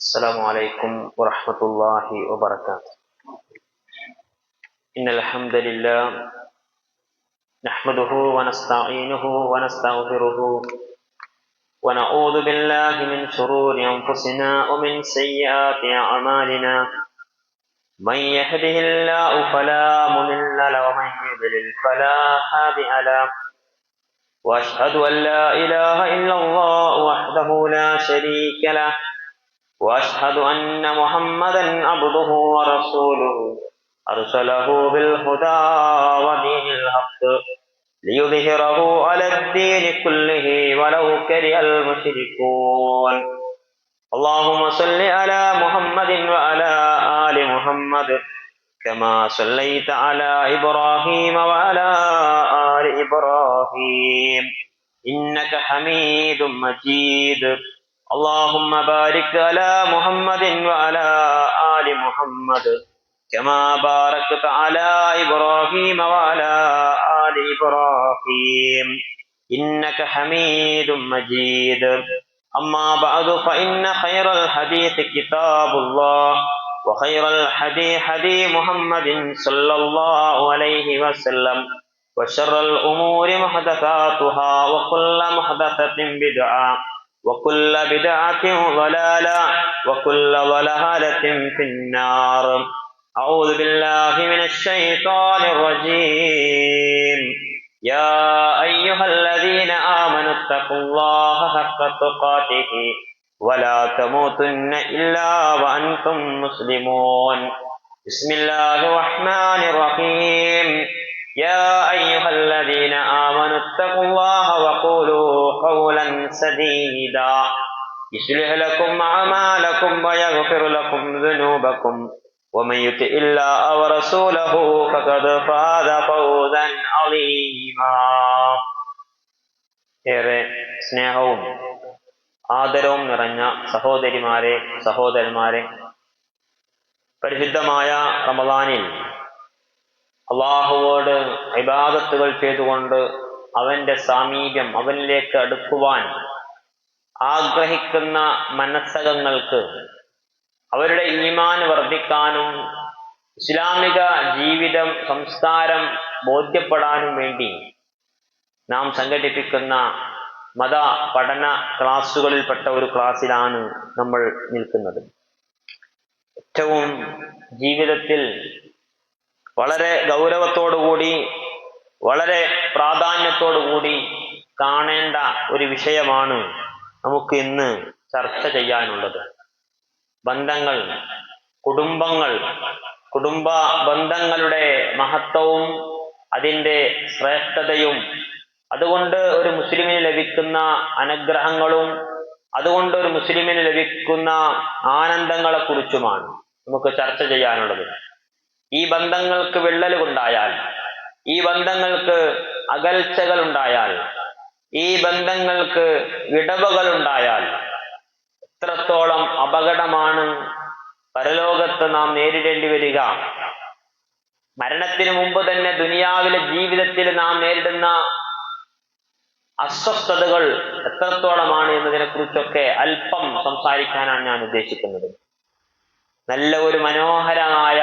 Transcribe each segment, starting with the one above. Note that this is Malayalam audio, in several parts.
السلام عليكم ورحمة الله وبركاته. إن الحمد لله نحمده ونستعينه ونستغفره ونعوذ بالله من شرور أنفسنا ومن سيئات أعمالنا. من يهده الله فلا مضل له ومن يضلل فلا هادي له. وأشهد أن لا إله إلا الله وحده لا شريك له. وأشهد أن محمدا عبده ورسوله أرسله بالهدى ودين الحق ليظهره على الدين كله ولو كره المشركون. اللهم صل على محمد وعلى آل محمد كما صليت على إبراهيم وعلى آل إبراهيم إنك حميد مجيد. اللهم بارك على محمد وعلى آل محمد كما باركت على إبراهيم وعلى آل إبراهيم إنك حميد مجيد. أما بعد فإن خير الحديث كتاب الله وخير الحديث حديث محمد صلى الله عليه وسلم وشر الأمور محدثاتها وكل محدثة بدعة وكل بدعة ضلالة وكل ضلالة في النار. أعوذ بالله من الشيطان الرجيم. يا أيها الذين آمنوا اتقوا الله حق تقاته ولا تموتن إلا وأنتم مسلمون. بسم الله الرحمن الرحيم. يا أيها الذين آمنوا اتقوا الله وقولوا قولا سديدا يصلح لكم أعمالكم ويغفر لكم ذنوبكم ومن يطع الله ورسوله فقد فاز فوزا عظيما. ഏറെ സ്നേഹവും ആദരവും നിറഞ്ഞ സഹോദരിമാരെ, സഹോദരന്മാരെ, പരിശുദ്ധമായ റമദാനിൽ അള്ളാഹുവോട് ഇബാദത്തുകൾ ചെയ്തുകൊണ്ട് അവന്റെ സാമീപ്യം, അവനിലേക്ക് അടുക്കുവാൻ ആഗ്രഹിക്കുന്ന മനസ്സകങ്ങൾക്ക് അവരുടെ ഈമാൻ വർദ്ധിക്കാനും ഇസ്ലാമിക ജീവിതം, സംസ്കാരം ബോധ്യപ്പെടാനും വേണ്ടി നാം സംഘടിപ്പിക്കുന്ന മത പഠന ക്ലാസ്സുകളിൽപ്പെട്ട ഒരു ക്ലാസ്സിലാണ് നമ്മൾ നിൽക്കുന്നത്. ഏറ്റവും ജീവിതത്തിൽ വളരെ ഗൗരവത്തോടുകൂടി, വളരെ പ്രാധാന്യത്തോടുകൂടി കാണേണ്ട ഒരു വിഷയമാണ് നമുക്ക് ഇന്ന് ചർച്ച ചെയ്യാനുള്ളത്. ബന്ധങ്ങൾ, കുടുംബങ്ങൾ, കുടുംബ ബന്ധങ്ങളുടെ മഹത്വവും അതിൻ്റെ ശ്രേഷ്ഠതയും, അതുകൊണ്ട് ഒരു മുസ്ലിമിന് ലഭിക്കുന്ന അനുഗ്രഹങ്ങളും അതുകൊണ്ട് ഒരു മുസ്ലിമിന് ലഭിക്കുന്ന ആനന്ദങ്ങളെ കുറിച്ചുമാണ് നമുക്ക് ചർച്ച ചെയ്യാനുള്ളത്. ഈ ബന്ധങ്ങൾക്ക് വിള്ളലുണ്ടായാൽ, ഈ ബന്ധങ്ങൾക്ക് അകൽച്ചകൾ ഉണ്ടായാൽ, ഈ ബന്ധങ്ങൾക്ക് വിടവുകൾ ഉണ്ടായാൽ എത്രത്തോളം അപകടമാണ് പരലോകത്ത് നാം നേരിടേണ്ടി വരിക. മരണത്തിന് മുമ്പ് തന്നെ ദുനിയാവിലെ ജീവിതത്തിൽ നാം നേരിടുന്ന അസ്വസ്ഥതകൾ എത്രത്തോളമാണ് എന്നതിനെ കുറിച്ചൊക്കെ അല്പം സംസാരിക്കാനാണ് ഞാൻ ഉദ്ദേശിക്കുന്നത്. നല്ല ഒരു മനോഹരമായ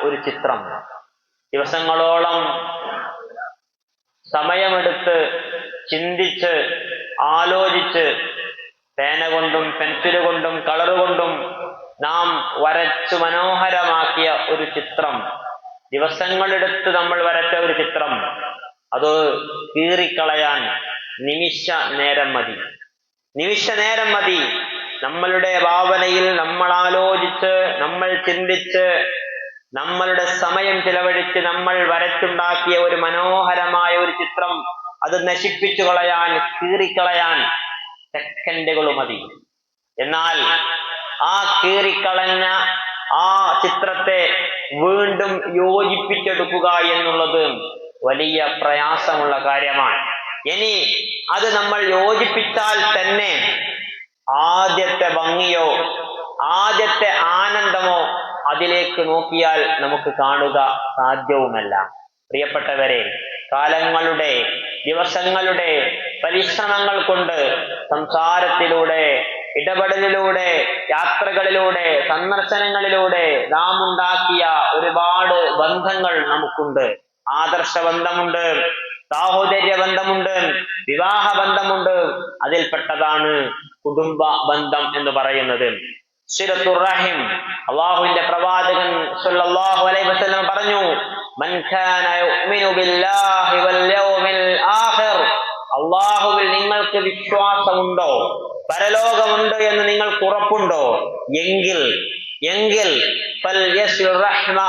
ഒരു ചിത്രം, ദിവസങ്ങളോളം സമയമെടുത്ത് ചിന്തിച്ച് ആലോചിച്ച് പേന കൊണ്ടും പെൻസില് കൊണ്ടും കളർ കൊണ്ടും നാം വരച്ചു മനോഹരമാക്കിയ ഒരു ചിത്രം, ദിവസങ്ങളെടുത്ത് നമ്മൾ വരച്ച ഒരു ചിത്രം, അത് കീറിക്കളയാൻ നിമിഷ നേരം മതി. നിമിഷ നേരം മതി. നമ്മളുടെ ഭാവനയിൽ നമ്മൾ ആലോചിച്ച്, നമ്മൾ ചിന്തിച്ച്, നമ്മളുടെ സമയം ചിലവഴിച്ച് നമ്മൾ വരച്ചുണ്ടാക്കിയ ഒരു മനോഹരമായ ഒരു ചിത്രം അത് നശിപ്പിച്ചു കളയാൻ, കീറിക്കളയാൻ സെക്കൻഡുകൾ മതി. എന്നാൽ ആ കീറിക്കളഞ്ഞ ആ ചിത്രത്തെ വീണ്ടും യോജിപ്പിച്ചെടുക്കുക എന്നുള്ളത് വലിയ പ്രയാസമുള്ള കാര്യമാണ്. ഇനി അത് നമ്മൾ യോജിപ്പിച്ചാൽ തന്നെ ആദ്യത്തെ ഭംഗിയോ ആദ്യത്തെ ആനന്ദമോ അതിലേക്ക് നോക്കിയാൽ നമുക്ക് കാണുക സാധ്യവുമല്ല. പ്രിയപ്പെട്ടവരെ, കാലങ്ങളുടെ, ദിവസങ്ങളുടെ പരിശ്രമങ്ങൾ കൊണ്ട്, സംസാരത്തിലൂടെ, ഇടപെടലിലൂടെ, യാത്രകളിലൂടെ, സന്ദർശനങ്ങളിലൂടെ നാം ഉണ്ടാക്കിയ ഒരുപാട് ബന്ധങ്ങൾ നമുക്കുണ്ട്. ആദർശ ബന്ധമുണ്ട്, സാഹോദര്യ ബന്ധമുണ്ട്, വിവാഹ ബന്ധമുണ്ട്. അതിൽപ്പെട്ടതാണ് കുടുംബ ബന്ധം എന്ന് പറയുന്നത്. സിലത്തുർ റഹിം. അല്ലാഹുവിന്റെ പ്രവാചകൻ സ്വല്ലല്ലാഹു അലൈഹി വസല്ലം പറഞ്ഞു, മൻ കാന യുഅ്മിനു ബില്ലാഹി വൽ യൗമിൽ ആഖിർ. അല്ലാഹുവിൽ നിങ്ങൾക്ക് വിശ്വാസമുണ്ടോ, പരലോകമുണ്ട് എന്ന് നിങ്ങൾക്ക് ഉറപ്പുണ്ടോ എങ്കിൽ ഫൽയസിൽ റഹ്മ,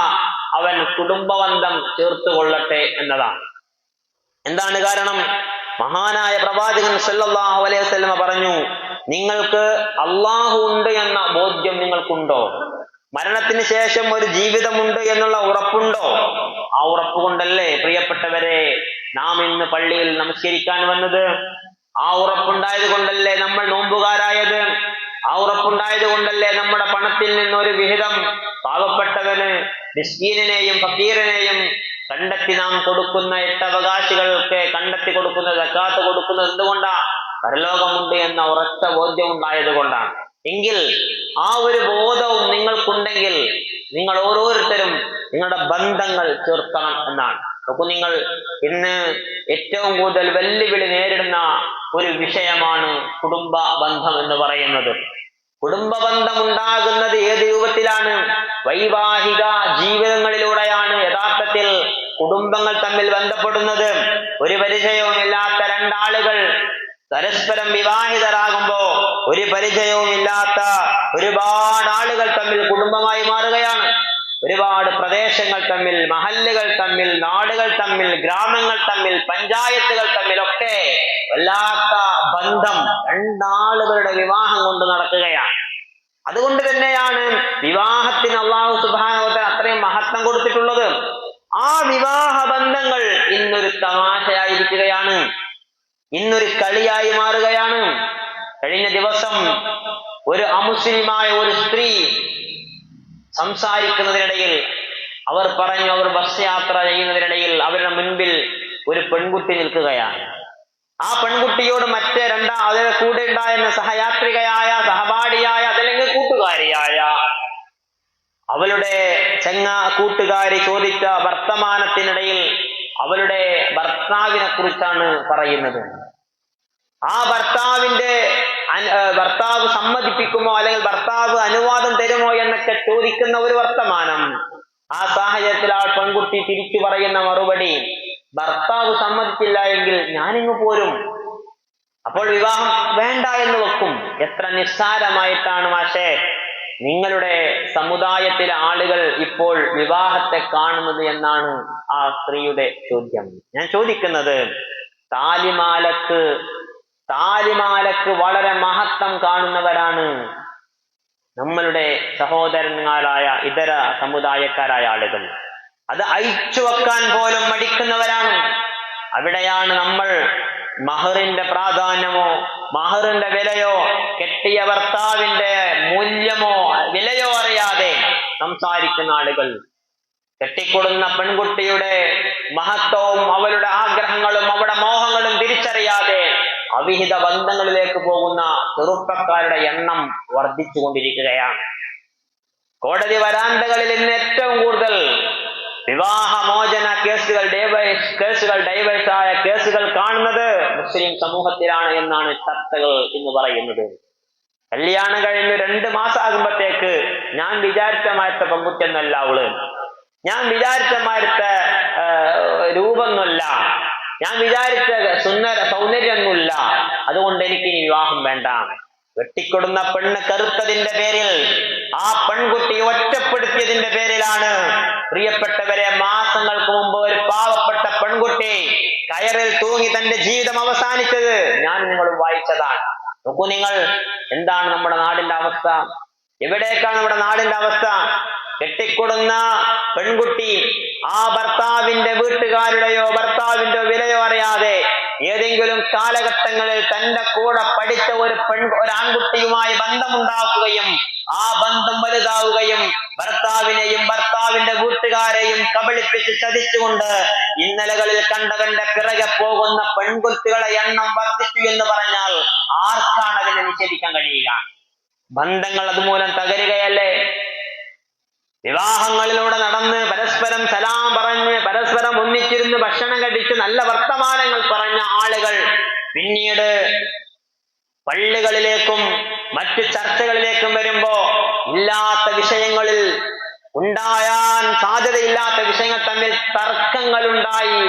അവൻ കുടുംബബന്ധം ചേർത്തുകൊള്ളട്ടെ എന്നതാണ്. എന്താണ് കാരണം? മഹാനായ പ്രവാചകൻ സല്ലല്ലാഹു അലൈഹി വസല്ലം പറഞ്ഞു, നിങ്ങൾക്ക് അള്ളാഹു ഉണ്ട് എന്ന ബോധ്യം നിങ്ങൾക്കുണ്ടോ? മരണത്തിന് ശേഷം ഒരു ജീവിതമുണ്ട് എന്നുള്ള ഉറപ്പുണ്ടോ? ആ ഉറപ്പ് കൊണ്ടല്ലേ പ്രിയപ്പെട്ടവരെ നാം ഇന്ന് പള്ളിയിൽ നമസ്കരിക്കാൻ വന്നത്. ആ ഉറപ്പുണ്ടായത് കൊണ്ടല്ലേ നമ്മൾ നോമ്പുകാരായത്. ആ ഉറപ്പുണ്ടായത് കൊണ്ടല്ലേ നമ്മുടെ പണത്തിൽ നിന്ന് ഒരു വിഹിതം പാവപ്പെട്ടവന്, മിസ്കീനിനെയും ഫക്കീറിനെയും കണ്ടെത്തി നാം കൊടുക്കുന്ന 8 അവകാശികൾക്ക് കണ്ടെത്തി കൊടുക്കുന്ന സക്കാത്ത് കൊടുക്കുന്നത് എന്തുകൊണ്ടാ? പരലോകമുണ്ട് എന്ന ഉറച്ച ബോധ്യം ഉണ്ടായത് കൊണ്ടാണ്. എങ്കിൽ ആ ഒരു ബോധവും നിങ്ങൾക്കുണ്ടെങ്കിൽ നിങ്ങൾ ഓരോരുത്തരും നിങ്ങളുടെ ബന്ധങ്ങൾ ചേർക്കണം എന്നാണ്. നോക്കൂ, നിങ്ങൾ ഇന്ന് ഏറ്റവും കൂടുതൽ വെല്ലുവിളി നേരിടുന്ന ഒരു വിഷയമാണ് കുടുംബ ബന്ധം എന്ന് പറയുന്നത്. കുടുംബ ബന്ധം ഉണ്ടാകുന്നത് ഏത് രൂപത്തിലാണ്? വൈവാഹിക ജീവിതങ്ങളിലൂടെയാണ് യഥാർത്ഥത്തിൽ കുടുംബങ്ങൾ തമ്മിൽ ബന്ധപ്പെടുന്നത്. ഒരു പരിചയവുമില്ലാത്ത രണ്ടാളുകൾ പരസ്പരം വിവാഹിതരാകുമ്പോ ഒരു പരിചയവുമില്ലാത്ത ഒരുപാട് ആളുകൾ തമ്മിൽ കുടുംബമായി മാറുകയാണ്. ഒരുപാട് പ്രദേശങ്ങൾ തമ്മിൽ, മഹല്ലുകൾ തമ്മിൽ, നാടുകൾ തമ്മിൽ, ഗ്രാമങ്ങൾ തമ്മിൽ, പഞ്ചായത്തുകൾ തമ്മിലൊക്കെ വല്ലാത്ത ബന്ധം രണ്ടാളുകളുടെ വിവാഹം കൊണ്ട് നടക്കുകയാണ്. അതുകൊണ്ട് തന്നെയാണ് വിവാഹത്തിന് അല്ലാഹു സുബ്ഹാനഹു വ തആല അത്രയും മഹത്വം കൊടുത്തിട്ടുള്ളത്. ആ വിവാഹ ബന്ധങ്ങൾ ഇന്നൊരു തമാശയായിരിക്കുകയാണ്, ഇന്നൊരു കളിയായി മാറുകയാണ്. കഴിഞ്ഞ ദിവസം ഒരു അമുസ്ലിമായ ഒരു സ്ത്രീ സംസാരിക്കുന്നതിനിടയിൽ അവർ പറഞ്ഞു, അവർ ബസ് യാത്ര ചെയ്യുന്നതിനിടയിൽ അവരുടെ മുൻപിൽ ഒരു പെൺകുട്ടി നിൽക്കുകയാണ്. ആ പെൺകുട്ടിയോട് മറ്റേ അതിലെ കൂടെ ഉണ്ടായിരുന്ന സഹയാത്രികയായ, സഹപാഠിയായ, അതല്ലെങ്കിൽ കൂട്ടുകാരിയായ അവളുടെ കൂട്ടുകാരി ചോദിച്ച വർത്തമാനത്തിനിടയിൽ അവളുടെ ഭർത്താവിനെ കുറിച്ചാണ് പറയുന്നത്. ആ ഭർത്താവ് സമ്മതിപ്പിക്കുമോ അല്ലെങ്കിൽ ഭർത്താവ് അനുവാദം തരുമോ എന്നൊക്കെ ചോദിക്കുന്ന ഒരു വർത്തമാനം. ആ സാഹചര്യത്തിൽ ആ പെൺകുട്ടി തിരിച്ചു പറയുന്ന മറുപടി, ഭർത്താവ് സമ്മതിച്ചില്ല എങ്കിൽ ഞാനിങ്ങ് പോരും, അപ്പോൾ വിവാഹം വേണ്ട എന്ന് വെക്കും. എത്ര നിസ്സാരമായിട്ടാണ് മാഷേ നിങ്ങളുടെ സമുദായത്തിലെ ആളുകൾ ഇപ്പോൾ വിവാഹത്തെ കാണുന്നത് എന്നാണ് ആ സ്ത്രീയുടെ ചോദ്യം. ഞാൻ ചോദിക്കുന്നത്, താലിമാലക്ക് വളരെ മഹത്വം കാണുന്നവരാണ് നമ്മളുടെ സഹോദരന്മാരായ ഇതര സമുദായക്കാരായ ആളുകൾ. അത് അയച്ചു വെക്കാൻ പോലും മടിക്കുന്നവരാണ്. അവിടെയാണ് നമ്മൾ മഹറിന്റെ പ്രാധാന്യമോ, മഹറിന്റെ വിലയോ, കെട്ടിയ ഭർത്താവിന്റെ മൂല്യമോ വിലയോ അറിയാതെ സംസാരിക്കുന്ന ആളുകൾ. കെട്ടിക്കൊടുന്ന പെൺകുട്ടിയുടെ മഹത്വവും അവളുടെ ആഗ്രഹങ്ങളും അവളുടെ മോഹങ്ങളും തിരിച്ചറിയാതെ അവിഹിത ബന്ധങ്ങളിലേക്ക് പോകുന്ന ചെറുപ്പക്കാരുടെ എണ്ണം വർദ്ധിച്ചുകൊണ്ടിരിക്കുകയാണ്. കോടതി വരാന്തകളിൽ ഇന്ന് ഏറ്റവും കൂടുതൽ വിവാഹമോചന കേസുകൾ, ഡൈവേഴ്സായ കേസുകൾ കാണുന്നത് മുസ്ലിം സമൂഹത്തിലാണ് എന്നാണ് ചർച്ചകൾ എന്ന് പറയുന്നത്. കല്യാണം കഴിഞ്ഞ് 2 മാസം ആകുമ്പോഴത്തേക്ക് ഞാൻ വിചാരിച്ച മാറ്റ പെൺകുട്ടിയൊന്നല്ല അവള്, ഞാൻ വിചാരിച്ച മാറ്റ രൂപമൊന്നുമല്ല, ഞാൻ വിചാരിച്ച സൗന്ദര്യമൊന്നുമില്ല, അതുകൊണ്ട് എനിക്ക് ഇനി വിവാഹം വേണ്ട. വെട്ടിക്കൊടുന്ന പെണ്ണ് കറുത്തതിന്റെ പേരിൽ, ആ പെൺകുട്ടി ഒറ്റപ്പെടുത്തിയതിന്റെ പേരിലാണ് പ്രിയപ്പെട്ടവരെ മാസങ്ങൾക്ക് മുമ്പ് ഒരു പാവപ്പെട്ട പെൺകുട്ടി കയറിൽ തൂങ്ങി തന്റെ ജീവിതം അവസാനിച്ചത് ഞാൻ നിങ്ങളും വായിച്ചതാണ്. നോക്കൂ നിങ്ങൾ, എന്താണ് നമ്മുടെ നാടിന്റെ അവസ്ഥ? എവിടേക്കാണ് നമ്മുടെ നാടിന്റെ അവസ്ഥ? കെട്ടിക്കൊടുന്ന പെൺകുട്ടി ആ ഭർത്താവിന്റെ വീട്ടുകാരുടെയോ ഭർത്താവിന്റെ വിലയോ അറിയാതെ ഏതെങ്കിലും കാലഘട്ടങ്ങളിൽ തന്റെ കൂടെ പഠിച്ച ഒരു ആൺകുട്ടിയുമായി ബന്ധമുണ്ടാക്കുകയും ആ ബന്ധം വലുതാവുകയും ഭർത്താവിനെയും ഭർത്താവിന്റെ വീട്ടുകാരെയും കബളിപ്പിച്ച് ചതിച്ചുകൊണ്ട് ഇന്നലകളിൽ കണ്ടവന്റെ പിറകെ പോകുന്ന പെൺകുട്ടികളെ എണ്ണം വർദ്ധിച്ചു എന്ന് പറഞ്ഞാൽ ആർക്കാണ് അതിനെ നിഷേധിക്കാൻ കഴിയുക? ബന്ധങ്ങൾ അതുമൂലം തകരുകയല്ലേ? വിവാഹങ്ങളിലൂടെ നടന്ന് പരസ്പരം സലാം പറഞ്ഞ് പരസ്പരം ഒന്നിച്ചിരുന്ന് ഭക്ഷണം കഴിച്ച് നല്ല വർത്തമാനങ്ങൾ പറഞ്ഞ ആളുകൾ പിന്നീട് പള്ളികളിലേക്കും മറ്റു ചർച്ചകളിലേക്കും വരുമ്പോ ഇല്ലാത്ത വിഷയങ്ങളിൽ, ഉണ്ടായാൻ സാധ്യതയില്ലാത്ത വിഷയങ്ങൾ തമ്മിൽ തർക്കങ്ങളുണ്ടായി,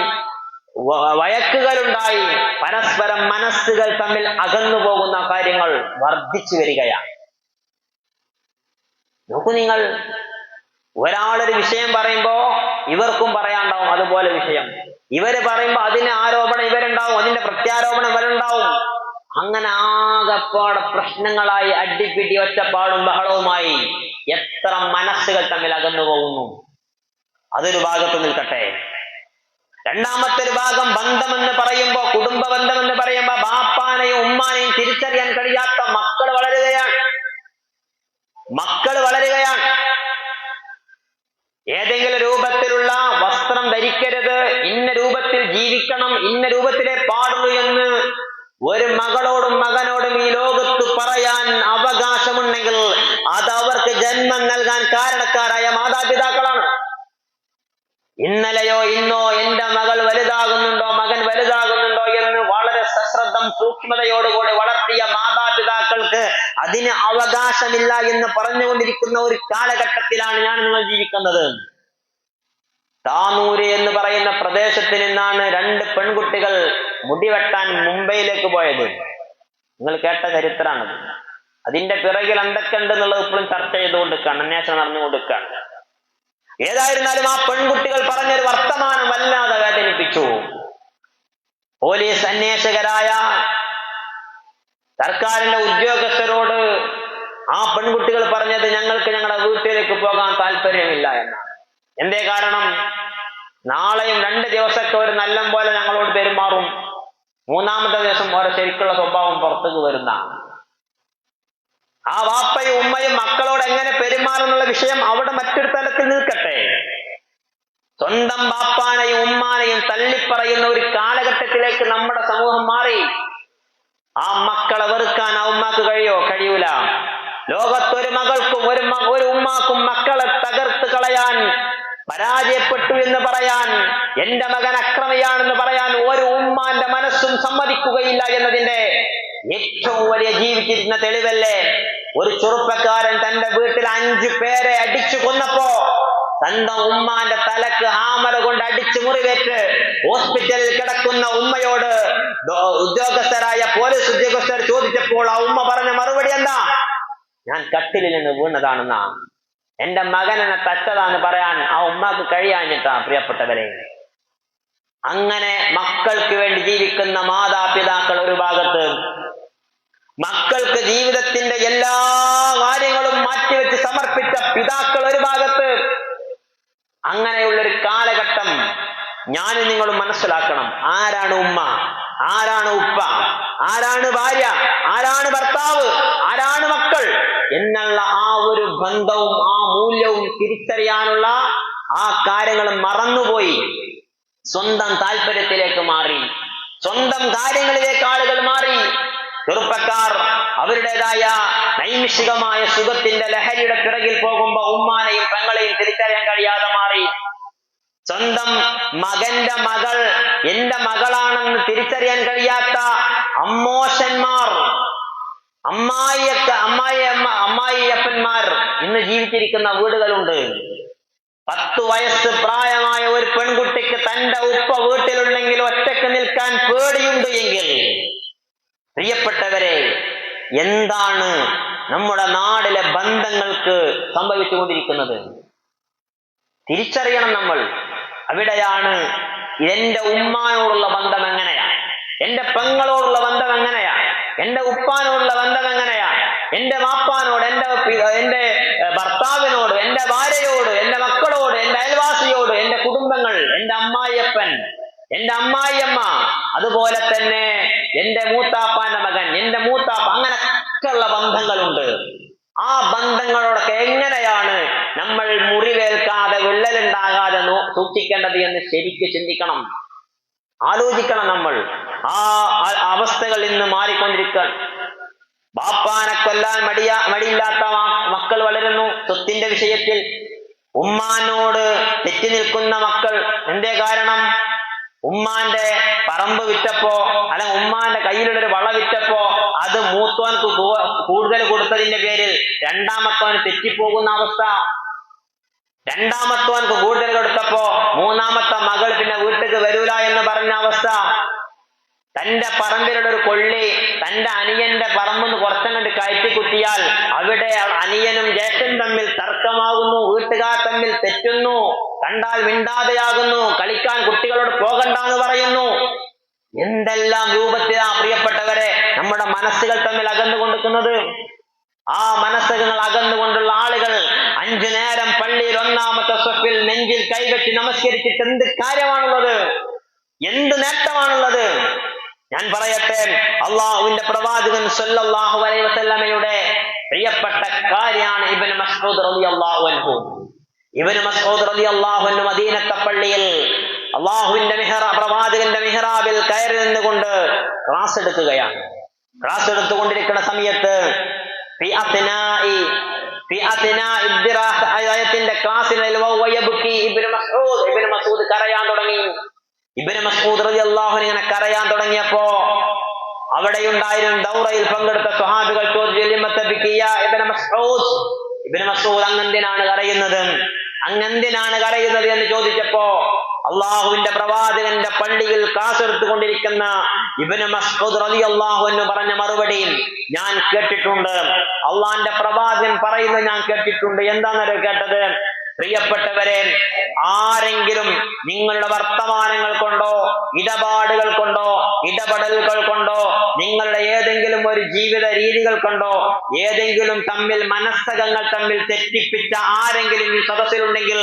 വഴക്കുകളുണ്ടായി, പരസ്പരം മനസ്സുകൾ തമ്മിൽ അകന്നു പോകുന്ന കാര്യങ്ങൾ വർദ്ധിച്ചു വരികയാണ്. നോക്കൂ നിങ്ങൾ, ഒരാളൊരു വിഷയം പറയുമ്പോ ഇവർക്കും പറയാണ്ടാവും അതുപോലെ വിഷയം, ഇവര് പറയുമ്പോ അതിന് ആരോപണം ഇവരുണ്ടാവും, അതിന്റെ പ്രത്യാരോപണം ഇവരുണ്ടാവും. അങ്ങനെ ആകെപ്പാടെ പ്രശ്നങ്ങളായി അടിപിടി ഒറ്റപ്പാടും ബഹളവുമായി എത്ര മനസ്സുകൾ തമ്മിൽ അകന്നു പോകുന്നു. അതൊരു ഭാഗത്ത് നിൽക്കട്ടെ. രണ്ടാമത്തെ ഒരു ഭാഗം ബന്ധമെന്ന് പറയുമ്പോ, കുടുംബ ബന്ധമെന്ന് പറയുമ്പോ ബാപ്പാനെയും ഉമ്മാനെയും തിരിച്ചറിയാൻ കഴിയാത്ത മക്കൾ വളരുകയാണ്. ഏതെങ്കിലും രൂപത്തിലുള്ള വസ്ത്രം ധരിക്കരുത്, ഇന്ന രൂപത്തിൽ ജീവിക്കണം, ഇന്ന രൂപത്തിലേ പാടുള്ളൂ എന്ന് ഒരു മകളോടും മകനോടും ഈ ലോകത്ത് പറയാൻ അവകാശമുണ്ടെങ്കിൽ അത് അവർക്ക് ജന്മം നൽകാൻ കാരണക്കാരായ മാതാപിതാക്കളാണ്. ഇന്നലെയോ ഇന്നോ എന്റെ മകൾ വലുതാകുന്നുണ്ടോ മകൻ വലുതാകുന്നുണ്ടോ എന്ന് വളരെ സശ്രദ്ധം സൂക്ഷ്മതയോടുകൂടി വളർത്തിയ മാതാപിതാക്കൾക്ക് അതിന് അവകാശമില്ല എന്ന് പറഞ്ഞുകൊണ്ടിരിക്കുന്ന ഒരു കാലഘട്ടത്തിലാണ് ഞാൻ നിങ്ങൾ ജീവിക്കുന്നത്. താനൂര് എന്ന് പറയുന്ന പ്രദേശത്ത് നിന്നാണ് 2 പെൺകുട്ടികൾ മുടിവെട്ടാൻ മുംബൈയിലേക്ക് പോയത്. നിങ്ങൾ കേട്ട ചരിത്രമാണത്. അതിന്റെ പിറകിൽ എന്തൊക്കെ ഉണ്ട് എന്നുള്ളത് ഇപ്പോഴും ചർച്ച ചെയ്തുകൊണ്ടിരിക്കുകയാണ്, അന്വേഷണം നടന്നുകൊണ്ടിരിക്കുകയാണ്. ഏതായിരുന്നാലും ആ പെൺകുട്ടികൾ പറഞ്ഞൊരു വർത്തമാനം വല്ലാതെ വേദനിപ്പിച്ചു. പോലീസ് അന്വേഷകരായ സർക്കാരിന്റെ ഉദ്യോഗസ്ഥരോട് ആ പെൺകുട്ടികൾ പറഞ്ഞത് ഞങ്ങൾക്ക് ഞങ്ങളുടെ വീട്ടിലേക്ക് പോകാൻ താല്പര്യമില്ല എന്നാണ്. എന്തേ കാരണം? നാളെയും 2 ദിവസമൊക്കെ ഒരു നല്ല പോലെ ഞങ്ങളോട് പെരുമാറും, 3-ാമത്തെ ദിവസം ഓരോ ശരിക്കുള്ള സ്വഭാവം പുറത്തേക്ക് വരുന്നതാണ്. ആ വാപ്പയും ഉമ്മയും മക്കളോട് എങ്ങനെ പെരുമാറുന്നുള്ള വിഷയം അവിടെ മറ്റൊരു തലത്തിൽ നിൽക്കട്ടെ. സ്വന്തം ബാപ്പാനെയും ഉമ്മാനെയും തള്ളിപ്പറയുന്ന ഒരു കാലഘട്ടത്തിലേക്ക് നമ്മുടെ സമൂഹം മാറി. ആ മക്കളെ വെറുക്കാൻ ആ ഉമ്മാക്ക് കഴിയൂല. ലോകത്തൊരു മകൾക്കും ഒരു ഉമ്മാക്കും മക്കളെ തകർത്ത് കളയാൻ, പരാജയപ്പെട്ടു എന്ന് പറയാൻ, എന്റെ മകൻ അക്രമിയാണെന്ന് പറയാൻ ഒരു ഉമ്മാന്റെ മനസ്സും സമ്മതിക്കുകയില്ല എന്നതിന്റെ ഏറ്റവും വലിയ ജീവിച്ചിരുന്ന തെളിവല്ലേ ഒരു ചെറുപ്പക്കാരൻ തന്റെ വീട്ടിൽ 5 പേരെ അടിച്ചു കൊന്നപ്പോ സ്വന്തം ഉമ്മാന്റെ തലക്ക് ഹാമര കൊണ്ട് അടിച്ചു മുറിവേറ്റ് ഹോസ്പിറ്റലിൽ കിടക്കുന്ന ഉമ്മയോട് ഉദ്യോഗസ്ഥരായ പോലീസ് ഉദ്യോഗസ്ഥർ ചോദിച്ചപ്പോൾ ആ ഉമ്മ പറഞ്ഞ മറുപടി എന്താ? ഞാൻ കട്ടിലിൽ നിന്ന് വീണതാണെന്നാ. എന്റെ മകൻ എന്നെ തച്ചതാന്ന് പറയാൻ ആ ഉമ്മാക്ക് കഴിയാഞ്ഞിട്ടാ. പ്രിയപ്പെട്ടവരെ, അങ്ങനെ മക്കൾക്ക് വേണ്ടി ജീവിക്കുന്ന മാതാപിതാക്കൾ ഒരു ഭാഗത്ത്, മക്കൾക്ക് ജീവിതത്തിന്റെ എല്ലാ കാര്യങ്ങളും മാറ്റിവെച്ച് സമർപ്പിച്ച പിതാക്കൾ ഒരു ഭാഗത്ത്. അങ്ങനെയുള്ളൊരു കാലഘട്ടം ഞാനും നിങ്ങളും മനസ്സിലാക്കണം. ആരാണ് ഉമ്മ, ആരാണ് ഉപ്പ, ആരാണ് ഭാര്യ, ആരാണ് ഭർത്താവ്, ആരാണ് മക്കൾ എന്നുള്ള ആ ഒരു ബന്ധവും ആ മൂല്യവും തിരിച്ചറിയാനുള്ള ആ കാര്യങ്ങൾ മറന്നുപോയി. സ്വന്തം താല്പര്യത്തിലേക്ക് മാറി, സ്വന്തം കാര്യങ്ങളിലേക്ക് ആളുകൾ മാറി. ചെറുപ്പക്കാർ അവരുടേതായ നൈമിഷികമായ സുഖത്തിന്റെ ലഹരിയുടെ പിറകിൽ പോകുമ്പോ ഉമ്മാനെയും പെങ്ങളെയും തിരിച്ചറിയാൻ കഴിയാതെ മാറി. സ്വന്തം മകന്റെ മകൾ എന്റെ മകളാണെന്ന് തിരിച്ചറിയാൻ കഴിയാത്ത അമ്മോശന്മാർ, അമ്മായിയപ്പന്മാർ ഇന്ന് ജീവിച്ചിരിക്കുന്ന വീടുകളുണ്ട്. 10 വയസ്സ് പ്രായമായ ഒരു പെൺകുട്ടിക്ക് തന്റെ ഉപ്പ വീട്ടിലുണ്ടെങ്കിൽ ഒറ്റക്ക് നിൽക്കാൻ പേടിയുണ്ട് എങ്കിൽ, പ്രിയപ്പെട്ടവരെ, എന്താണ് നമ്മുടെ നാടിലെ ബന്ധങ്ങൾക്ക് സംഭവിച്ചുകൊണ്ടിരിക്കുന്നത്? തിരിച്ചറിയണം നമ്മൾ. അവിടെയാണ് എന്റെ ഉമ്മാനോടുള്ള ബന്ധം എങ്ങനെയാ, എന്റെ പെങ്ങളോടുള്ള ബന്ധം എങ്ങനെയാ, എന്റെ ഉപ്പാനോടുള്ള ബന്ധം എങ്ങനെയാ, എന്റെ വാപ്പാനോട്, എന്റെ ഭർത്താവിനോട്, എന്റെ ഭാര്യയോട്, എന്റെ മക്കളോട്, എന്റെ അയൽവാസിയോട്, എന്റെ കുടുംബങ്ങൾ, എന്റെ അമ്മായിയപ്പൻ, എന്റെ അമ്മായിയമ്മ, അതുപോലെ തന്നെ എന്റെ മൂത്താപ്പാന്റെ മകൻ, എന്റെ മൂത്താപ്പ, അങ്ങനെയൊക്കെയുള്ള ബന്ധങ്ങളുണ്ട്. ആ ബന്ധങ്ങളോടൊക്കെ എങ്ങനെയാണ് നമ്മൾ മുറിവേൽക്കാതെ വിള്ളലുണ്ടാകാതെ സൂക്ഷിക്കേണ്ടത് എന്ന് ശരിക്ക് ചിന്തിക്കണം, ആലോചിക്കണം. നമ്മൾ ആ അവസ്ഥകൾ ഇന്ന് മാറിക്കൊണ്ടിരിക്കുക. ബാപ്പാനെ കൊല്ലാൻ മടിയില്ലാത്ത മക്കൾ വളരുന്നു. സ്വത്തിന്റെ വിഷയത്തിൽ ഉമ്മാനോട് തെറ്റി നിൽക്കുന്ന മക്കൾ. എന്തേ കാരണം? ഉമ്മാന്റെ പറമ്പ് വിറ്റപ്പോ അല്ലെങ്കിൽ ഉമ്മാന്റെ കയ്യിലുള്ളൊരു വള വിറ്റപ്പോ അത് മൂത്തോൻക്ക് കൂടുതൽ കൊടുത്തതിന്റെ പേരിൽ രണ്ടാമത്തോന് തെറ്റിപ്പോകുന്ന അവസ്ഥ. രണ്ടാമത്തോൻക്ക് കൂടുതൽ കൊടുത്തപ്പോ മൂന്നാമത്തെ മകൾ പിന്നെ വീട്ടിലേക്ക് വരൂല എന്ന് പറഞ്ഞ അവസ്ഥ. തന്റെ പറമ്പിലുള്ള ഒരു കൊള്ളി തന്റെ അനിയന്റെ പറമ്പെന്ന് കുറച്ചങ്ങോട്ട് കയറ്റി കുത്തിയാൽ അവിടെ അനിയനും ജ്യേഷ്ഠനും തമ്മിൽ തർക്കമാകുന്നു, വീട്ടുകാർ തമ്മിൽ തെറ്റുന്നു, കണ്ടാൽ മിണ്ടാതെയാകുന്നു, കളിക്കാൻ കുട്ടികളോട് പോകണ്ടെന്ന് പറയുന്നു. എന്തെല്ലാം രൂപത്തിലാ പ്രിയപ്പെട്ടവരെ നമ്മുടെ മനസ്സുകൾ തമ്മിൽ അകന്നുകൊണ്ടിരിക്കുന്നത്. ആ മനസ്സുകൾ അകന്നുകൊണ്ടുള്ള ആളുകൾ 5 നേരം പള്ളിയിൽ 1-ാമത്തെ സ്വപ്പിൽ നെഞ്ചിൽ കൈവെച്ച് നമസ്കരിച്ചിട്ട് എന്ത് കാര്യമാണുള്ളത്? എന്ത് നേട്ടമാണുള്ളത്? ഞാൻ പറയട്ടെ, അള്ളാഹുവിന്റെ പ്രവാചകൻ സല്ലല്ലാഹു അലൈഹി വസല്ലമയുടെ പ്രിയപ്പെട്ട കാര്യമാണ് ഇബ്നു മസ്ഊദ് റളിയല്ലാഹു അൻഹു. ഇബ്നു മസ്ഊദ് റളിയല്ലാഹു അൻഹു മദീനത്തെ പള്ളിയിൽ അള്ളാഹുവിന്റെ പ്രവാചകന്റെ മിഹ്റാബിൽ കയറി നിന്നുകൊണ്ട് ക്ലാസ് എടുക്കുകയാണ്. ക്ലാസ് എടുത്തുകൊണ്ടിരിക്കുന്ന സമയത്ത് ക്ലാസ്സിനിൽ ഇബ്നു മസ്ഊദ് കരയാൻ തുടങ്ങി. ഇബ്നു മസ്ഊദ് റളിയല്ലാഹു അൻഹു ഇങ്ങനെ കരയാൻ തുടങ്ങിയപ്പോ അവിടെയുണ്ടായിരുന്ന ദൗറയിൽ പങ്കെടുത്ത സ്വഹാബികൾ ചോദിച്ചു, ഇബ്നു മസ്ഊദ് അങ്ങെന്തിനാണ് കരയുന്നത്, അങ്ങെന്തിനാണ് കരയുന്നത് എന്ന് ചോദിച്ചപ്പോ അള്ളാഹുവിന്റെ പ്രവാചകന്റെ പള്ളിയിൽ ക്ലാസ് എടുത്തുകൊണ്ടിരിക്കുന്ന ഇബ്നു മസ്ഊദ് റളിയല്ലാഹു അൻഹു പറഞ്ഞ മറുപടി ഞാൻ കേട്ടിട്ടുണ്ട്, അള്ളാഹിന്റെ പ്രവാചകൻ പറയുന്നത് ഞാൻ കേട്ടിട്ടുണ്ട്. എന്താണെന്നറിയോ കേട്ടത്? പ്രിയപ്പെട്ടവരെ, ആരെങ്കിലും നിങ്ങളുടെ വർത്തമാനങ്ങൾ കൊണ്ടോ ഇടപാടുകൾ കൊണ്ടോ ഇടപെടലുകൾ കൊണ്ടോ നിങ്ങളുടെ ഏതെങ്കിലും ഒരു ജീവിത രീതികൾ കൊണ്ടോ ഏതെങ്കിലും തമ്മിൽ മനസ്സകങ്ങൾ തമ്മിൽ തെറ്റിപ്പിച്ച ആരെങ്കിലും ഈ സദസ്സിലുണ്ടെങ്കിൽ,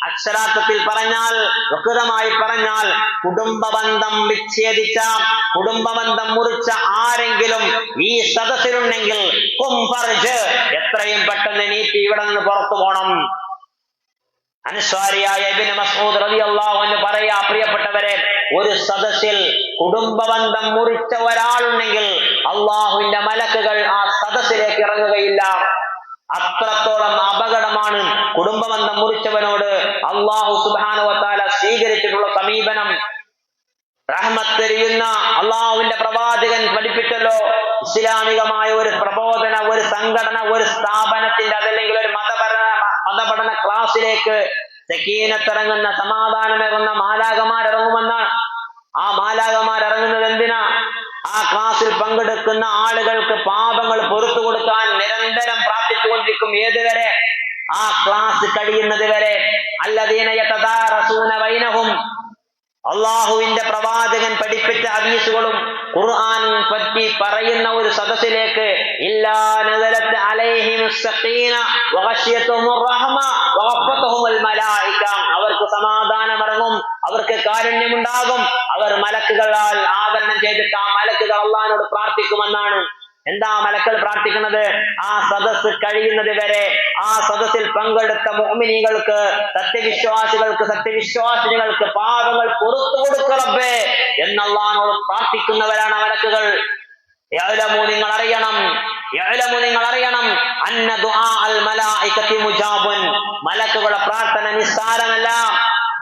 അക്ഷരാർത്ഥത്തിൽ പറഞ്ഞാൽ വ്യക്തമായി പറഞ്ഞാൽ കുടുംബബന്ധം വിച്ഛേദിച്ച കുടുംബബന്ധം മുറിച്ച ആരെങ്കിലും ഈ സദസ്സിലുണ്ടെങ്കിൽ എത്രയും പെട്ടെന്ന് നീട്ടി ഇവിടെ നിന്ന് പുറത്തു പോകണം. അൻസ്വാരിയായ ഇബ്നു മസ്ഊദ് റളിയല്ലാഹു അൻഹു പറയാ, പ്രിയപ്പെട്ടവരെ, ഒരു സദസ്സിൽ കുടുംബബന്ധം മുറിച്ച ഒരാളുണ്ടെങ്കിൽ അള്ളാഹുവിന്റെ മലക്കുകൾ ആ സദസ്സിലേക്ക് ഇറങ്ങുകയില്ല. അത്രത്തോളം അപകടമാണ് കുടുംബബന്ധം മുറിച്ചവനോട് അള്ളാഹു സുബ്ഹാനഹു വ തആല സ്വീകരിച്ചിട്ടുള്ള സമീപനം. റഹ്മത്തെരിയുന്ന അള്ളാഹുവിന്റെ പ്രവാചകൻ പഠിപ്പിച്ചല്ലോ, ഇസ്ലാമികമായ ഒരു പ്രബോധന, ഒരു സംഘടന, ഒരു സ്ഥാപനത്തിന്റെ അതല്ലെങ്കിൽ ഒരു മതപഠന ക്ലാസ്സിലേക്ക് സക്കീനത്തിറങ്ങുന്ന, സമാധാനമേറുന്ന മാലാഖമാരിറങ്ങുമെന്നാണ്. ആ മാലാഖമാരിറങ്ങുന്നത് എന്തിനാ? ആ ക്ലാസ്സിൽ പങ്കെടുക്കുന്ന ആളുകൾക്ക് പാപങ്ങൾ പൊറുത്തു കൊടുക്കാൻ നിരന്തരം പ്രാർത്ഥിച്ചുകൊണ്ടിരിക്കും. ഏതുവരെ? ആ ക്ലാസ് കഴിയുന്നത് വരെ. അല്ലദീന യതദാറസൂന ബൈനഹും, അള്ളാഹുവിന്റെ പ്രവാചകൻ പഠിപ്പിച്ച ഹദീസുകളും ഖുർആൻ പറ്റി പറയുന്ന ഒരു സദസ്സിലേക്ക് ഇല്ലാ നസലത് അലൈഹിമുസ് സഖീന വഗശിയതുഹുർ റഹ്മ വഗഫതഹുൽ മലായിക, അവർക്ക് സമാധാനം ഇറങ്ങും, അവർക്ക് കാരുണ്യമുണ്ടാകും, അവർ മലക്കുകളാൽ ആവരണം ചെയ്തിട്ട് ആ മലക്കുകൾ അള്ളാഹിനോട് പ്രാർത്ഥിക്കുമെന്നാണ്. എന്താ മലക്കൾ പ്രാർത്ഥിക്കുന്നത്? ആ സദസ്സ് കഴിയുന്നത് വരെ ആ സദസ്സിൽ പങ്കെടുത്ത മുഅ്മിനീകൾക്ക്, സത്യവിശ്വാസികൾക്ക്, സത്യവിശ്വാസിനികൾക്ക് പാപങ്ങൾ പുറത്തു കൊടുക്ക റബ്ബേ എന്ന് അള്ളാഹിനോട് പ്രാർത്ഥിക്കുന്നവരാണ് മലക്കുകൾ. യഅലമു, നിങ്ങൾ അറിയണം അന്ന ദുആ അൽ മലായികതി മുജാബുൻ, മലക്കുകളുടെ പ്രാർത്ഥന നിസ്സാരമല്ല.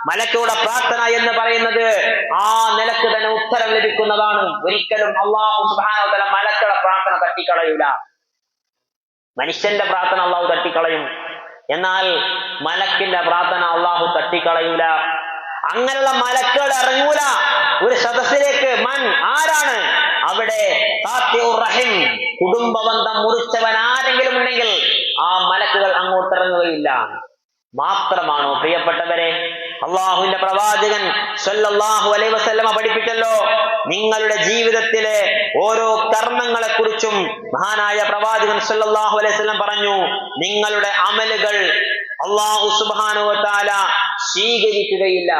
മലക്കുകളുടെ പ്രാർത്ഥന എന്ന് പറയുന്നത് ആ നിലക്ക് തന്നെ ഉത്തരം ലഭിക്കുന്നതാണ്. ഒരിക്കലും അല്ലാഹു സുബ്ഹാനഹു വ തആല മലക്കുകളുടെ പ്രാർത്ഥന തട്ടിക്കളയൂല. മനുഷ്യന്റെ പ്രാർത്ഥന അള്ളാഹു തട്ടിക്കളയും, എന്നാൽ മലക്കിന്റെ പ്രാർത്ഥന അള്ളാഹു തട്ടിക്കളയൂല. അങ്ങനെയുള്ള മലക്കുകൾ ഇറങ്ങൂല ഒരു സദസ്സിലേക്ക്. മൻ, ആരാണ്? അവിടെ റഹിം, കുടുംബബന്ധം മുറിച്ചവൻ ആരെങ്കിലും ഉണ്ടെങ്കിൽ ആ മലക്കുകൾ അങ്ങോട്ട് ഇറങ്ങുകയില്ല. മാത്രമാണോ പ്രിയപ്പെട്ടവരെ, അള്ളാഹുവിന്റെ പ്രവാചകൻ സല്ലല്ലാഹു അലൈഹി വസല്ലമ പഠിപ്പിച്ചല്ലോ, നിങ്ങളുടെ ജീവിതത്തിലെ ഓരോ കർമ്മങ്ങളെ കുറിച്ചും മഹാനായ പ്രവാചകൻ സല്ലല്ലാഹു അലൈഹി വസല്ലം പറഞ്ഞു, നിങ്ങളുടെ അമലുകൾ അള്ളാഹു സുബ്ഹാനഹു വ തആല സ്വീകരിക്കുകയില്ല.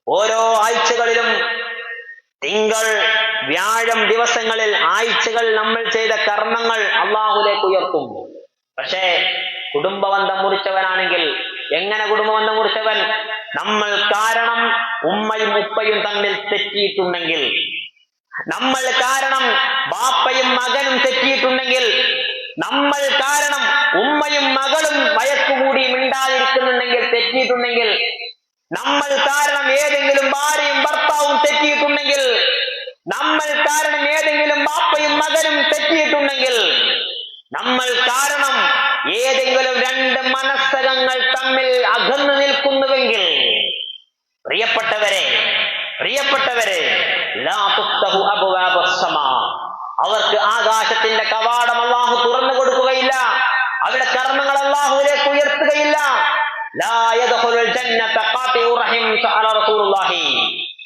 ഓരോ ആഴ്ചകളിലും തിങ്കൾ, വ്യാഴം ദിവസങ്ങളിൽ ആഴ്ചകൾ നമ്മൾ ചെയ്ത കർമ്മങ്ങൾ അള്ളാഹുലേക്ക് ഉയർത്തും. പക്ഷേ കുടുംബബന്ധം മുറിച്ചവനാണെങ്കിൽ എങ്ങനെ കുടുംബബന്ധം മുറിച്ചവൻ? നമ്മൾ കാരണം ഉമ്മയും ഉപ്പയും തമ്മിൽ തെറ്റിയിട്ടുണ്ടെങ്കിൽ, നമ്മൾ കാരണം ബാപ്പയും മകനും തെറ്റിയിട്ടുണ്ടെങ്കിൽ, നമ്മൾ കാരണം ഉമ്മയും മകളും വഴക്കുകൂടി മിണ്ടാതിരിക്കുന്നുണ്ടെങ്കിൽ, തെറ്റിയിട്ടുണ്ടെങ്കിൽ, നമ്മൾ കാരണം ഏതെങ്കിലും ഭാര്യയും ഭർത്താവും തെറ്റിയിട്ടുണ്ടെങ്കിൽ, നമ്മൾ കാരണം ഏതെങ്കിലും ബാപ്പയും മകനും തെറ്റിയിട്ടുണ്ടെങ്കിൽ, നമ്മൾ കാരണം ഏതെങ്കിലും രണ്ട് മനസ്സകങ്ങൾ തമ്മിൽ അകന്നു നിൽക്കുന്നുവെങ്കിൽ, പ്രിയപ്പെട്ടവരെ ലാ തുഫ്തഹു അബ്വാബുസ് സമാ, അവർക്ക് ആകാശത്തിന്റെ കവാടം അല്ലാഹു തുറന്നു കൊടുക്കുകയില്ല, അവരുടെ കർമ്മങ്ങൾ അല്ലാഹുവിലേക്ക് ഉയർത്തുകയില്ല. ലാ യദ്ഖുലുൽ ജന്നത ഖാതിഉർ റഹിം സഅല റസൂലുള്ളാഹി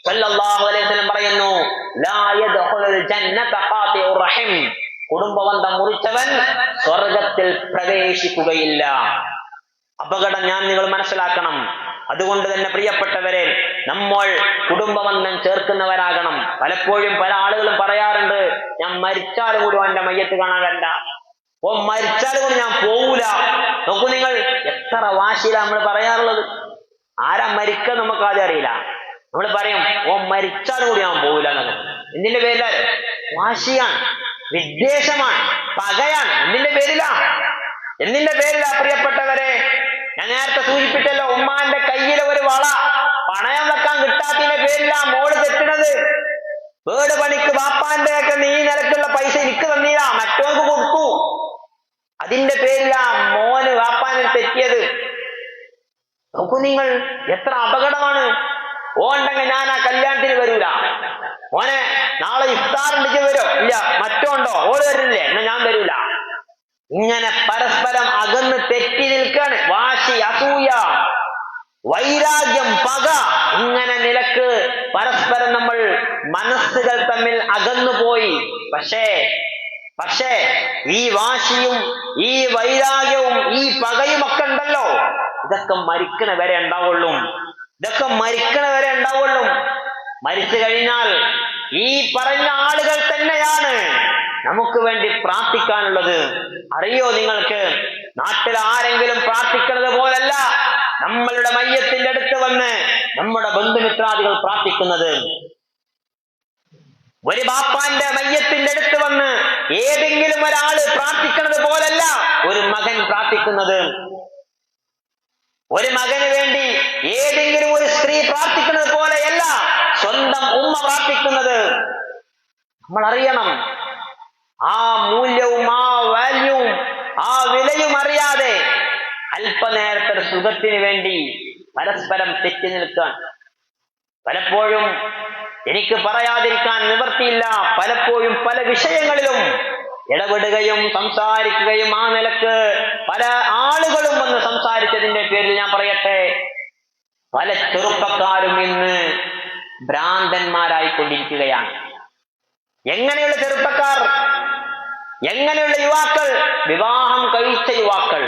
സ്വല്ലല്ലാഹു അലൈഹി വസല്ലം പറയുന്നു, ലാ യദ്ഖുലുൽ ജന്നത ഖാതിഉർ റഹിം, കുടുംബബന്ധം മുറിച്ചവൻ സ്വർഗത്തിൽ പ്രവേശിക്കുകയില്ല. അപകടം ഞാൻ നിങ്ങൾ മനസ്സിലാക്കണം. അതുകൊണ്ട് തന്നെ പ്രിയപ്പെട്ടവരെ, നമ്മൾ കുടുംബബന്ധം ചേർക്കുന്നവരാകണം. പലപ്പോഴും പല ആളുകളും പറയാറുണ്ട്, ഞാൻ മരിച്ചാലും കൂടി എന്റെ മയ്യത്ത് കാണാൻ വരണ്ട, ഓ മരിച്ചാലും കൂടി ഞാൻ പോവൂല. നോക്കൂ നിങ്ങൾ, എത്ര വാശിയിലാണ് നമ്മൾ പറയാറുള്ളത്. ആരാ മരിക്കുക നമുക്ക് ആദ്യം അറിയില്ല. നമ്മൾ പറയും, ഓ മരിച്ചാലും കൂടി ഞാൻ പോവില്ല എന്നൊക്കെ. എന്തിന്റെ പേരിലാണ്? വാശിയാണ്, വിദ്വേഷമാണ്, പകയാണ്. എന്തിന്റെ പേരിലാ പ്രിയപ്പെട്ടവരെ? ഞാൻ നേരത്തെ സൂചിപ്പിച്ചല്ലോ, ഉമ്മാന്റെ കയ്യിലെ ഒരു വള പണയം വെക്കാൻ കിട്ടാത്തതിന്റെ പേരിലാ മോള് തെറ്റുന്നത്. വീട് പണിക്ക് ബാപ്പാന്റെ ഒക്കെ നീ നിലക്കുള്ള പൈസ എനിക്ക് തന്നീരാ, മറ്റോർക്ക് കൊടുത്തു. അതിന്റെ പേരിലാ മോന് ബാപ്പാനെ തെറ്റിയത്. നോക്കൂ നിങ്ങൾ, എത്ര അപകടമാണ്. ഓണ്ടെങ്കിൽ ഞാൻ ആ കല്യാണത്തിന് വരൂല, മോനെ നാളെ ഇഫ്താറിന്റെ വരോ? ഇല്ല. മറ്റോണ്ടോ? ഓള് വരുന്നില്ലേ? എന്നാ ഞാൻ വരൂല. ഇങ്ങനെ പരസ്പരം അകന്ന് തെറ്റി നിൽക്കാണ്. വാശി, അസൂയ, വൈരാഗ്യം, പക, ഇങ്ങനെ നിലക്ക് പരസ്പരം നമ്മൾ മനസ്സുകൾ തമ്മിൽ അകന്നുപോയി. പക്ഷേ ഈ വാശിയും ഈ വൈരാഗ്യവും ഈ പകയും ഒക്കെ ഉണ്ടല്ലോ, ഇതൊക്കെ മരിക്കണ വരെ ഉണ്ടാവുള്ളൂ. മരിച്ചു കഴിഞ്ഞാൽ ഈ പറഞ്ഞ ആളുകൾ തന്നെയാണ് നമുക്ക് വേണ്ടി പ്രാർത്ഥിക്കാനുള്ളത്. അറിയോ നിങ്ങൾക്ക്, നാട്ടിൽ ആരെങ്കിലും പ്രാർത്ഥിക്കുന്നത് പോലല്ല നമ്മളുടെ മയ്യത്തിന്റെ അടുത്ത് വന്ന് നമ്മുടെ ബന്ധുമിത്രാദികൾ പ്രാർത്ഥിക്കുന്നത്. ഒരു ബാപ്പാന്റെ മയ്യത്തിന്റെ അടുത്ത് വന്ന് ഏതെങ്കിലും ഒരാള് പ്രാർത്ഥിക്കുന്നത് പോലല്ല ഒരു മകൻ പ്രാർത്ഥിക്കുന്നത്. ഒരു മകന് വേണ്ടി ഏതെങ്കിലും ഒരു സ്ത്രീ പ്രാർത്ഥിക്കുന്നത് പോലെയല്ല സ്വന്തം ഉമ്മ പ്രാർത്ഥിക്കുന്നത്. നമ്മൾ അറിയണം. ആ മൂല്യവും ആ വാല്യവും ആ വിലയും അറിയാതെ അല്പനേരത്തെ സുഖത്തിന് വേണ്ടി പരസ്പരം തെറ്റി നിൽക്കാൻ പലപ്പോഴും എനിക്ക് പറയാതിരിക്കാൻ നിവർത്തിയില്ല. പലപ്പോഴും പല വിഷയങ്ങളിലും ഇടപെടുകയും സംസാരിക്കുകയും ആ നിലക്ക് പല ആളുകളും വന്ന് സംസാരിച്ചതിന്റെ പേരിൽ ഞാൻ പറയട്ടെ, പല ചെറുപ്പക്കാരും ഇന്ന് ഭ്രാന്തന്മാരായിക്കൊണ്ടിരിക്കുകയാണ്. എങ്ങനെയുള്ള ചെറുപ്പക്കാർ, എങ്ങനെയുള്ള യുവാക്കൾ, വിവാഹം കഴിച്ച യുവാക്കൾ,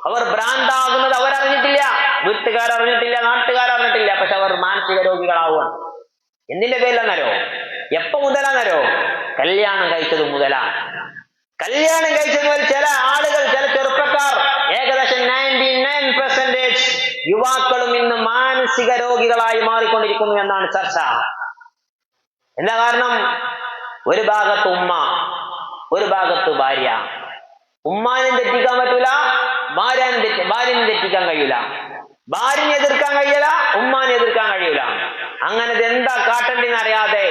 അവർ ഭ്രാന്താകുന്നത് അവരറിഞ്ഞിട്ടില്ല, വീട്ടുകാരറിഞ്ഞിട്ടില്ല, നാട്ടുകാരറിഞ്ഞിട്ടില്ല. പക്ഷെ അവർ മാനസിക രോഗികളാവുകയാണ്. എന്തിന്റെ പേരിലാണെന്നോ? എപ്പോ മുതലാണെന്നോ? കല്യാണം കഴിച്ചത് മുതലാണ്. കല്യാണം കഴിച്ചത് മുതൽ ചില ആളുകൾ, ചില ചെറുപ്പക്കാർ, ഏകദേശം 99% യുവാക്കളും ഇന്ന് മാനസിക രോഗികളായി മാറിക്കൊണ്ടിരിക്കുന്നു എന്നാണ് ചർച്ച. എന്താ കാരണം? ഒരു ഭാഗത്ത് ഉമ്മ, ഒരു ഭാഗത്ത് ഭാര്യ. ഉമ്മാനും തെറ്റിക്കാൻ പറ്റൂല, ഭാര്യനും തെറ്റിക്കാൻ കഴിയൂല. ഭാര്യനെ എതിർക്കാൻ കഴിയില്ല, ഉമ്മാനെ എതിർക്കാൻ കഴിയൂല. അങ്ങനെ എന്താ കാട്ടേണ്ടെന്ന് അറിയാതെ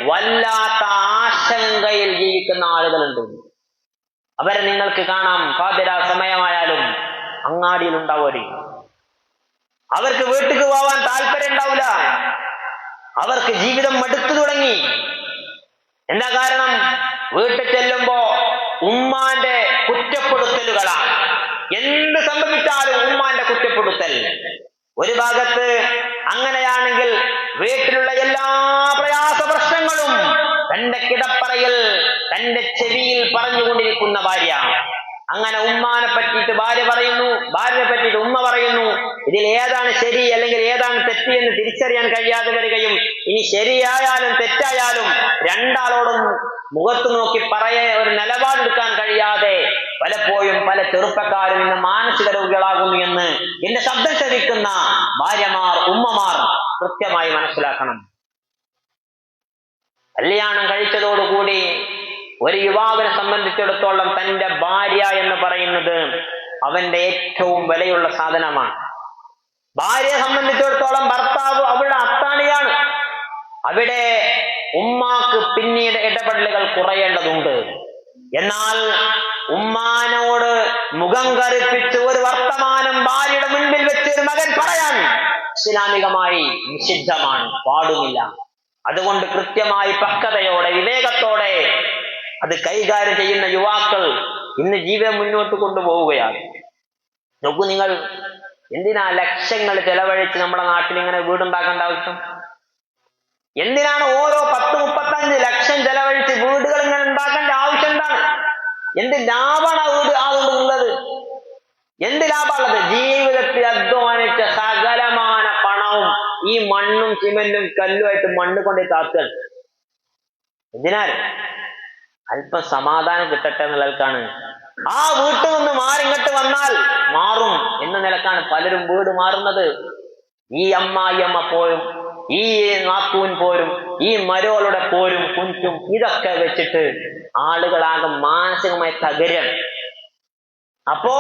വല്ലാത്ത ആശങ്കയിൽ ജീവിക്കുന്ന ആളുകളുണ്ട്. അവരെ നിങ്ങൾക്ക് കാണാം, പാതിര സമയമായാലും അങ്ങാടിയിൽ ഉണ്ടാവും. അവർക്ക് വീട്ടിക്ക് പോവാൻ താല്പര്യം ഉണ്ടാവില്ല. അവർക്ക് ജീവിതം മടുത്തു തുടങ്ങി. എന്താ കാരണം? വീട്ടിൽ ചെല്ലുമ്പോ ഉമ്മാന്റെ കുറ്റപ്പെടുത്തലുകളാണ്. എന്ത് സംഭവിച്ചാലും ഉമ്മാന്റെ കുറ്റപ്പെടുത്തൽ. ഒരു ഭാഗത്ത് അങ്ങനെയാണെങ്കിൽ വീട്ടിലുള്ള എല്ലാ പ്രയാസ പ്രശ്നങ്ങളും തന്റെ കിടപ്പറയിൽ, തന്റെ ചെവിയിൽ പറഞ്ഞുകൊണ്ടിരിക്കുന്ന ഭാര്യ. അങ്ങനെ ഉമ്മാനെ പറ്റിയിട്ട് ഭാര്യ പറയുന്നു, ഭാര്യനെ പറ്റിയിട്ട് ഉമ്മ പറയുന്നു. ഇതിൽ ഏതാണ് ശരി അല്ലെങ്കിൽ ഏതാണ് തെറ്റ് എന്ന് തിരിച്ചറിയാൻ കഴിയാതെ വരികയും, ഇനി ശരിയായാലും തെറ്റായാലും രണ്ടാളോടും മുഖത്ത് നോക്കി ഒരു നിലപാടെടുക്കാൻ കഴിയാതെ പലപ്പോഴും പല ചെറുപ്പക്കാരും ഇന്ന് മാനസിക രോഗികളാകുന്നു എന്ന് എന്റെ ശബ്ദം ശ്രവിക്കുന്ന ഭാര്യമാർ, ഉമ്മമാർ കൃത്യമായി മനസ്സിലാക്കണം. കല്യാണം കഴിച്ചതോടുകൂടി ഒരു യുവാവിനെ സംബന്ധിച്ചിടത്തോളം തന്റെ ഭാര്യ എന്ന് പറയുന്നത് അവന്റെ ഏറ്റവും വിലയുള്ള സാധനമാണ്. ഭാര്യയെ സംബന്ധിച്ചിടത്തോളം ഭർത്താവ് അവളുടെ അത്താണിയാണ്. അവിടെ ഉമ്മാക്ക് പിന്നീട് ഇടപെടലുകൾ കുറയേണ്ടതുണ്ട്. എന്നാൽ ഉമ്മാനോട് മുഖം കറുപ്പിച്ച് ഒരു വർത്തമാനം ഭാര്യയുടെ മുൻപിൽ വെച്ച് ഒരു മകൻ പറയാൻ ഇസ്ലാമികമായി നിഷിദ്ധമാണ്, പാടുമില്ല. അതുകൊണ്ട് കൃത്യമായി പക്വതയോടെ വിവേകത്തോടെ അത് കൈകാര്യം ചെയ്യുന്ന യുവാക്കൾ ഇന്ന് ജീവിതം മുന്നോട്ട് കൊണ്ടുപോവുകയാണ്. നോക്കൂ, നിങ്ങൾ എന്തിനാ ലക്ഷങ്ങൾ ചെലവഴിച്ച് നമ്മുടെ നാട്ടിൽ ഇങ്ങനെ വീടുണ്ടാക്കേണ്ട ആവശ്യം? എന്തിനാണ് ഓരോ 10-35 ലക്ഷം ചെലവഴിച്ച് വീടുകൾ ഇങ്ങനെ ഉണ്ടാക്കേണ്ട ആവശ്യം? എന്താണ്? എന്ത് ലാഭമാണ് ആ വീട് അതുകൊണ്ടുള്ളത്? എന്ത് ലാഭമുള്ളത്? ജീവിതത്തിൽ അധ്വാനിച്ച സകലമാന പണവും ഈ മണ്ണും സിമെന്റും കല്ലുമായിട്ട് മണ്ണ് കൊണ്ട് താത്തുകൾ. എന്തിനാൽ? അല്പം സമാധാനം കിട്ടട്ടെ എന്ന നിലക്കാണ്. ആ വീട്ടിൽ നിന്ന് മാറി ഇങ്ങോട്ട് വന്നാൽ മാറും എന്ന നിലക്കാണ് പലരും വീട് മാറുന്നത്. ഈ അമ്മായിയമ്മ പോരും, ഈ നാത്തൂൻ പോരും, ഈ മരോളുടെ പോരും കുഞ്ചും ഇതൊക്കെ വെച്ചിട്ട് ആളുകളാകെ മാനസികമായി തകരാണ്. അപ്പോ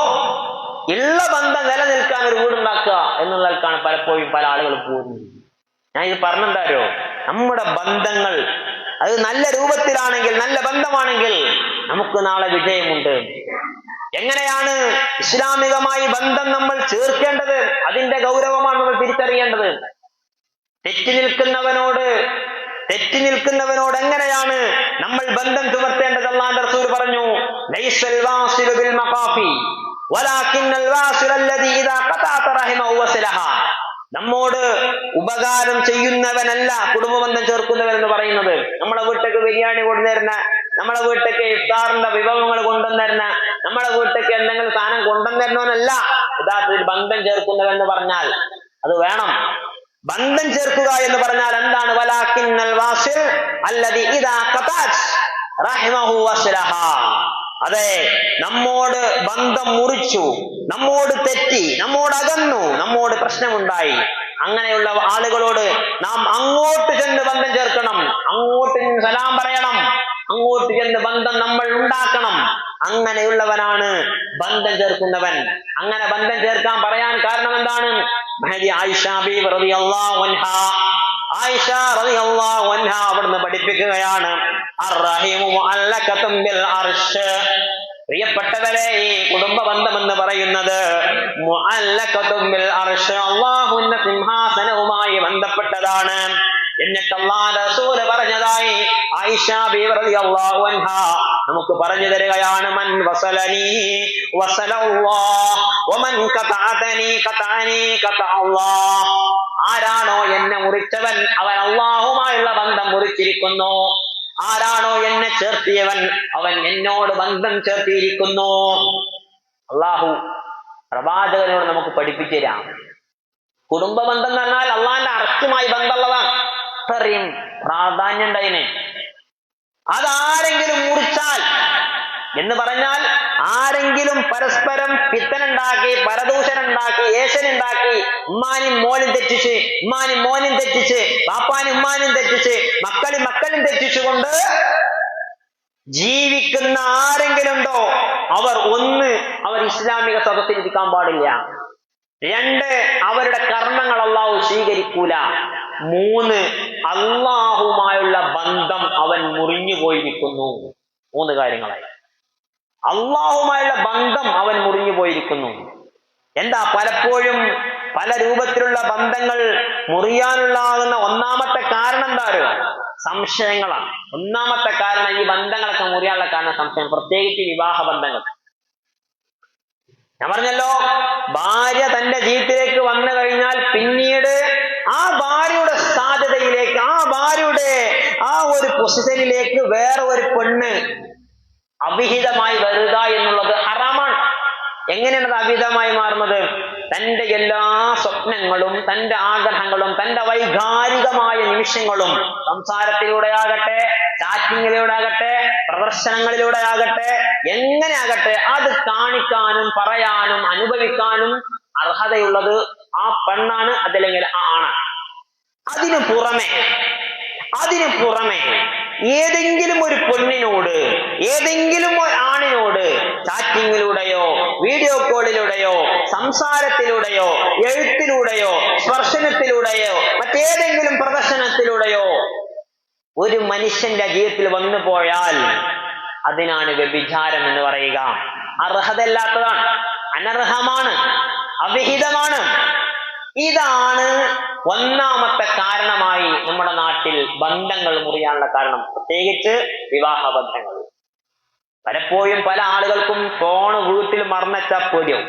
ഉള്ള ബന്ധം നിലനിൽക്കാൻ ഒരു വീടുണ്ടാക്കുക എന്നുള്ളതാണ് പലപ്പോഴും പല ആളുകൾ പോകുന്നത്. ഞാൻ ഇത് പറഞ്ഞെന്താരോ, നമ്മുടെ ബന്ധങ്ങൾ അത് നല്ല രൂപത്തിലാണെങ്കിൽ, നല്ല ബന്ധമാണെങ്കിൽ നമുക്ക് നാളെ വിജയമുണ്ട്. എങ്ങനെയാണ് ഇസ്ലാമികമായി ബന്ധം നമ്മൾ ചേർക്കേണ്ടത്? അതിന്റെ ഗൗരവമാണ് നമ്മൾ തിരിച്ചറിയേണ്ടത്. തെറ്റി നിൽക്കുന്നവനോട് എങ്ങനെയാണ് നമ്മൾ ബന്ധം ചുമർത്തേണ്ടത്? അല്ലാഹുവിന്റെ റസൂൽ പറഞ്ഞു, ലൈസൽ വാസിലു ബിൽ മഖാഫി വലാകിന്നൽ വാസിലു അല്ലദീ ഇദാ ഖതഅത റഹിമഹു വസലഹ. നമ്മോട് ഉപകാരം ചെയ്യുന്നവനല്ല കുടുംബബന്ധം ചേർക്കുന്നവൻ എന്ന് പറയുന്നത്. നമ്മളെ വീട്ടിലേക്ക് ബിരിയാണി കൊണ്ടുവരുന്ന, നമ്മളെ വീട്ടിലേക്ക് ഇഫ്താറിന്റെ വിഭവങ്ങൾ കൊണ്ടുവരുന്ന, നമ്മളെ വീട്ടിലേക്ക് എന്തെങ്കിലും സാധനം കൊണ്ടുവരുന്നവനല്ല യഥാർത്ഥത്തിൽ ബന്ധം ചേർക്കുന്നവൻ എന്ന് പറഞ്ഞാൽ. അത് വേണം. ബന്ധം ചേർക്കുക എന്ന് പറഞ്ഞാൽ എന്താണ്? വലാകിന്നൽ വാസിൽ അല്ലദീ ഇദാ ഖതഅത റഹിമഹു വസലഹ. അതെ, നമ്മോട് ബന്ധം മുറിച്ചു, നമ്മോട് തെറ്റി, നമ്മോട് അകന്നു, നമ്മോട് പ്രശ്നമുണ്ടായി, അങ്ങനെയുള്ള ആളുകളോട് നാം അങ്ങോട്ട് ചെന്ന് ബന്ധം ചേർക്കണം, അങ്ങോട്ട് സലാം പറയണം, അങ്ങോട്ട് ചെന്ന് ബന്ധം നമ്മൾ ഉണ്ടാക്കണം. അങ്ങനെയുള്ളവനാണ് ബന്ധം ചേർക്കുന്നവൻ. അങ്ങനെ ബന്ധം ചേർക്കാൻ പറയാൻ കാരണം എന്താണ്? മഹദി ആയിഷ ബീവി റളിയല്ലാഹു അൻഹാ, ആയിഷ റളിയല്ലാഹു അൻഹാ അവിടുന്ന് പഠിപ്പിക്കുകയാണ്, അർറഹിമു മുഅല്ലഖതും ബിൽ അർശ്. പ്രിയപ്പെട്ടവരെ, ഈ കുടുംബ ബന്ധം എന്ന് പറയുന്നത് മുഅല്ലഖതും ബിൽ അർശ്, അല്ലാഹുവിന്റെ സിംഹാസനവുമായി ബന്ധപ്പെട്ടതാണ്. എന്നിട്ട് അല്ലാഹുവിന്റെ റസൂൽ പറഞ്ഞതായി ആയിഷ ബീവി റളിയല്ലാഹു അൻഹാ നമുക്ക് പറഞ്ഞു തരികയാണ്, മൻ വസലനി വസലല്ലാഹ് വമൻ ഖതഅതനി ഖതഅനി ഖതഅല്ലാഹ്. ആരാണോ എന്നെ മുറിച്ചവൻ അവൻ അല്ലാഹുമായുള്ള ബന്ധം മുറിച്ചിരിക്കുന്നു. ആരാണോ എന്നെ ചേർത്തിയവൻ അവൻ എന്നോട് ബന്ധം ചേർത്തിയിരിക്കുന്നു. അല്ലാഹു പ്രവാചകനോട് നമുക്ക് പഠിപ്പിച്ചു തരാം. കുടുംബ ബന്ധം എന്ന് പറഞ്ഞാൽ അള്ളാഹിന്റെ അറസ്റ്റുമായി ബന്ധമുള്ളതാണ്. അത്രയും പ്രാധാന്യം ഉണ്ടായിന്. അതാരെങ്കിലും മുറിച്ചാൽ എന്ന് പറഞ്ഞാൽ ആരെങ്കിലും പരസ്പരം പിത്തനുണ്ടാക്കി, പരദൂഷനുണ്ടാക്കി, ഏശനുണ്ടാക്കി, ഉമ്മാനും മോനും തെറ്റിച്ച്, ഉമ്മാനും മോനും തെറ്റിച്ച്, പാപ്പാനും ഉമ്മാനും തെറ്റിച്ച്, മക്കളും തെറ്റിച്ചുകൊണ്ട് ജീവിക്കുന്ന ആരെങ്കിലും ഉണ്ടോ, അവർ ഇസ്ലാമിക സദസ്സിൽ ഇരിക്കാൻ പാടില്ല. 2, അവരുടെ കർമ്മങ്ങൾ അള്ളാഹു സ്വീകരിക്കൂല. 3, അള്ളാഹുമായുള്ള ബന്ധം അവൻ മുറിഞ്ഞു പോയിരിക്കുന്നു. 3 കാര്യങ്ങളായി. അള്ളാഹുമായുള്ള ബന്ധം അവൻ മുറിഞ്ഞു പോയിരിക്കുന്നു. എന്താ? പലപ്പോഴും പല രൂപത്തിലുള്ള ബന്ധങ്ങൾ മുറിയാനുള്ളാകുന്ന ഒന്നാമത്തെ കാരണം എന്താ? സംശയങ്ങളാണ്. ഒന്നാമത്തെ കാരണം ഈ ബന്ധങ്ങളൊക്കെ മുറിയാനുള്ള കാരണം സംശയം, പ്രത്യേകിച്ച് വിവാഹ ബന്ധങ്ങൾ. ഞാൻ പറഞ്ഞല്ലോ, ഭാര്യ തന്റെ ജീവിതത്തിലേക്ക് വന്നു കഴിഞ്ഞാൽ പിന്നീട് ആ ഭാര്യയുടെ സാധ്യതയിലേക്ക്, ആ ഭാര്യയുടെ ആ ഒരു പൊസിഷനിലേക്ക് വേറെ ഒരു പെണ്ണ് അവിഹിതമായി വരിക എന്നുള്ളത് ഹറാമാണ്. എങ്ങനെയാണ് അത് അവിഹിതമായി മാറുന്നത്? തന്റെ എല്ലാ സ്വപ്നങ്ങളും, തന്റെ ആഗ്രഹങ്ങളും, തന്റെ വൈകാരികമായ നിമിഷങ്ങളും സംസാരത്തിലൂടെ ആകട്ടെ, ചാറ്റിങ്ങിലൂടെ ആകട്ടെ, പ്രദർശനങ്ങളിലൂടെ ആകട്ടെ, എങ്ങനെ ആകട്ടെ, അത് കാണിക്കാനും പറയാനും അനുഭവിക്കാനും അർഹതയുള്ളത് ആ പെണ്ണാണ്, അതല്ലെങ്കിൽ ആ ആണാണ്. അതിനു പുറമെ ഏതെങ്കിലും ഒരു പെണ്ണിനോട്, ഏതെങ്കിലും ഒരു ആണിനോട് ചാറ്റിങ്ങിലൂടെയോ വീഡിയോ കോളിലൂടെയോ സംസാരത്തിലൂടെയോ എഴുത്തിലൂടെയോ സ്പർശനത്തിലൂടെയോ മറ്റേതെങ്കിലും പ്രദർശനത്തിലൂടെയോ ഒരു മനുഷ്യന്റെ ജീവിതത്തിൽ വന്നു പോയാൽ അതിനാണ് വ്യഭിചാരം എന്ന് പറയുക. അർഹതയില്ലാത്തതാണ്, അനർഹമാണ്, അവിഹിതമാണ്. ഇതാണ് ഒന്നാമത്തെ കാരണമായി നമ്മുടെ നാട്ടിൽ ബന്ധങ്ങൾ മുറിയാനുള്ള കാരണം, പ്രത്യേകിച്ച് വിവാഹ ബന്ധങ്ങൾ. പലപ്പോഴും പല ആളുകൾക്കും ഫോണ് വീട്ടിൽ മറന്നു വെച്ചാൽ പേടിയാവും.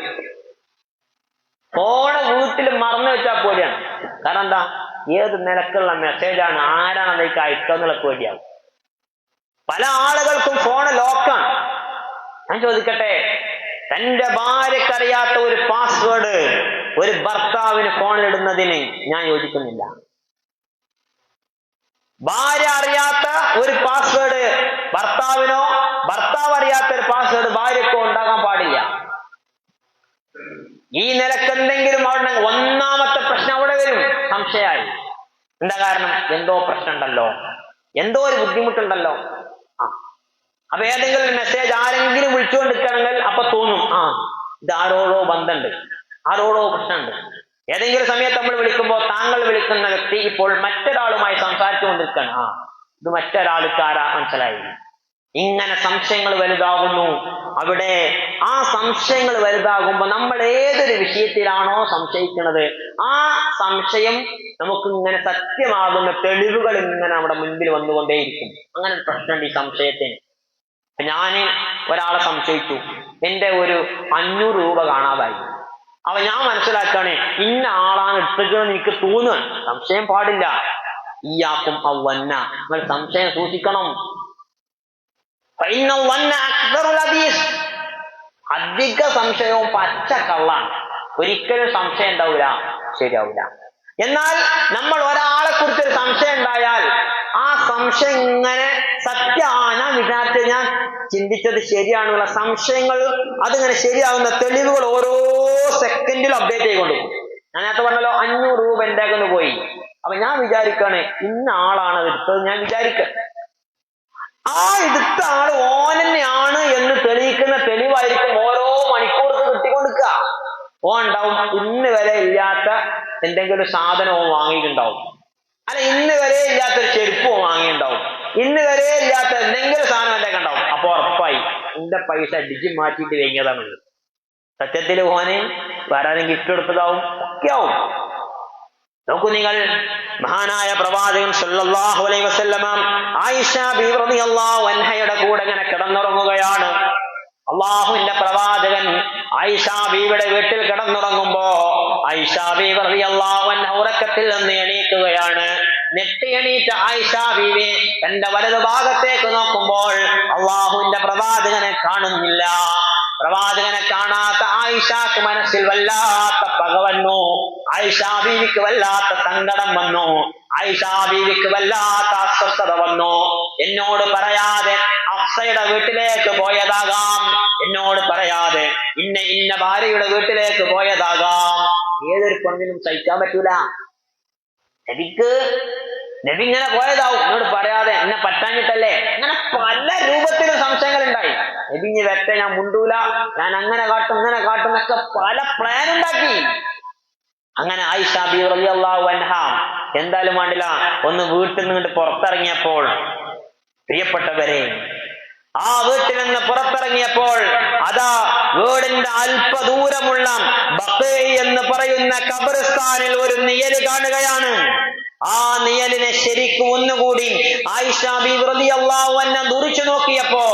ഫോണ് വീട്ടിൽ മറന്നു വെച്ചാൽ പേടിയാണ്. കാരണം എന്താ? ഏത് നിലക്കുള്ള മെസ്സേജാണ്, ആരാണ് അതിലേക്ക് അയക്കുക എന്നുള്ള പേടിയാവും. പല ആളുകൾക്കും ഫോണ് ലോക്കാണ്. ഞാൻ ചോദിക്കട്ടെ, തന്റെ ഭാര്യക്കറിയാത്ത ഒരു പാസ്വേഡ് ഒരു ഭർത്താവിന് ഫോണിലിടുന്നതിന് ഞാൻ യോജിക്കുന്നില്ല. ഭാര്യ അറിയാത്ത ഒരു പാസ്വേഡ് ഭർത്താവിനോ, ഭർത്താവ് അറിയാത്ത ഒരു പാസ്വേഡ് ഭാര്യക്കോ ഉണ്ടാകാൻ പാടില്ല. ഈ നിലക്ക് എന്തെങ്കിലും അവിടെ ഒന്നാമത്തെ പ്രശ്നം അവിടെ വരും, സംശയമായി. എന്താ കാരണം? എന്തോ പ്രശ്നമുണ്ടല്ലോ, എന്തോ ഒരു ബുദ്ധിമുട്ടുണ്ടല്ലോ. അപ്പൊ ഏതെങ്കിലും മെസ്സേജ് ആരെങ്കിലും വിളിച്ചുകൊണ്ടിരിക്കണമെങ്കിൽ അപ്പൊ തോന്നും, ഇത് ആരോടോ ബന്ധമുണ്ട്, ആരോടോ പ്രശ്നമുണ്ട്. ഏതെങ്കിലും സമയത്ത് നമ്മൾ വിളിക്കുമ്പോൾ താങ്കൾ വിളിക്കുന്ന വ്യക്തി ഇപ്പോൾ മറ്റൊരാളുമായി സംസാരിച്ചു കൊണ്ടിരിക്കുകയാണ്, ഇത് മറ്റൊരാൾക്ക് ആരാ മനസ്സിലായി. ഇങ്ങനെ സംശയങ്ങൾ വലുതാകുന്നു. അവിടെ ആ സംശയങ്ങൾ വലുതാകുമ്പോൾ നമ്മൾ ഏതൊരു വിഷയത്തിലാണോ സംശയിക്കുന്നത് ആ സംശയം നമുക്ക് ഇങ്ങനെ സത്യമാകുന്ന തെളിവുകൾ ഇങ്ങനെ നമ്മുടെ മുൻപിൽ വന്നുകൊണ്ടേയിരിക്കും. അങ്ങനെ ഒരു പ്രശ്നമുണ്ട് ഈ സംശയത്തിന്. ഞാന് ഒരാളെ സംശയിച്ചു, എന്റെ ഒരു 500 രൂപ കാണാതായി. അപ്പൊ ഞാൻ മനസ്സിലാക്കാണ് ഇന്ന ആളാണ് എടുത്തതെന്ന് എനിക്ക് തോന്നുകയാണ്. സംശയം പാടില്ല. ഇയ്യാക്കും അവന്ന, നിങ്ങൾ സംശയം സൂക്ഷിക്കണം. അധിക സംശയവും പച്ചക്കള്ളാണ്. ഒരിക്കലും സംശയം ഉണ്ടാവില്ല, ശരിയാവില്ല. എന്നാൽ നമ്മൾ ഒരാളെ കുറിച്ചൊരു സംശയം ഉണ്ടായാൽ ആ സംശയം ഇങ്ങനെ ഞാൻ വിചാരിച്ചത്, ഞാൻ ചിന്തിച്ചത് ശരിയാണെന്നുള്ള സംശയങ്ങൾ അതിങ്ങനെ ശരിയാകുന്ന തെളിവുകൾ ഓരോ സെക്കൻഡിലും അപ്ഡേറ്റ് ചെയ്തുകൊണ്ടിരിക്കും. ഞാൻ നേരത്തെ പറഞ്ഞല്ലോ 500 രൂപ എൻ്റെ അകന്ന് പോയി. അപ്പൊ ഞാൻ വിചാരിക്കാണ് ഇന്ന ആളാണ് അത് എടുത്തത്. ഞാൻ വിചാരിക്കുക ആ എടുത്ത ആള് ഓൻ തന്നെയാണ് എന്ന് തെളിയിക്കുന്ന തെളിവായിരിക്കും ഓരോ മണിക്കൂർക്ക് കിട്ടിക്കൊണ്ടിരിക്കുക. ഓൻ ഉണ്ടാവും ഇന്ന് വരെ ഇല്ലാത്ത എന്തെങ്കിലും സാധനവും വാങ്ങിയിട്ടുണ്ടാവും, അല്ല ഇന്ന് വരെ ഇല്ലാത്തൊരു ചെരുപ്പവും വാങ്ങിയിട്ടുണ്ടാവും, ഇന്ന് വരെ ഇല്ലാത്ത എന്തെങ്കിലും സാധനം എന്തൊക്കെ ഉണ്ടാവും. അപ്പൊ ഉറപ്പായി എന്റെ പൈസ ഡിജി മാറ്റിയിട്ട് കഴിഞ്ഞതാണ്. സത്യത്തിൽ ഓന് വരാനും ഗിഫ്റ്റ് എടുത്തതാവും, ഒക്കെ ആവും. നോക്കൂ നിങ്ങൾ, മഹാനായ പ്രവാചകൻ സല്ലല്ലാഹു അലൈഹി വസല്ലമ ആയിഷ ബീവി റളിയല്ലാഹു അൻഹയുടെ കൂടെ ഇങ്ങനെ കിടന്നുറങ്ങുകയാണ്. അള്ളാഹുവിന്റെ പ്രവാചകൻ ആയിഷ ബീവിയുടെ വീട്ടിൽ കിടന്നുറങ്ങുമ്പോ ആയിഷ ബീവി റളിയല്ലാഹു അൻഹ ഉറക്കത്തിൽ നിന്ന് എണീക്കുകയാണ്. എണീറ്റ ആയിഷ ബീവി തന്റെ വലതു ഭാഗത്തേക്ക് നോക്കുമ്പോൾ അള്ളാഹുവിന്റെ പ്രവാചകനെ കാണുന്നില്ല. പ്രവാചകനെ കാണാത്ത ആയിഷക്ക് മനസ്സിൽ വല്ലാത്ത പക വന്നു. ആയിഷ ബീവിക്ക് വല്ലാത്ത സങ്കടം വന്നു. ആയിഷ ബീവിക്ക് വല്ലാത്ത അസ്വസ്ഥത വന്നു. എന്നോട് പറയാതെ ഹഫ്സയുടെ വീട്ടിലേക്ക് പോയതാകാം, എന്നോട് പറയാതെ ഇന്ന ഭാര്യയുടെ വീട്ടിലേക്ക് പോയതാകാം. ഏതൊരു പെണ്ണിനും സഹിക്കാൻ പറ്റൂല. നബി ഇങ്ങനെ പോയതാവും, എന്നോട് പറയാതെ, എന്നെ പറ്റാഞ്ഞിട്ടല്ലേ. അങ്ങനെ പല രൂപത്തിലും സംശയങ്ങൾ ഉണ്ടായി. നബി ഇനി വെറ്റ, ഞാൻ മുണ്ടൂല, ഞാൻ അങ്ങനെ കാട്ടും ഇങ്ങനെ കാട്ടും എന്നൊക്കെ പല പ്ലാൻ ഉണ്ടാക്കി. അങ്ങനെ ആയിഷ ബീവി റളിയല്ലാഹു അൻഹ എന്തായാലും വേണ്ടില്ല ഒന്ന് വീട്ടിൽ നിന്ന് പുറത്തിറങ്ങിയപ്പോൾ, പ്രിയപ്പെട്ടവരെ, ആ വീട്ടിൽ നിന്ന് പുറത്തിറങ്ങിയപ്പോൾ അതാ വീടിന്റെ അല്പദൂരമുള്ള ബഖീ എന്ന് പറയുന്ന ഖബർസ്ഥാനിൽ ഒരു നിഴല് കാണുകയാണ്. ആ നിഴലിനെ ശരിക്കും ഒന്നുകൂടി ആയിഷ ബീവി റളിയല്ലാഹു അൻഹ ദുരിച്ചു നോക്കിയപ്പോ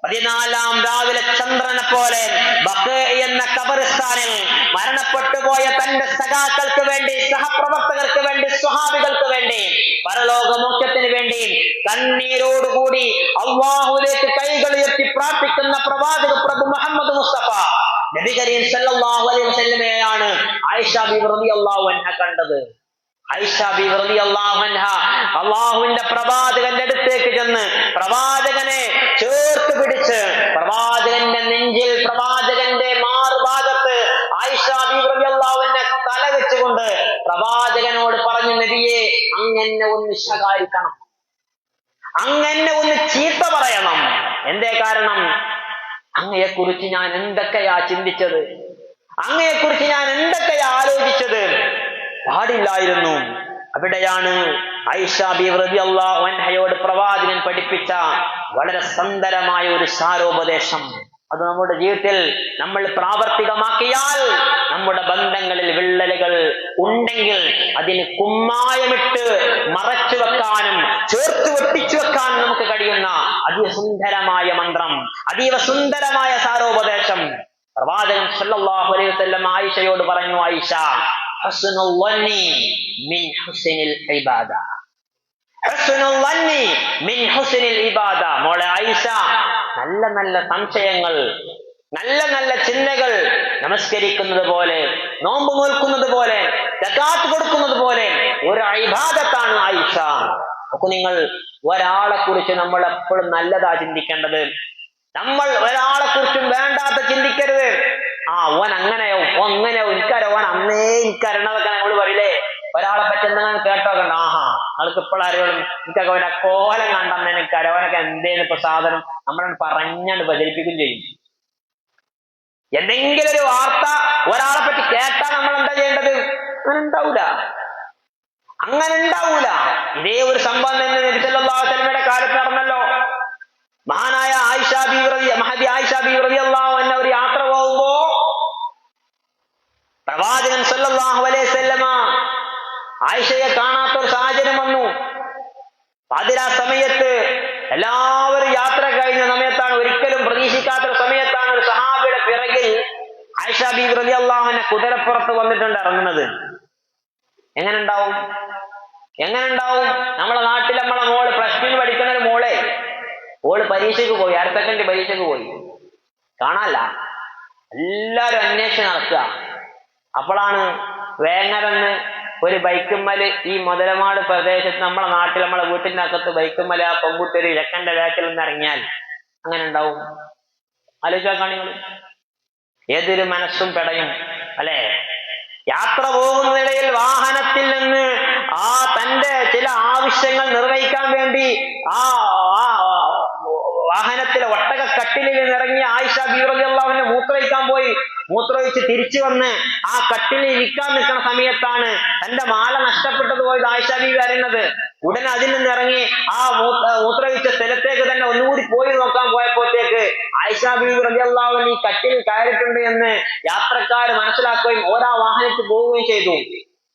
14-ാം രാവിലെ ചന്ദ്രനെ പോലെ ബഖീ എന്ന ഖബർസ്ഥാനിൽ മരണപ്പെട്ടു പോയ തന്റെ സഖാക്കൾക്ക് വേണ്ടി, സഹപ്രവർത്തകർക്ക് വേണ്ടി, സ്വഹാബികൾക്ക് വേണ്ടി, പരലോകമോക്ഷത്തിന് വേണ്ടി കണ്ണീരോടുകൂടി അല്ലാഹുവിലേക്ക് കൈകൾ ഉയർത്തി പ്രാർത്ഥിക്കുന്ന പ്രവാചക പ്രഭു മുഹമ്മദ് മുസ്തഫ നബി കരീം സല്ലല്ലാഹു അലൈഹി വസല്ലമയാണ് ആയിഷ ബീവി റളിയല്ലാഹു അൻഹ കണ്ടത്. ആയിഷ ബീവി റളിയല്ലാഹു അൻഹ അല്ലാഹുവിന്റെ പ്രവാചകന്റെ അടുത്തേക്ക് ചെന്ന് പ്രവാചകനെ ചേർത്ത് പിടിച്ച് പ്രവാചകന്റെ നെഞ്ചിൽ, പ്രവാചകന്റെ മാറുഭാഗത്ത് ആയിഷ ബീവി റളിയല്ലാഹു അൻഹ തല വെച്ചുകൊണ്ട് പ്രവാചകനോട് പറഞ്ഞു, നബിയെ, അങ്ങനെ ഒന്ന് ശകാരിക്കണം, അങ്ങനെ ഒന്ന് ചീത്ത പറയണം. എന്തേ കാരണം? അങ്ങയെക്കുറിച്ച് ഞാൻ എന്തൊക്കെയാ ചിന്തിച്ചത്, അങ്ങയെക്കുറിച്ച് ഞാൻ എന്തൊക്കെയാ ആലോചിച്ചത്, പാടില്ലായിരുന്നു. അവിടെയാണ് ആയിഷ ബീവി റളിയല്ലാഹു അൻഹയോട് പ്രവാചകൻ പഠിപ്പിച്ച വളരെ സുന്ദരമായ ഒരു സാരോപദേശം. അത് നമ്മുടെ ജീവിതത്തിൽ നമ്മൾ പ്രാവർത്തികമാക്കിയാൽ നമ്മുടെ ബന്ധങ്ങളിൽ വിള്ളലുകൾ ഉണ്ടെങ്കിൽ അതിന് കുമ്മായമിട്ട് മറച്ചു വെക്കാനും ചേർത്ത് വെട്ടിച്ചു വെക്കാനും നമുക്ക് കഴിയുന്ന അതീവ സുന്ദരമായ മന്ത്രം, അതീവ സുന്ദരമായ സാരോപദേശം പ്രവാചകൻ സല്ലല്ലാഹു അലൈഹി വസല്ലം ആയിഷയോട് പറഞ്ഞു. ആയിഷ, ഹുസ്നുൽ വന്നി മിൻ ഹുസ്നിൽ ഇബാദ, ഹുസ്നുൽ വന്നി മിൻ ഹുസ്നിൽ ഇബാദ. മോളെ ആയിഷ, നല്ല നല്ല സംശയങ്ങൾ, നല്ല നല്ല ചിന്തകൾ, നമസ്കരിക്കുന്നത് പോലെ, നോമ്പ് നോൽക്കുന്നത് പോലെ, സകാത്ത് കൊടുക്കുന്നത് പോലെ ഒരു ഇബാദത്താണ് ആയിഷ. നോക്കൂ നിങ്ങൾ, ഒരാളെ കുറിച്ച് നമ്മൾ എപ്പോഴും നല്ലതാ ചിന്തിക്കേണ്ടത്. നമ്മൾ ഒരാളെ കുറിച്ചും വേണ്ടാത്ത ചിന്തിക്കരുത്. ഓൻ അങ്ങനെയോ അങ്ങനെയോ എനിക്കറിയോ, ഓൻ അന്നേ എനിക്കറിയണതൊക്കെ നമ്മൾ പറയില്ലേ. ഒരാളെ പറ്റി എന്തെങ്കിലും കേട്ടോക്കണ്ട, നിങ്ങൾക്ക് ഇപ്പോഴും അറിയോളും, എനിക്കൊക്കെ അവന്റെ കോലം കണ്ടെന്ന് എനിക്കറിയാം, അവനൊക്കെ എന്തേലും ഇപ്പൊ സാധനം നമ്മളെ പറഞ്ഞാണ്ട് പ്രചരിപ്പിക്കുകയും ചെയ്യും. എന്തെങ്കിലും ഒരു വാർത്ത ഒരാളെ പറ്റി കേട്ടാൽ നമ്മൾ എന്താ ചെയ്യേണ്ടത്? അങ്ങനെ ഉണ്ടാവൂല. ഇതേ ഒരു സംഭവം തന്നെ നബി സല്ലല്ലാഹു അലൈഹി വസല്ലമയുടെ കാലത്ത് നടന്നല്ലോ. മഹാനായ ആയിഷ ബീവി റളിയല്ലാഹു അൻഹ ഒരു യാത്ര പോകുമ്പോ പ്രവാചകൻ സല്ലല്ലാഹു അലൈഹി വസല്ലമ ആയിഷയെ കാണാത്തൊരു സാഹചര്യം വന്നു. പാതിരാ സമയത്ത് എല്ലാവരും യാത്ര കഴിഞ്ഞ സമയത്താണ്, ഒരിക്കലും പ്രതീക്ഷിക്കാത്തൊരു സമയത്താണ് ഒരു സഹാബിയുടെ പിറകിൽ ആയിഷ ബീവി റളിയല്ലാഹു അൻഹ കുതിരപ്പുറത്ത് വന്നിട്ടുണ്ട് ഇറങ്ങുന്നത്. എങ്ങനെ ഉണ്ടാവും? നമ്മളെ നാട്ടിൽ നമ്മളെ മോള് പ്ലസ് ടു പഠിക്കുന്ന ഒരു മോളെ, ഓള് പരീക്ഷയ്ക്ക് പോയി, ഹയർ സെക്കൻഡറി പരീക്ഷയ്ക്ക് പോയി, കാണാല്ല. എല്ലാരും അന്വേഷിച്ച് നടക്കുക. അപ്പോഴാണ് വേങ്ങരെന്ന് ഒരു ബൈക്കുമ്മല് ഈ മുതലമാട് പ്രദേശത്ത് നമ്മളെ നാട്ടിൽ നമ്മളെ വീട്ടിന്റെ അകത്ത് ബൈക്കുമ്മല് ആ പെൺകുട്ടി ഒരു ഇലക്കന്റെ ബാക്കിൽ നിന്ന് ഇറങ്ങിയാൽ അങ്ങനെ ഉണ്ടാവും. ആലോചിച്ചാൽ നിങ്ങൾ, ഏതൊരു മനസ്സും പെടയും അല്ലെ? യാത്ര പോകുന്നതിനിടയിൽ വാഹനത്തിൽ നിന്ന് തന്റെ ചില ആവശ്യങ്ങൾ നിർവഹിക്കാൻ വേണ്ടി വാഹനത്തിലെ ഒട്ടക കട്ടിലിൽ നിന്നിറങ്ങി ആയിഷ ബീവി റളിയല്ലാഹു അൻഹ മൂത്രമൊഴിക്കാൻ പോയി. മൂത്രമൊഴിച്ച് തിരിച്ചു വന്ന് ആ കട്ടിലിൽ ഇരിക്കാൻ നിൽക്കുന്ന സമയത്താണ് തന്റെ മാല നഷ്ടപ്പെട്ടത് പോയത് ആയിഷ ബീവി അറിയുന്നത്. ഉടനെ അതിൽ നിന്ന് ഇറങ്ങി ആ മൂത്രമൊഴിച്ച സ്ഥലത്തേക്ക് തന്നെ ഒന്നുകൂടി പോയി നോക്കാൻ പോയപ്പോഴത്തേക്ക് ആയിഷ ബീവി റളിയല്ലാഹു അൻഹ ഈ കട്ടിലിൽ കയറിയിട്ടുണ്ട് എന്ന് യാത്രക്കാർ മനസ്സിലാക്കുകയും ഓരോ വാഹനത്തിൽ പോവുകയും ചെയ്തു.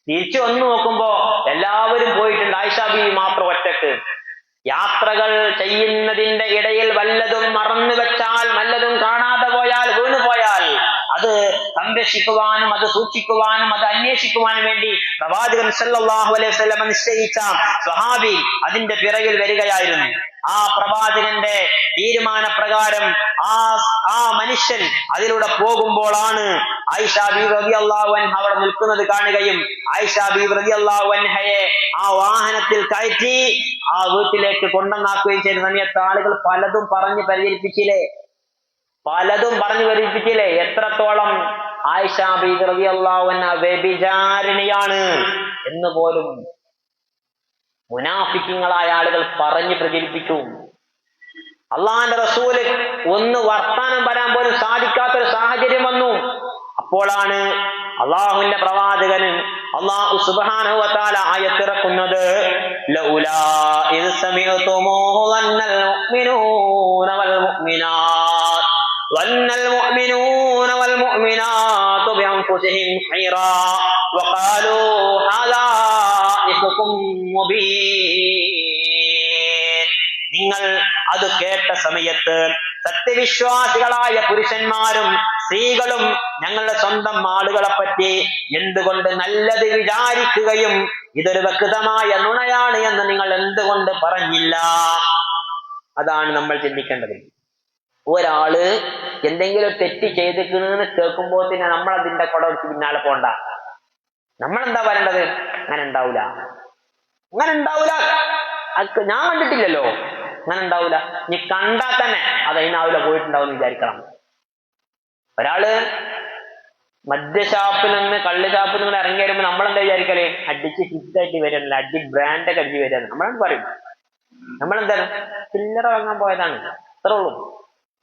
തിരിച്ചു വന്നു നോക്കുമ്പോ എല്ലാവരും പോയിട്ടുണ്ട്, ആയിഷ ബീവി മാത്രം ഒറ്റക്ക്. യാത്രകൾ ചെയ്യുന്നതിന്റെ ഇടയിൽ വല്ലതും മറന്നു വെച്ചാൽ, വല്ലതും കാണാതെ പോയാൽ, വീണു പോയാൽ അത് സംരക്ഷിക്കുവാനും അത് സൂക്ഷിക്കുവാനും അത് അന്വേഷിക്കുവാനും വേണ്ടി പ്രവാചകൻ സല്ലല്ലാഹു അലൈഹി വസല്ലം നിശ്ചയിച്ച സ്വഹാബി അതിന്റെ പിറകിൽ വരികയായിരുന്നു. ആ പ്രവാചകന്റെ തീരുമാനപ്രകാരം ആ മനുഷ്യൻ അതിലൂടെ പോകുമ്പോഴാണ് ആയിഷ ബീവി റളിയല്ലാഹു അൻഹ അവിടെ നിൽക്കുന്നത് കാണുകയും ആയിഷ ബീവി റളിയല്ലാഹു അൻഹയെ ആ വാഹനത്തിൽ കയറ്റി ആ വീട്ടിലേക്ക് കൊണ്ടുവന്നാക്കുകയും ചെയ്ത സമയത്ത് ആളുകൾ പലതും പറഞ്ഞു പരിചരിപ്പിച്ചില്ലേ? എത്രത്തോളം ആയിഷ ബീവി റളിയല്ലാഹു അൻഹ വ്യഭിചാരിണിയാണ് എന്ന് പോലും മുനാഫിക്കുകളായ ആളുകൾ പറഞ്ഞു പ്രചരിപ്പിച്ചു. അള്ളാഹുവിന്റെ റസൂല് ഒന്ന് വർത്താനം പറയാൻ പോലും സാധിക്കാത്തൊരു സാഹചര്യം വന്നു. അപ്പോഴാണ് അള്ളാഹുവിന്റെ പ്രവാചകന് അള്ളാഹു സുബ്ഹാനഹു വ തആല ആയത്തിറക്കുന്നത്, ലൗലാ ഇദ് സമിഅതുമൂഹു വന്നൽ മുഅ്മിനൂന വൽ മുഅ്മിനാതു ബിഅൻഫുസിഹിം ഖൈറാ വഖാലൂ ഹാദാ ഇഫ്കും മുബീൻ. നിങ്ങൾ അത് കേട്ട സമയത്ത് സത്യവിശ്വാസികളായ പുരുഷന്മാരും സ്ത്രീകളും ഞങ്ങളുടെ സ്വന്തം ആളുകളെ പറ്റി എന്തുകൊണ്ട് നല്ലത് വിചാരിക്കുകയും ഇതൊരു വ്യക്തമായ നുണയാണ് എന്ന് നിങ്ങൾ എന്തുകൊണ്ട് പറഞ്ഞില്ല? അതാണ് നമ്മൾ ചിന്തിക്കേണ്ടത്. ഒരാള് എന്തെങ്കിലും തെറ്റ് ചെയ്തിരിക്കുന്നു കേൾക്കുമ്പോൾ തന്നെ നമ്മൾ അതിന്റെ കൊടവെച്ച് പിന്നാലെ പോണ്ട. നമ്മളെന്താ പറയേണ്ടത്? അങ്ങനെ ഉണ്ടാവൂല. ഞാൻ കണ്ടിട്ടില്ലല്ലോ, അങ്ങനെ ഉണ്ടാവൂല. നീ കണ്ടാൽ തന്നെ അത് അതിനാവില്ല പോയിട്ടുണ്ടാവും എന്ന് വിചാരിക്കണം. ഒരാള് മദ്യഷാപ്പിൽ നിന്ന് കള്ളുഷാപ്പിൽ നിന്ന് ഇറങ്ങി വരുമ്പോ നമ്മളെന്താ വിചാരിക്കല്? അടിച്ച് ഹിറ്റായിട്ട് വരില്ല, അടി ബ്രാൻഡൊക്കെ അടിച്ച് വരിക നമ്മളാണ് പറയും. നമ്മളെന്താണ് ചില്ലറ വാങ്ങാൻ പോയതാണ്, അത്രേ ഉള്ളൂ.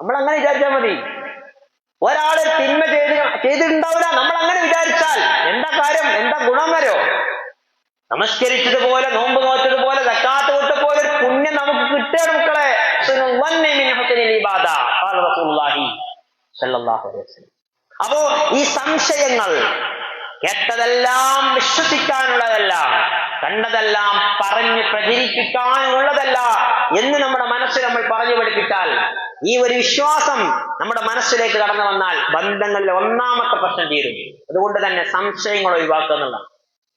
നമ്മൾ അങ്ങനെ വിചാരിച്ചാൽ മതി. ഒരാള് തിന്മ ചെയ്തിട്ടുണ്ടാവില്ല, നമ്മൾ അങ്ങനെ വിചാരിച്ചാൽ എന്താ കാര്യം, എന്താ ഗുണം വരോ? നമസ്കരിച്ചതുപോലെ, നോമ്പ് നോറ്റതുപോലെ, സക്കാത്ത് കൊടുത്തപോലെ ഒരു പുണ്യം നമുക്ക് കിട്ടുകയാണ് മക്കളെ. അപ്പോ ഈ സംശയങ്ങൾ കേട്ടതെല്ലാം വിശ്വസിക്കാനുള്ളതല്ല, കണ്ടതെല്ലാം പറഞ്ഞ് പ്രചരിപ്പിക്കാനുള്ളതല്ല എന്ന് നമ്മുടെ മനസ്സിൽ നമ്മൾ പറഞ്ഞു പഠിപ്പിച്ചാൽ, ഈ ഒരു വിശ്വാസം നമ്മുടെ മനസ്സിലേക്ക് കടന്നു വന്നാൽ ബന്ധങ്ങളിൽ ഒന്നാമത്തെ പ്രശ്നം തീരും. അതുകൊണ്ട് തന്നെ സംശയങ്ങൾ ഒഴിവാക്കുക എന്നുള്ളതാണ്.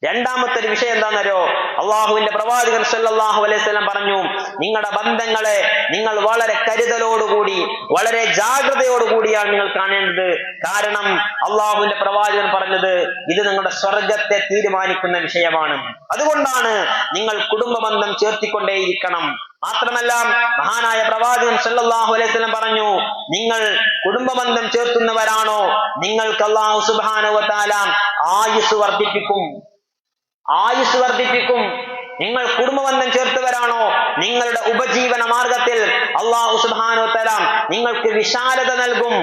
രണ്ടാമത്തെ ഒരു വിഷയം എന്താണെന്നറിയോ? അള്ളാഹുവിന്റെ പ്രവാചകൻ സല്ലല്ലാഹു അലൈഹി വസല്ലം പറഞ്ഞു, നിങ്ങളുടെ ബന്ധങ്ങളെ നിങ്ങൾ വളരെ കരുതലോടുകൂടി, വളരെ ജാഗ്രതയോടുകൂടിയാണ് നിങ്ങൾ കാണേണ്ടത്. കാരണം അള്ളാഹുവിന്റെ പ്രവാചകൻ പറഞ്ഞത് ഇത് നിങ്ങളുടെ സ്വർഗത്തെ തീരുമാനിക്കുന്ന വിഷയമാണ്. അതുകൊണ്ടാണ് നിങ്ങൾ കുടുംബബന്ധം ചേർത്തിക്കൊണ്ടേയിരിക്കണം. മാത്രമല്ല മഹാനായ പ്രവാചകൻ സല്ലല്ലാഹു അലൈഹി വസല്ലം പറഞ്ഞു, നിങ്ങൾ കുടുംബബന്ധം ചേർത്തുന്നവരാണോ നിങ്ങൾക്ക് അല്ലാഹു സുബ്ഹാനഹു വ തആല ആയുസ് വർദ്ധിപ്പിക്കും. നിങ്ങൾ കുടുംബബന്ധം ചേർത്തവരാണോ നിങ്ങളുടെ ഉപജീവന മാർഗത്തിൽ അല്ലാഹു സുബ്ഹാനഹു വ തആല നിങ്ങൾക്ക് വിശാലത നൽകും.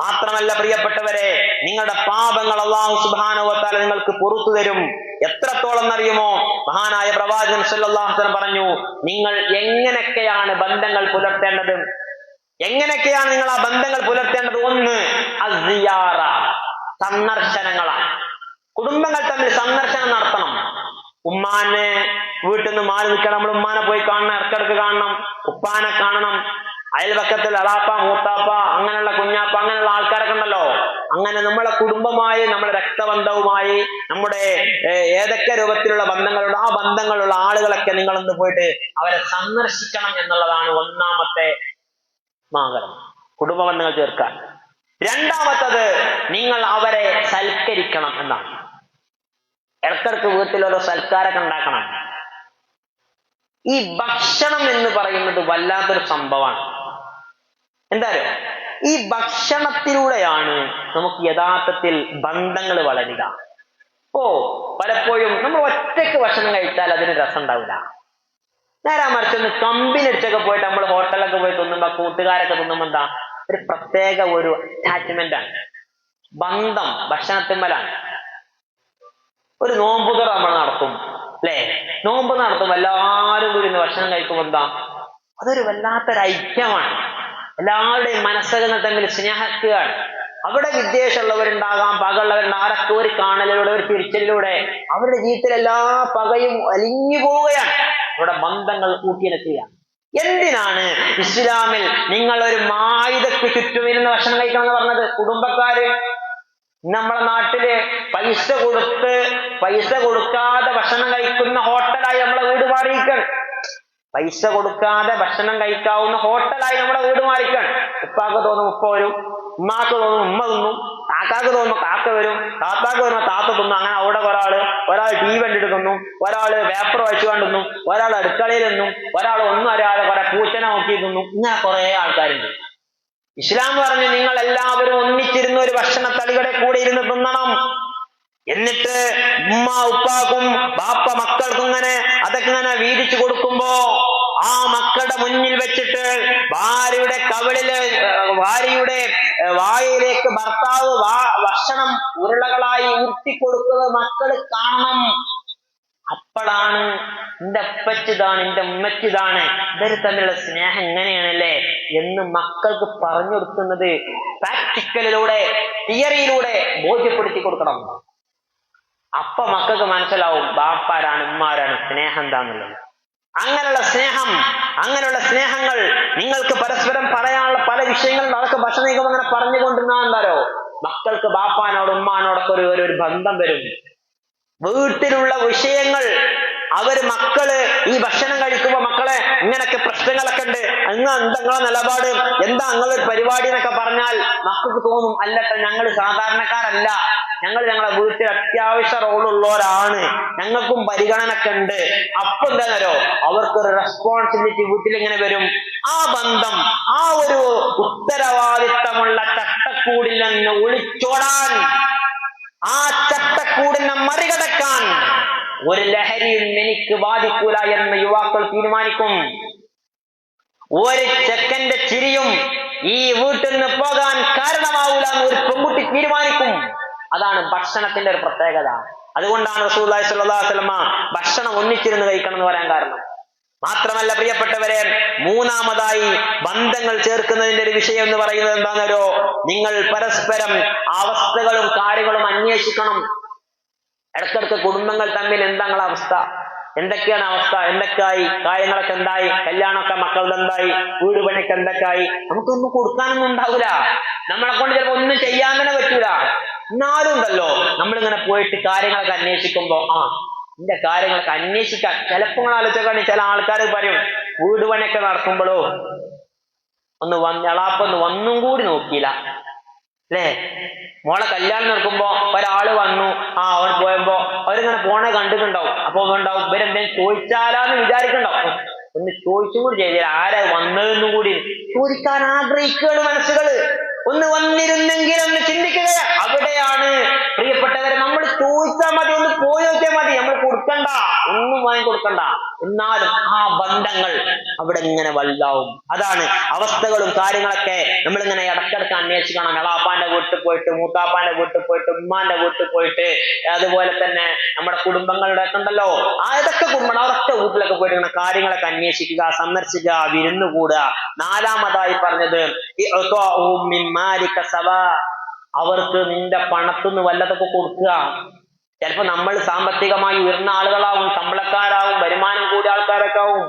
മാത്രമല്ല പ്രിയപ്പെട്ടവരെ, നിങ്ങളുടെ പാപങ്ങൾ അല്ലാഹു സുബ്ഹാനഹു വ തആല നിങ്ങൾക്ക് പുറത്തു തരും. എത്രത്തോളം അറിയുമോ? മഹാനായ പ്രവാചകൻ സല്ലല്ലാഹു അലൈഹി വസല്ലം പറഞ്ഞു, നിങ്ങൾ എങ്ങനെയൊക്കെയാണ് ബന്ധങ്ങൾ പുലർത്തേണ്ടത്, എങ്ങനെയൊക്കെയാണ് നിങ്ങൾ ആ ബന്ധങ്ങൾ പുലർത്തേണ്ടത്? ഒന്ന് അസിയാറ, സന്ദർശനങ്ങളാണ്. കുടുംബങ്ങൾ തമ്മിൽ സന്ദർശനം നടത്തണം. ഉമ്മാനെ വീട്ടിൽ നിന്ന് മാറി നിൽക്കണം, നമ്മൾ ഉമ്മാനെ പോയി കാണണം, ഇടക്കിടക്ക് കാണണം. ഉപ്പാനെ കാണണം. അയൽപക്കത്തിൽ അളാപ്പ, മൂത്താപ്പ, അങ്ങനെയുള്ള കുഞ്ഞാപ്പ, അങ്ങനെയുള്ള ആൾക്കാരൊക്കെ ഉണ്ടല്ലോ. അങ്ങനെ നമ്മളെ കുടുംബമായി, നമ്മുടെ രക്തബന്ധവുമായി, നമ്മുടെ ഏതൊക്കെ രൂപത്തിലുള്ള ബന്ധങ്ങളുള്ള ആ ബന്ധങ്ങളുള്ള ആളുകളൊക്കെ നിങ്ങളൊന്ന് പോയിട്ട് അവരെ സന്ദർശിക്കണം എന്നുള്ളതാണ് ഒന്നാമത്തെ മാർഗം, കുടുംബ ബന്ധങ്ങൾ ചേർക്കാൻ. രണ്ടാമത്തത് നിങ്ങൾ അവരെ സൽക്കരിക്കണം എന്നാണ്. ഇടക്കിടക്ക് വീട്ടിൽ ഓരോ സൽക്കാരൊക്കെ ഉണ്ടാക്കണം. ഈ ഭക്ഷണം എന്ന് പറയുന്നത് വല്ലാത്തൊരു സംഭവമാണ്. എന്തായാലും ഈ ഭക്ഷണത്തിലൂടെയാണ് നമുക്ക് യഥാർത്ഥത്തിൽ ബന്ധങ്ങൾ വളരുക. പലപ്പോഴും നമ്മൾ ഒറ്റയ്ക്ക് ഭക്ഷണം കഴിച്ചാൽ അതിന് രസം ഉണ്ടാവില്ല. നേരെ മറിച്ചൊന്ന് കമ്പനിയടിച്ചൊക്കെ പോയിട്ട് നമ്മൾ ഹോട്ടലൊക്കെ പോയി തിന്നുമ്പോ, കൂട്ടുകാരൊക്കെ തിന്നുമ്പോ എന്താ ഒരു പ്രത്യേക ഒരു അറ്റാച്ച്മെന്റ് ആണ്, ബന്ധം ഭക്ഷണത്തിന്മേലാണ്. ഒരു നോമ്പുതുറ നമ്മൾ നടത്തും അല്ലെ? നോമ്പ് നടത്തുമ്പോ എല്ലാവരും കൂടി ഭക്ഷണം കഴിക്കുമ്പോ എന്താ അതൊരു വല്ലാത്തൊരു ഐക്യമാണ്. എല്ലാവരുടെയും മനസ്സകങ്ങൾ തമ്മിൽ സ്നേഹിക്കുകയാണ്. അവിടെ വിദ്വേഷമുള്ളവരുണ്ടാകാം, പകയുള്ളവരുണ്ടാകാം. ആരൊക്കെ ഒരു കാണലിലൂടെ, ഒരു തിരിച്ചലിലൂടെ അവരുടെ ജീവിതത്തിൽ എല്ലാ പകയും അലിഞ്ഞു പോവുകയാണ്. അവിടെ ബന്ധങ്ങൾ കൂട്ടിയിണക്കുകയാണ്. എന്തിനാണ് ഇസ്ലാമിൽ നിങ്ങൾ ഒരു മായുധക്ക് ചുറ്റും ഇരുന്ന് ഭക്ഷണം കഴിക്കണം എന്ന് പറഞ്ഞത്? കുടുംബക്കാര് നമ്മളെ നാട്ടില് പൈസ കൊടുക്കാതെ ഭക്ഷണം കഴിക്കുന്ന ഹോട്ടലായി നമ്മളെ വീട് മാറിയിരിക്കണം. പൈസ കൊടുക്കാതെ ഭക്ഷണം കഴിക്കാവുന്ന ഹോട്ടലായി നമ്മുടെ വീട് മാറിക്കണം. ഉപ്പാക്ക് തോന്നും ഉപ്പ വരും, ഉമ്മാക്ക് തോന്നും ഉമ്മ തിന്നും, കാക്കാക്ക് തോന്നുമ്പോ കാക്ക വരും, താത്താക്ക് വരുമ്പോ താത്ത തിന്നും. അങ്ങനെ അവിടെ ഒരാൾ TV കണ്ടിട്ട് തിന്നും, ഒരാള് പേപ്പർ വായിച്ചു കണ്ടിന്നും, ഒരാൾ അടുക്കളയിൽ നിന്നും, ഒരാൾ ഒന്നും അറിയാതെ കുറെ പൂച്ചനെ നോക്കി തിന്നും. ഇങ്ങനെ കുറെ ആൾക്കാരുണ്ട്. ഇസ്ലാം പറഞ്ഞു നിങ്ങൾ എല്ലാവരും ഒന്നിച്ചിരുന്ന ഒരു ഭക്ഷണ തളികടെ കൂടെ ഇരുന്ന് തിന്നണം. എന്നിട്ട് ഉമ്മ ഉപ്പാക്കും ബാപ്പ മക്കൾക്കും അതൊക്കെ വീതിച്ചു കൊടുക്കുമ്പോ ആ മക്കളുടെ മുന്നിൽ വെച്ചിട്ട് ഭാര്യയുടെ വായിലേക്ക് ഭർത്താവ് ഭക്ഷണം ഉരുളകളായി ഉരുട്ടിക്കൊടുക്കുന്നത് മക്കൾ കാണണം. അപ്പോഴാണ് എന്റെ അപ്പച്ചിതാണ്, എന്റെ ഉമ്മച്ചിതാണ്, ഇവര് തമ്മിലുള്ള സ്നേഹം എങ്ങനെയാണല്ലേ എന്ന് മക്കൾക്ക് പറഞ്ഞു കൊടുക്കുന്നത് പ്രാക്ടിക്കലിലൂടെ, തിയറിയിലൂടെ ബോധ്യപ്പെടുത്തി കൊടുക്കണം. അപ്പൊ മക്കൾക്ക് മനസ്സിലാവും ബാപ്പാരാണ്, ഉമ്മാരാണ്, സ്നേഹം എന്താന്നുള്ളത്. അങ്ങനെയുള്ള സ്നേഹങ്ങൾ നിങ്ങൾക്ക് പരസ്പരം പറയാനുള്ള പല വിഷയങ്ങളും അതൊക്കെ ഭക്ഷണം കഴിക്കുമ്പോൾ അങ്ങനെ പറഞ്ഞുകൊണ്ടിരുന്നാലോ മക്കൾക്ക് ബാപ്പാനോട് ഉമ്മാനോടൊക്കെ ഒരു ബന്ധം വരും. വീട്ടിലുള്ള വിഷയങ്ങൾ മക്കള് ഈ ഭക്ഷണം കഴിക്കുമ്പോ മക്കളെ ഇങ്ങനൊക്കെ പ്രശ്നങ്ങളൊക്കെ ഉണ്ട്, നിങ്ങളെ നിലപാട് എന്താ, നിങ്ങളൊരു പരിപാടി എന്നൊക്കെ പറഞ്ഞാൽ മക്കൾക്ക് തോന്നും അല്ലട്ടെ ഞങ്ങൾ സാധാരണക്കാരല്ല, ഞങ്ങളെ വീട്ടിൽ അത്യാവശ്യ റോളുള്ളവരാണ്, ഞങ്ങൾക്കും പരിഗണനൊക്കെ ഉണ്ട്. അപ്പൊ എന്താണോ അവർക്കൊരു റെസ്പോൺസിബിലിറ്റി വീട്ടിൽ ഇങ്ങനെ വരും. ആ ബന്ധം, ആ ഒരു ഉത്തരവാദിത്തമുള്ള ചട്ടക്കൂടിൽ നിന്ന് ഒളിച്ചോടാൻ, ആ ചട്ടക്കൂടിനെ മറികടക്കാൻ ഒരു ലഹരിയും എനിക്ക് ബാധിക്കൂല എന്ന് യുവാക്കൾ തീരുമാനിക്കും. ഒരു ചെക്കന്റെ ചിരിയും ഈ വീട്ടിൽ നിന്ന് പോകാൻ കാരണമാവൂല എന്ന് ഒരു പെൺകുട്ടി തീരുമാനിക്കും. അതാണ് ഭക്ഷണത്തിന്റെ ഒരു പ്രത്യേകത. അതുകൊണ്ടാണ് റസൂലുള്ളാഹി സ്വല്ലല്ലാഹു അലൈഹി വസല്ലമ ഭക്ഷണം ഒന്നിച്ചിരുന്ന് കഴിക്കണം എന്ന് പറയാൻ കാരണം. മാത്രമല്ല പ്രിയപ്പെട്ടവരെ, മൂന്നാമതായി ബന്ധങ്ങൾ ചേർക്കുന്നതിന്റെ ഒരു വിഷയം എന്ന് പറയുന്നത് എന്താണെന്നോ, നിങ്ങൾ പരസ്പരം അവസ്ഥകളും കാര്യങ്ങളും അന്വേഷിക്കണം. ഇടക്കിടക്ക് കുടുംബങ്ങൾ തമ്മിൽ എന്താ നിങ്ങളുടെ അവസ്ഥ, എന്തൊക്കെയാണ് അവസ്ഥ, എന്തൊക്കെയായി, കാര്യങ്ങളൊക്കെ എന്തായി, കല്യാണമൊക്കെ മക്കളുടെ എന്തായി, വീട് പണിക്ക് എന്തൊക്കെയായി. നമുക്കൊന്നും കൊടുക്കാനൊന്നും ഉണ്ടാവില്ല, നമ്മളെ കൊണ്ട് ചിലപ്പോ ഒന്നും ചെയ്യാൻ തന്നെ പറ്റൂല. എന്നാലും ഉണ്ടല്ലോ നമ്മളിങ്ങനെ പോയിട്ട് കാര്യങ്ങളൊക്കെ അന്വേഷിക്കുമ്പോ ഇതിന്റെ കാര്യങ്ങളൊക്കെ അന്വേഷിക്കാൻ ചിലപ്പോ ആലോചിച്ചാൽ ചില ആൾക്കാർ പറയും, വീട് പണിയൊക്കെ നടക്കുമ്പോഴോ എളാപ്പൊന്ന് ഒന്നും കൂടി നോക്കിയില്ല അല്ലേ. മോളെ കല്യാണം നടക്കുമ്പോ ഒരാള് വന്നു, അവൻ പോയപ്പോ അവരിങ്ങനെ പോണെ കണ്ടിട്ടുണ്ടാവും. അപ്പൊ ഉണ്ടാവും ഇവരെന്തെങ്കിലും ചോദിച്ചാലാന്ന് വിചാരിക്കണ്ടാവും. ഒന്ന് ചോദിച്ചും കൂടി ചെയ്തില്ല, ആരാ വന്നതെന്നും കൂടി ചോദിക്കാൻ ആഗ്രഹിക്കുകയാണ് മനസ്സുകള്. ഒന്ന് വന്നിരുന്നെങ്കിൽ ഒന്ന് ചിന്തിക്കുക. അവിടെയാണ് പ്രിയപ്പെട്ടവരെ, നമ്മൾ ചോദിച്ചാൽ മതി, ഒന്ന് പോയി നോക്കിയാൽ മതി, നമ്മൾ കൊടുക്കണ്ട, ഒന്നും വാങ്ങി കൊടുക്കണ്ട. എന്നാലും ആ ബന്ധങ്ങൾ അവിടെ ഇങ്ങനെ വലുതാവും. അതാണ് അവസ്ഥകളും കാര്യങ്ങളൊക്കെ നമ്മളിങ്ങനെ ഇടക്കിടക്ക് അന്വേഷിക്കണം. എളാപ്പാന്റെ വീട്ടിൽ പോയിട്ട്, മൂത്താപ്പാന്റെ വീട്ടിൽ പോയിട്ട്, ഉമ്മാന്റെ വീട്ടിൽ പോയിട്ട്, അതുപോലെ തന്നെ നമ്മുടെ കുടുംബങ്ങളുടെ ഒക്കെ ഉണ്ടല്ലോ, അതൊക്കെ കുടുംബം, അവരൊക്കെ വീട്ടിലൊക്കെ പോയിട്ട് ഇങ്ങനെ കാര്യങ്ങളൊക്കെ അന്വേഷിക്കുക, സന്ദർശിക്കുക, വിരുന്നുകൂടുക. നാലാമതായി പറഞ്ഞത് അവർക്ക് നിന്റെ പണത്തുനിന്ന് വല്ലതൊക്കെ കൊടുക്കുക. ചിലപ്പോ നമ്മൾ സാമ്പത്തികമായി ഉയർന്ന ആളുകളാവും, ശമ്പളക്കാരാവും, വരുമാനം കൂടിയ ആൾക്കാരൊക്കെ ആവും.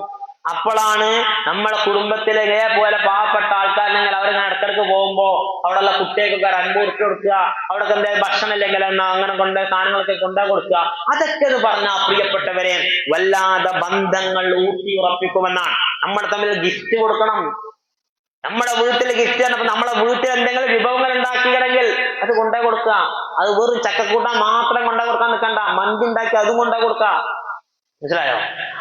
അപ്പോഴാണ് നമ്മളെ കുടുംബത്തിലെ ഇതേപോലെ പാവപ്പെട്ട ആൾക്കാരുണ്ടെങ്കിൽ അവരിങ്ങനെ ഇടക്കിടക്ക് പോകുമ്പോ അവിടെയുള്ള കുട്ടികൾക്കൊക്കെ ഒരു 50 ഉറുപ്പിക കൊടുക്കുക, അവിടെ എന്തായാലും ഭക്ഷണം ഇല്ലെങ്കിൽ എന്നാ അങ്ങനെ കൊണ്ട് സാധനങ്ങളൊക്കെ കൊണ്ടു കൊടുക്കുക. അതൊക്കെ എന്ന് പറഞ്ഞാൽ പ്രിയപ്പെട്ടവരെ വല്ലാതെ ബന്ധങ്ങൾ ഊട്ടി ഉറപ്പിക്കുമെന്നാണ്. നമ്മൾ തമ്മിൽ ഗിഫ്റ്റ് കൊടുക്കണം. നമ്മുടെ വീട്ടിൽ ഗിഫ്റ്റ് തന്നപ്പോ നമ്മളെ വീട്ടിൽ എന്തെങ്കിലും വിഭവങ്ങൾ ഉണ്ടാക്കിയില്ലെങ്കിൽ അത് കൊണ്ടേ കൊടുക്കുക. അത് വെറും ചക്കക്കൂട്ടാൻ മാത്രം കൊണ്ടേ കൊടുക്കാൻ നിൽക്കണ്ട, മന്തി ഉണ്ടാക്കി അതും കൊണ്ടേ കൊടുക്കുക. മനസ്സിലായോ?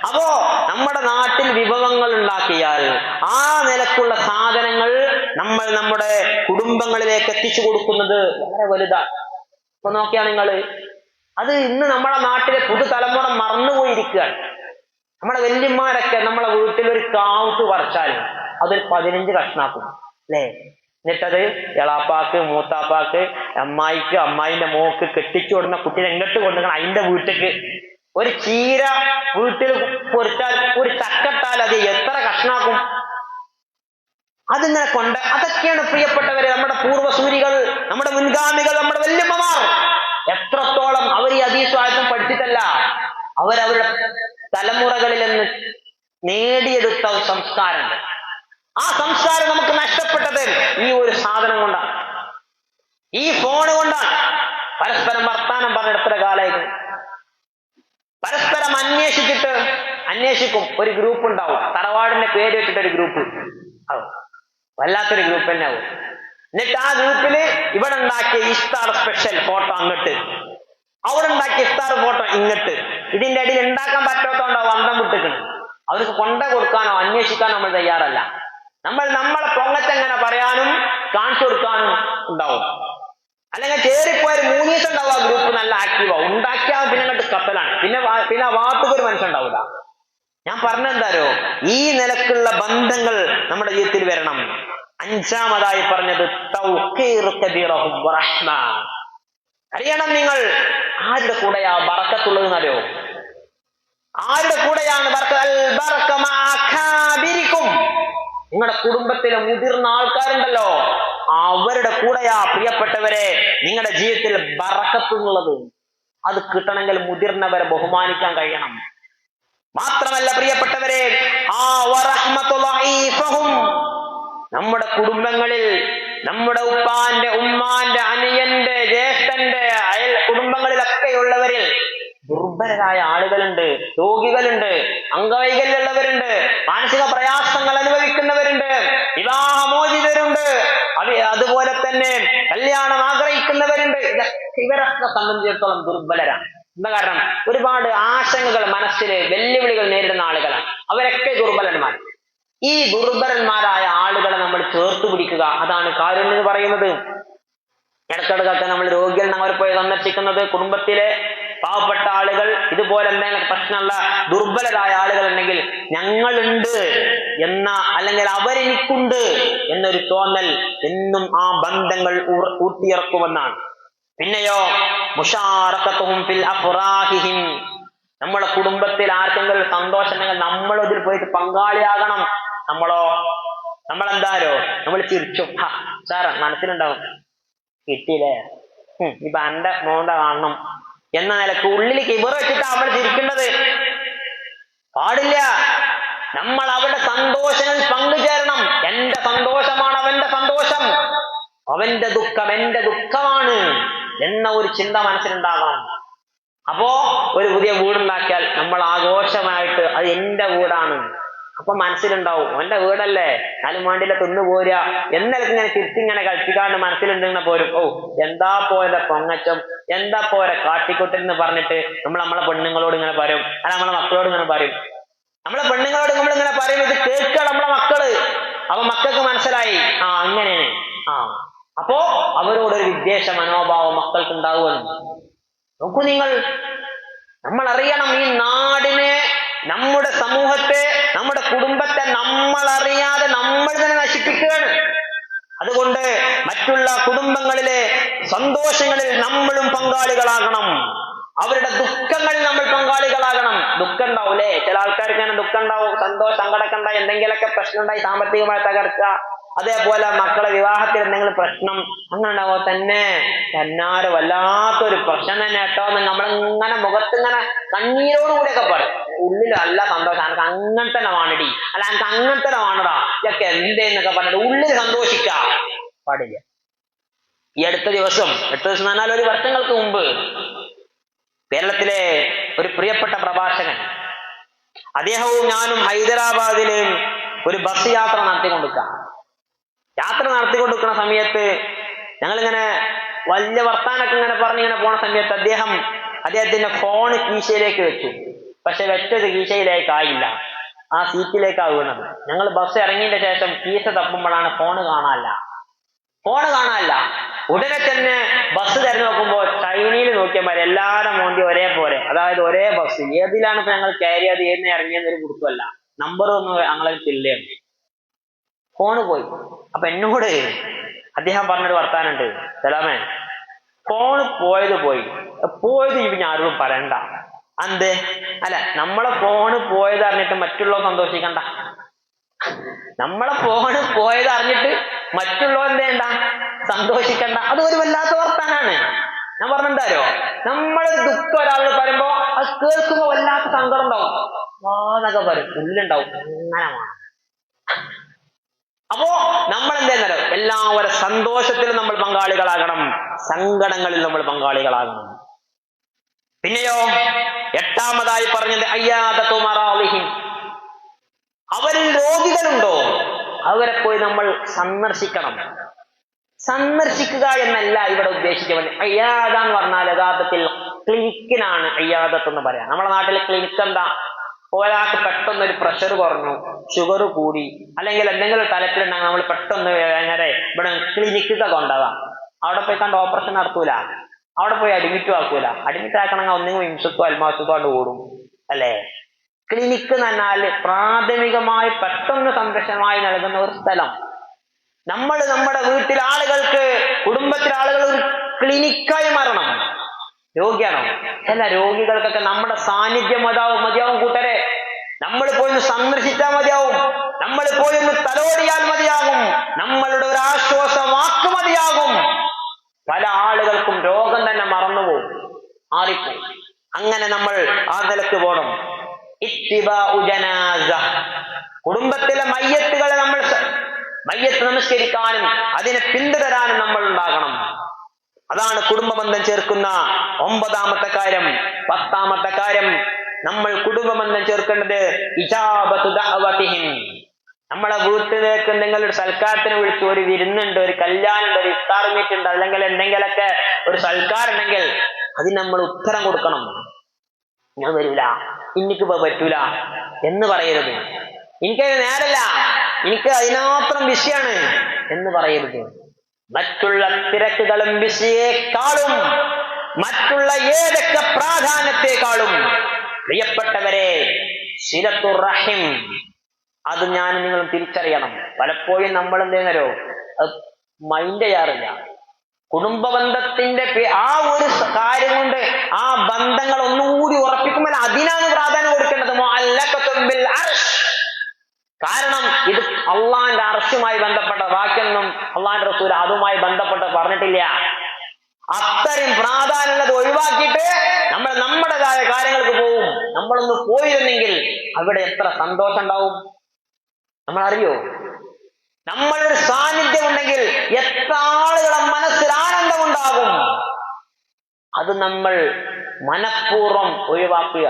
അപ്പോ നമ്മുടെ നാട്ടിൽ വിഭവങ്ങൾ ഉണ്ടാക്കിയാൽ ആ നിലക്കുള്ള സാധനങ്ങൾ നമ്മൾ നമ്മുടെ കുടുംബങ്ങളിലേക്ക് എത്തിച്ചു കൊടുക്കുന്നത് വളരെ വലുതാണ്. ഇപ്പൊ നോക്കിയാ നിങ്ങള്, അത് ഇന്ന് നമ്മുടെ നാട്ടിലെ പുതുതലമുറ മറന്നുപോയിരിക്കുകയാണ്. നമ്മുടെ വല്യന്മാരൊക്കെ നമ്മളെ വീട്ടിൽ ഒരു കാവുത്ത് പറിച്ചാലും അതൊരു 15 കഷ്ണാക്കും അല്ലേ. എന്നിട്ടത് എളാപ്പാക്ക്, മൂത്താപ്പാക്ക്, അമ്മായിക്ക്, അമ്മായിന്റെ മോക്ക് കെട്ടിച്ചു കൊടുക്കുന്ന കുട്ടീനെ എങ്ങോട്ട് കൊണ്ടുപോകണം, അതിന്റെ വീട്ടിക്ക്. ഒരു ചീര വീട്ടിൽ പൊരിച്ചാൽ, ഒരു ചക്കട്ടാൽ അത് എത്ര കഷ്ണാക്കും. അതിങ്ങനെ കൊണ്ട്, അതൊക്കെയാണ് പ്രിയപ്പെട്ടവരെ നമ്മുടെ പൂർവ്വസൂരികൾ, നമ്മുടെ മുൻഗാമികൾ, നമ്മുടെ വല്യമ്മമാർ എത്രത്തോളം അവർ ഈ ഹദീസും പഠിച്ചിട്ടല്ല, അവരവരുടെ തലമുറകളിൽ നിന്ന് നേടിയെടുത്ത ഒരു സംസ്കാരമുണ്ട്. ആ സംസ്കാരം നമുക്ക് നഷ്ടപ്പെട്ടത് ഈ ഒരു സാധനം കൊണ്ടാണ്, ഈ ഫോണ് കൊണ്ടാണ്. പരസ്പരം വർത്താനം പറഞ്ഞെടുത്ത കാലമായിരുന്നു. പരസ്പരം അന്വേഷിക്കും. ഒരു ഗ്രൂപ്പ് ഉണ്ടാവും, തറവാടിന്റെ പേര് വെച്ചിട്ടൊരു ഗ്രൂപ്പ് ആവും, വല്ലാത്തൊരു ഗ്രൂപ്പ് തന്നെ ആവും. എന്നിട്ട് ആ ഗ്രൂപ്പില് ഇവിടെ ഉണ്ടാക്കിയ ഇഫ്താർ സ്പെഷ്യൽ ഫോട്ടോ അങ്ങോട്ട്, അവിടെ ഉണ്ടാക്കിയ ഇഫ്താർ ഫോട്ടോ ഇങ്ങോട്ട്. ഇതിന്റെ അടിയിൽ ഉണ്ടാക്കാൻ പറ്റാത്തോണ്ടാവും അന്തം വിട്ടിക്കണം. അവർക്ക് കൊണ്ടേ കൊടുക്കാനോ അന്വേഷിക്കാനോ നമ്മൾ തയ്യാറല്ല. നമ്മളെ പൊങ്ങച്ചെങ്ങനെ പറയാനും കാണിച്ചു കൊടുക്കാനും ഉണ്ടാവും. അല്ലെങ്കിൽ ചേറിപ്പോയ 3 ദിവസം ഉണ്ടാവും ആ ഗ്രൂപ്പ് നല്ല ആക്റ്റീവാവും. ഉണ്ടാക്കിയാൽ പിന്നെ അങ്ങോട്ട് കത്തലാണ്, പിന്നെ ആ വാർത്തക്ക് ഒരു മനുഷ്യൻ ഉണ്ടാവില്ല. ഞാൻ പറഞ്ഞെന്താരോ, ഈ നിലക്കുള്ള ബന്ധങ്ങൾ നമ്മുടെ ജീവിതത്തിൽ വരണം. അഞ്ചാമതായി പറഞ്ഞത് അറിയണം നിങ്ങൾ ആരുടെ കൂടെയാ ബറക്കത്തുള്ളതെന്നറിയോ? ആരുടെ കൂടെയാണ് നിങ്ങളുടെ കുടുംബത്തിലെ മുതിർന്ന ആൾക്കാരുണ്ടല്ലോ, അവരുടെ കൂടെയാ പ്രിയപ്പെട്ടവരെ നിങ്ങളുടെ ജീവിതത്തിൽ ബറക്കത്തുള്ളത്. അത് കിട്ടണമെങ്കിൽ മുതിർന്നവരെ ബഹുമാനിക്കാൻ കഴിയണം. മാത്രമല്ല പ്രിയപ്പെട്ടവരെ, നമ്മുടെ കുടുംബങ്ങളിൽ, നമ്മുടെ ഉപ്പാന്റെ, ഉമ്മാന്റെ, അനിയന്റെ, ജ്യേഷ്ഠന്റെ കുടുംബങ്ങളിലൊക്കെയുള്ളവരിൽ ദുർബലരായ ആളുകളുണ്ട്, രോഗികളുണ്ട്, അംഗവൈകല്യമുള്ളവരുണ്ട്, മാനസിക പ്രയാസങ്ങൾ അനുഭവിക്കുന്നവരുണ്ട്, വിവാഹമോചിതരുണ്ട്, അതുപോലെ തന്നെ കല്യാണം ആഗ്രഹിക്കുന്നവരുണ്ട്. ഇവരൊക്കെ സംബന്ധിച്ചിടത്തോളം ദുർബലരാണ്. എന്താ കാരണം? ഒരുപാട് ആശങ്കകൾ മനസ്സില്, വെല്ലുവിളികൾ നേരിടുന്ന ആളുകളാണ്. അവരൊക്കെ ദുർബലന്മാർ. ഈ ദുർബലന്മാരായ ആളുകളെ നമ്മൾ ചേർത്ത് പിടിക്കുക, അതാണ് കാരുണ്യം എന്ന് പറയുന്നത്. ഇടക്കിടക്കൊക്കെ നമ്മൾ രോഗികൾ അവർ പോയി സന്ദർശിക്കുന്നത്, കുടുംബത്തിലെ പാവപ്പെട്ട ആളുകൾ, ഇതുപോലെ എന്തെങ്കിലും പ്രശ്നമുള്ള ദുർബലരായ ആളുകൾ ഉണ്ടെങ്കിൽ ഞങ്ങളുണ്ട് എന്ന, അല്ലെങ്കിൽ അവരെനിക്കുണ്ട് എന്നൊരു തോന്നൽ എന്നും ആ ബന്ധങ്ങൾ ഊട്ടിയിറക്കുമെന്നാണ്. പിന്നെയോ മുശാറകതുഹും ഫിൽ അഫ്റാഹിഹിം, നമ്മളെ കുടുംബത്തിൽ ആർക്കെങ്കിലും സന്തോഷം ഉണ്ടെങ്കിൽ നമ്മൾ ഇതിൽ പോയിട്ട് പങ്കാളിയാകണം. നമ്മളെന്താരോ നമ്മൾ ചിരിച്ചു, സാർ മനസ്സിലുണ്ടാവും കിട്ടിയില്ലേ, ഇപ്പൊ എന്റെ മോന്ത കാണണം എന്ന നിലക്ക് ഉള്ളിൽ കിബർ വെച്ചിട്ട് നമ്മൾ ചിരിക്കേണ്ടത് പാടില്ല. നമ്മൾ അവരുടെ സന്തോഷങ്ങളിൽ പങ്കുചേരണം. എന്റെ സന്തോഷമാണ് അവന്റെ സന്തോഷം, അവന്റെ ദുഃഖം എന്റെ ദുഃഖമാണ് എന്ന ഒരു ചിന്ത മനസ്സിലുണ്ടാകണം. അപ്പോ ഒരു പുതിയ വീടുണ്ടാക്കിയാൽ നമ്മൾ ആഘോഷമായിട്ട് അത് എന്റെ വീടാണ്, അപ്പൊ മനസ്സിലുണ്ടാവും അവന്റെ വീടല്ലേ, എന്നാലും വേണ്ടില്ല തിന്നു പോരുക എന്നൊക്കെ ഇങ്ങനെ തിരിച്ചിങ്ങനെ കളിപ്പിക്കാണ്ട് മനസ്സിലുണ്ടെന്ന പോരും. എന്താ പോയതെ പൊങ്ങച്ചം, എന്താ പോരെ കാട്ടിക്കുട്ടൻ എന്ന് പറഞ്ഞിട്ട് നമ്മളെ പെണ്ണുങ്ങളോട് ഇങ്ങനെ പറയും, അല്ല നമ്മളെ മക്കളോട് ഇങ്ങനെ പറയും. നമ്മളെ പെണ്ണുങ്ങളോട് നമ്മളിങ്ങനെ പറയും, ഇത് കേൾക്കുക നമ്മളെ മക്കള്. അപ്പൊ മക്കൾക്ക് മനസ്സിലായി അങ്ങനെയാണ്. അപ്പോ അവരോടൊരു വിദ്വേഷ മനോഭാവം മക്കൾക്ക് ഉണ്ടാവുകയാണ്. നോക്കൂ നിങ്ങൾ, നമ്മൾ അറിയണം ഈ നാടിനെ, നമ്മുടെ സമൂഹത്തെ, നമ്മുടെ കുടുംബത്തെ നമ്മൾ അറിയാതെ നമ്മൾ തന്നെ നശിപ്പിക്കുകയാണ്. അതുകൊണ്ട് മറ്റുള്ള കുടുംബങ്ങളിലെ സന്തോഷങ്ങളിൽ നമ്മളും പങ്കാളികളാകണം, അവരുടെ ദുഃഖങ്ങളിൽ നമ്മൾ പങ്കാളികളാകണം. ദുഃഖം ഉണ്ടാവൂലേ, ചില ആൾക്കാർക്ക് അങ്ങനെ ദുഃഖം ഉണ്ടാവും, സങ്കടമൊക്കെ ഉണ്ടായി, എന്തെങ്കിലുമൊക്കെ പ്രശ്നം ഉണ്ടായി, സാമ്പത്തികമായ തകർച്ച, അതേപോലെ മക്കളെ വിവാഹത്തിൽ എന്തെങ്കിലും പ്രശ്നം അങ്ങനെ ഉണ്ടാവോ, തന്നാരെ വല്ലാത്തൊരു പ്രശ്നം തന്നെ കേട്ടോ എന്ന് നമ്മളിങ്ങനെ മുഖത്തിങ്ങനെ കണ്ണീരോടുകൂടിയൊക്കെ പറയും. ഉള്ളിൽ നല്ല സന്തോഷം, എനിക്ക് അങ്ങനെ തന്നെ വാണിടി, അല്ല എനിക്ക് അങ്ങനെ തന്നെ വാണടാ, ഇതൊക്കെ എന്തേന്നൊക്കെ പറഞ്ഞിട്ട് ഉള്ളിൽ സന്തോഷിക്കാം പാടില്ല. ഈ അടുത്ത ദിവസം എന്ന് പറഞ്ഞാൽ ഒരു വർഷങ്ങൾക്ക് മുമ്പ് കേരളത്തിലെ ഒരു പ്രിയപ്പെട്ട പ്രഭാഷകൻ, അദ്ദേഹവും ഞാനും ഹൈദരാബാദില് ഒരു ബസ് യാത്ര നടത്തിക്കൊണ്ടിരിക്കുന്ന സമയത്ത് ഞങ്ങളിങ്ങനെ വലിയ വർത്താനൊക്കെ ഇങ്ങനെ പറഞ്ഞിങ്ങനെ പോണ സമയത്ത് അദ്ദേഹത്തിന്റെ ഫോണ് കീശയിലേക്ക് വെച്ചു. പക്ഷെ വെച്ചത് കീശയിലേക്കായില്ല, ആ സീറ്റിലേക്കാ വീണത്. ഞങ്ങൾ ബസ് ഇറങ്ങിയതിന്റെ ശേഷം കീശ തപ്പുമ്പോഴാണ് ഫോണ് കാണാനില്ല. ഉടനെ തന്നെ ബസ് തിരഞ്ഞു നോക്കുമ്പോൾ ചൈനയിൽ നോക്കിയാൽ എല്ലാവരും മോന്തി ഒരേപോലെ, അതായത് ഒരേ ബസ്. ഏതിലാണ് ഇപ്പൊ ഞങ്ങൾ കയറിയത്, ഏതിനെ ഇറങ്ങിയെന്നൊരു കുറിപ്പല്ല, നമ്പർ ഒന്നും ഞങ്ങളെ ചില്ലയാണ്. ഫോണ് പോയി. അപ്പൊ എന്നോട് അദ്ദേഹം പറഞ്ഞൊരു വർത്താനുണ്ട്, സലാമേ ഫോണ് പോയത് ഇനി ആരോടും പറയണ്ട. അന്തേ അല്ല, നമ്മളെ ഫോണ് പോയത് അറിഞ്ഞിട്ട് മറ്റുള്ളവർ സന്തോഷിക്കണ്ട. നമ്മളെ ഫോണ് പോയത് അറിഞ്ഞിട്ട് മറ്റുള്ളവർ എന്തേണ്ട സന്തോഷിക്കണ്ട. അത് ഒരു വല്ലാത്ത വർത്താനാണ്. ഞാൻ പറഞ്ഞെന്താരോ, നമ്മളൊരു ദുഃഖം ഒരാളോട് പറയുമ്പോ അത് കേൾക്കുമ്പോ വല്ലാത്ത സങ്കടം ഉണ്ടാവും, വാന്നൊക്കെ പറയും, ഉള്ളിലുണ്ടാവും അങ്ങനെ വേണം. അപ്പോ നമ്മൾ എന്തേന്നോ എല്ലാവരും സന്തോഷത്തിലും നമ്മൾ പങ്കാളികളാകണം, സങ്കടങ്ങളിൽ നമ്മൾ പങ്കാളികളാകണം. പിന്നെയോ എട്ടാമതായി പറഞ്ഞത് അയ്യാദത്തു മറാളിഹിം, അവരിൽ രോഗികളുണ്ടോ അവരെ പോയി നമ്മൾ സന്ദർശിക്കണം. സന്ദർശിക്കുക എന്നല്ല ഇവിടെ ഉദ്ദേശിക്കുന്നത്. അയ്യാദ എന്ന് പറഞ്ഞാൽ യഥാർത്ഥത്തിൽ ക്ലിനിക്കിനാണ് അയ്യാദത്ത് എന്ന് പറയാം. നമ്മുടെ നാട്ടിലെ ക്ലിനിക്ക് എന്താ, ഒരാൾക്ക് പെട്ടെന്നൊരു പ്രഷർ കുറഞ്ഞു, ഷുഗർ കൂടി, അല്ലെങ്കിൽ എന്തെങ്കിലും തലത്തിലുണ്ടെങ്കിൽ നമ്മൾ പെട്ടെന്ന് നേരെ ഇവിടെ ക്ലിനിക്കൊക്കെ കൊണ്ടുപോകാം. അവിടെ പോയി കണ്ട് ഓപ്പറേഷൻ നടത്തൂല, അവിടെ പോയി അഡ്മിറ്റ് ആക്കൂല. അഡ്മിറ്റ് ആക്കണമെങ്കിൽ ഒന്നെങ്കിൽ വിംശത്തോ അൽമാസത്തോ കൊണ്ട് ഓടും അല്ലേ. ക്ലിനിക്ക് എന്ന് പറഞ്ഞാൽ പ്രാഥമികമായി പെട്ടെന്ന് സംരക്ഷണമായി നൽകുന്ന ഒരു സ്ഥലം. നമ്മൾ നമ്മുടെ വീട്ടിലെ ആളുകൾക്ക്, കുടുംബത്തിലെ ആളുകൾ ഒരു ക്ലിനിക്കായി മാറണം. രോഗിയാണോ, ചില രോഗികൾക്കൊക്കെ നമ്മുടെ സാന്നിധ്യം മതിയാവും കൂട്ടരെ. നമ്മൾ പോയി ഒന്ന് സന്ദർശിച്ചാൽ മതിയാവും, നമ്മൾ പോയി ഒന്ന് തലോടിയാൽ മതിയാകും, നമ്മളുടെ ഒരു ആശ്വാസ വാക്ക് മതിയാകും. പല ആളുകൾക്കും രോഗം തന്നെ മറന്നുപോകും, മാറിപ്പോകും. അങ്ങനെ നമ്മൾ ആ നിലക്ക് പോകണം. ഇത്തിബാഉ ജനാസ, കുടുംബത്തിലെ മയ്യത്തുകളെ നമ്മൾ മയ്യത്ത് നമസ്കരിക്കാനും അതിനെ പിന്തുടരാനും നമ്മൾ ഉണ്ടാകണം. അതാണ് കുടുംബബന്ധം ചേർക്കുന്ന 9ാമത്തെ കാര്യം. 10ാമത്തെ കാര്യം, നമ്മൾ കുടുംബബന്ധം ചേർക്കേണ്ടത് ഇജാബത്തു ദഅവതിഹിം. നമ്മളെ വീട്ടിലേക്ക് എന്തെങ്കിലും ഒരു സൽക്കാരത്തിന് വിളിച്ചു, ഒരു വിരുന്നുണ്ട്, ഒരു കല്യാണം ഉണ്ട്, ഒരു ഇഫ്താർ മീറ്റ് ഉണ്ട്, അല്ലെങ്കിൽ എന്തെങ്കിലൊക്കെ ഒരു സൽക്കാരം ഉണ്ടെങ്കിൽ അതിന് നമ്മൾ ഉത്തരം കൊടുക്കണം. ഞാൻ വരൂല, എനിക്കിപ്പോ പറ്റൂല എന്ന് പറയരുത്. എനിക്കത് നേരല്ല, എനിക്ക് അതിനാത്രം വിഷയാണ് എന്ന് പറയരുത്. മറ്റുള്ള തിരക്കുകളും വിഷയേക്കാളും മറ്റുള്ള ഏതൊക്കെ പ്രാധാന്യത്തെക്കാളും പ്രിയപ്പെട്ടവരെ സിലത്തുർ റഹിം അത് ഞാൻ നിങ്ങൾ തിരിച്ചറിയണം. പലപ്പോഴും നമ്മൾ എന്ത് ചെയ്യുന്നോ അത് മൈൻഡ് ചെയ്യാറില്ല. കുടുംബബന്ധത്തിന്റെ ആ ഒരു കാര്യം കൊണ്ട് ആ ബന്ധങ്ങൾ ഒന്നുകൂടി ഉറപ്പിക്കുമ്പോൾ അതിനാണ് പ്രാധാന്യം കൊടുക്കേണ്ടത്. കാരണം ഇത് അള്ളാന്റെ അർശുമായി ബന്ധപ്പെട്ട വാക്യൊന്നും അള്ളാന്റെ റസൂൽ അതുമായി ബന്ധപ്പെട്ട് പറഞ്ഞിട്ടില്ല. അത്രയും പ്രാധാന്യമുള്ളത് ഒഴിവാക്കിയിട്ട് നമ്മൾ നമ്മുടേതായ കാര്യങ്ങൾക്ക് പോവും. നമ്മളൊന്ന് പോയിരുന്നെങ്കിൽ അവിടെ എത്ര സന്തോഷം ഉണ്ടാവും നമ്മൾ അറിയോ? നമ്മളൊരു സാന്നിധ്യം ഉണ്ടെങ്കിൽ എത്ര ആളുകളെ മനസ്സിൽ ആനന്ദമുണ്ടാകും. അത് നമ്മൾ മനഃപൂർവ്വം ഒഴിവാക്കുക.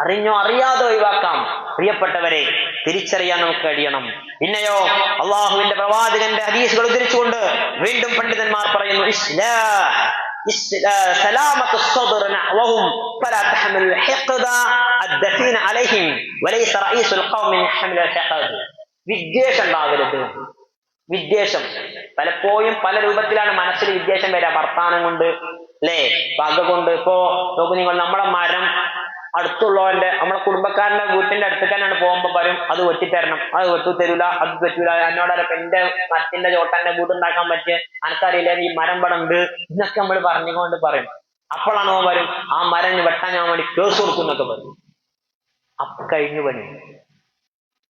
അറിഞ്ഞോ അറിയാതെ ഒഴിവാക്കാം. പ്രിയപ്പെട്ടവരെ, തിരിച്ചറിയാൻ നമുക്ക് കഴിയണം. പിന്നെയോ അള്ളാഹുവിന്റെ പ്രവാചകന്റെ ഹദീസുകൾ ഉദ്ധരിച്ചുകൊണ്ട് വീണ്ടും പണ്ഡിതന്മാർ പറയുന്നു, സലാമത്തു الصدر نحوهم فلا تحمل الحقد الدفين عليهم وليس رئيس القوم من حمل الحقد. വിദ്വേഷം ഉണ്ടാകരുത്. വിദ്വേഷം പലപ്പോഴും പല രൂപത്തിലാണ് മനസ്സിൽ വിദ്വേഷം വരിക. വർത്താനം കൊണ്ട്, അല്ലേ, പക കൊണ്ട്. ഇപ്പോ നോക്കൂ നിങ്ങൾ, നമ്മളെ മരം അടുത്തുള്ളവന്റെ നമ്മളെ കുടുംബക്കാരന്റെ വീട്ടിന്റെ അടുത്ത് തന്നെയാണ് പോകുമ്പോ പറയും അത് വെട്ടിത്തരണം, അത് വെട്ടു തരൂല, അത് പറ്റൂല, എന്നോടൊക്കെ എന്റെ മരത്തിന്റെ ചോട്ടന്റെ വീട്ടുണ്ടാക്കാൻ പറ്റിയ അനക്കറിയില്ല, ഈ മരം പടം ഉണ്ട് എന്നൊക്കെ നമ്മൾ പറഞ്ഞുകൊണ്ട് പറയും. അപ്പോഴാണ് അവൻ വരും ആ മരം വെട്ടാൻ ഞാൻ വേണ്ടി കേസ് കൊടുക്കുന്നൊക്കെ പറയും. അപ്പൊ കഴിഞ്ഞു പണി.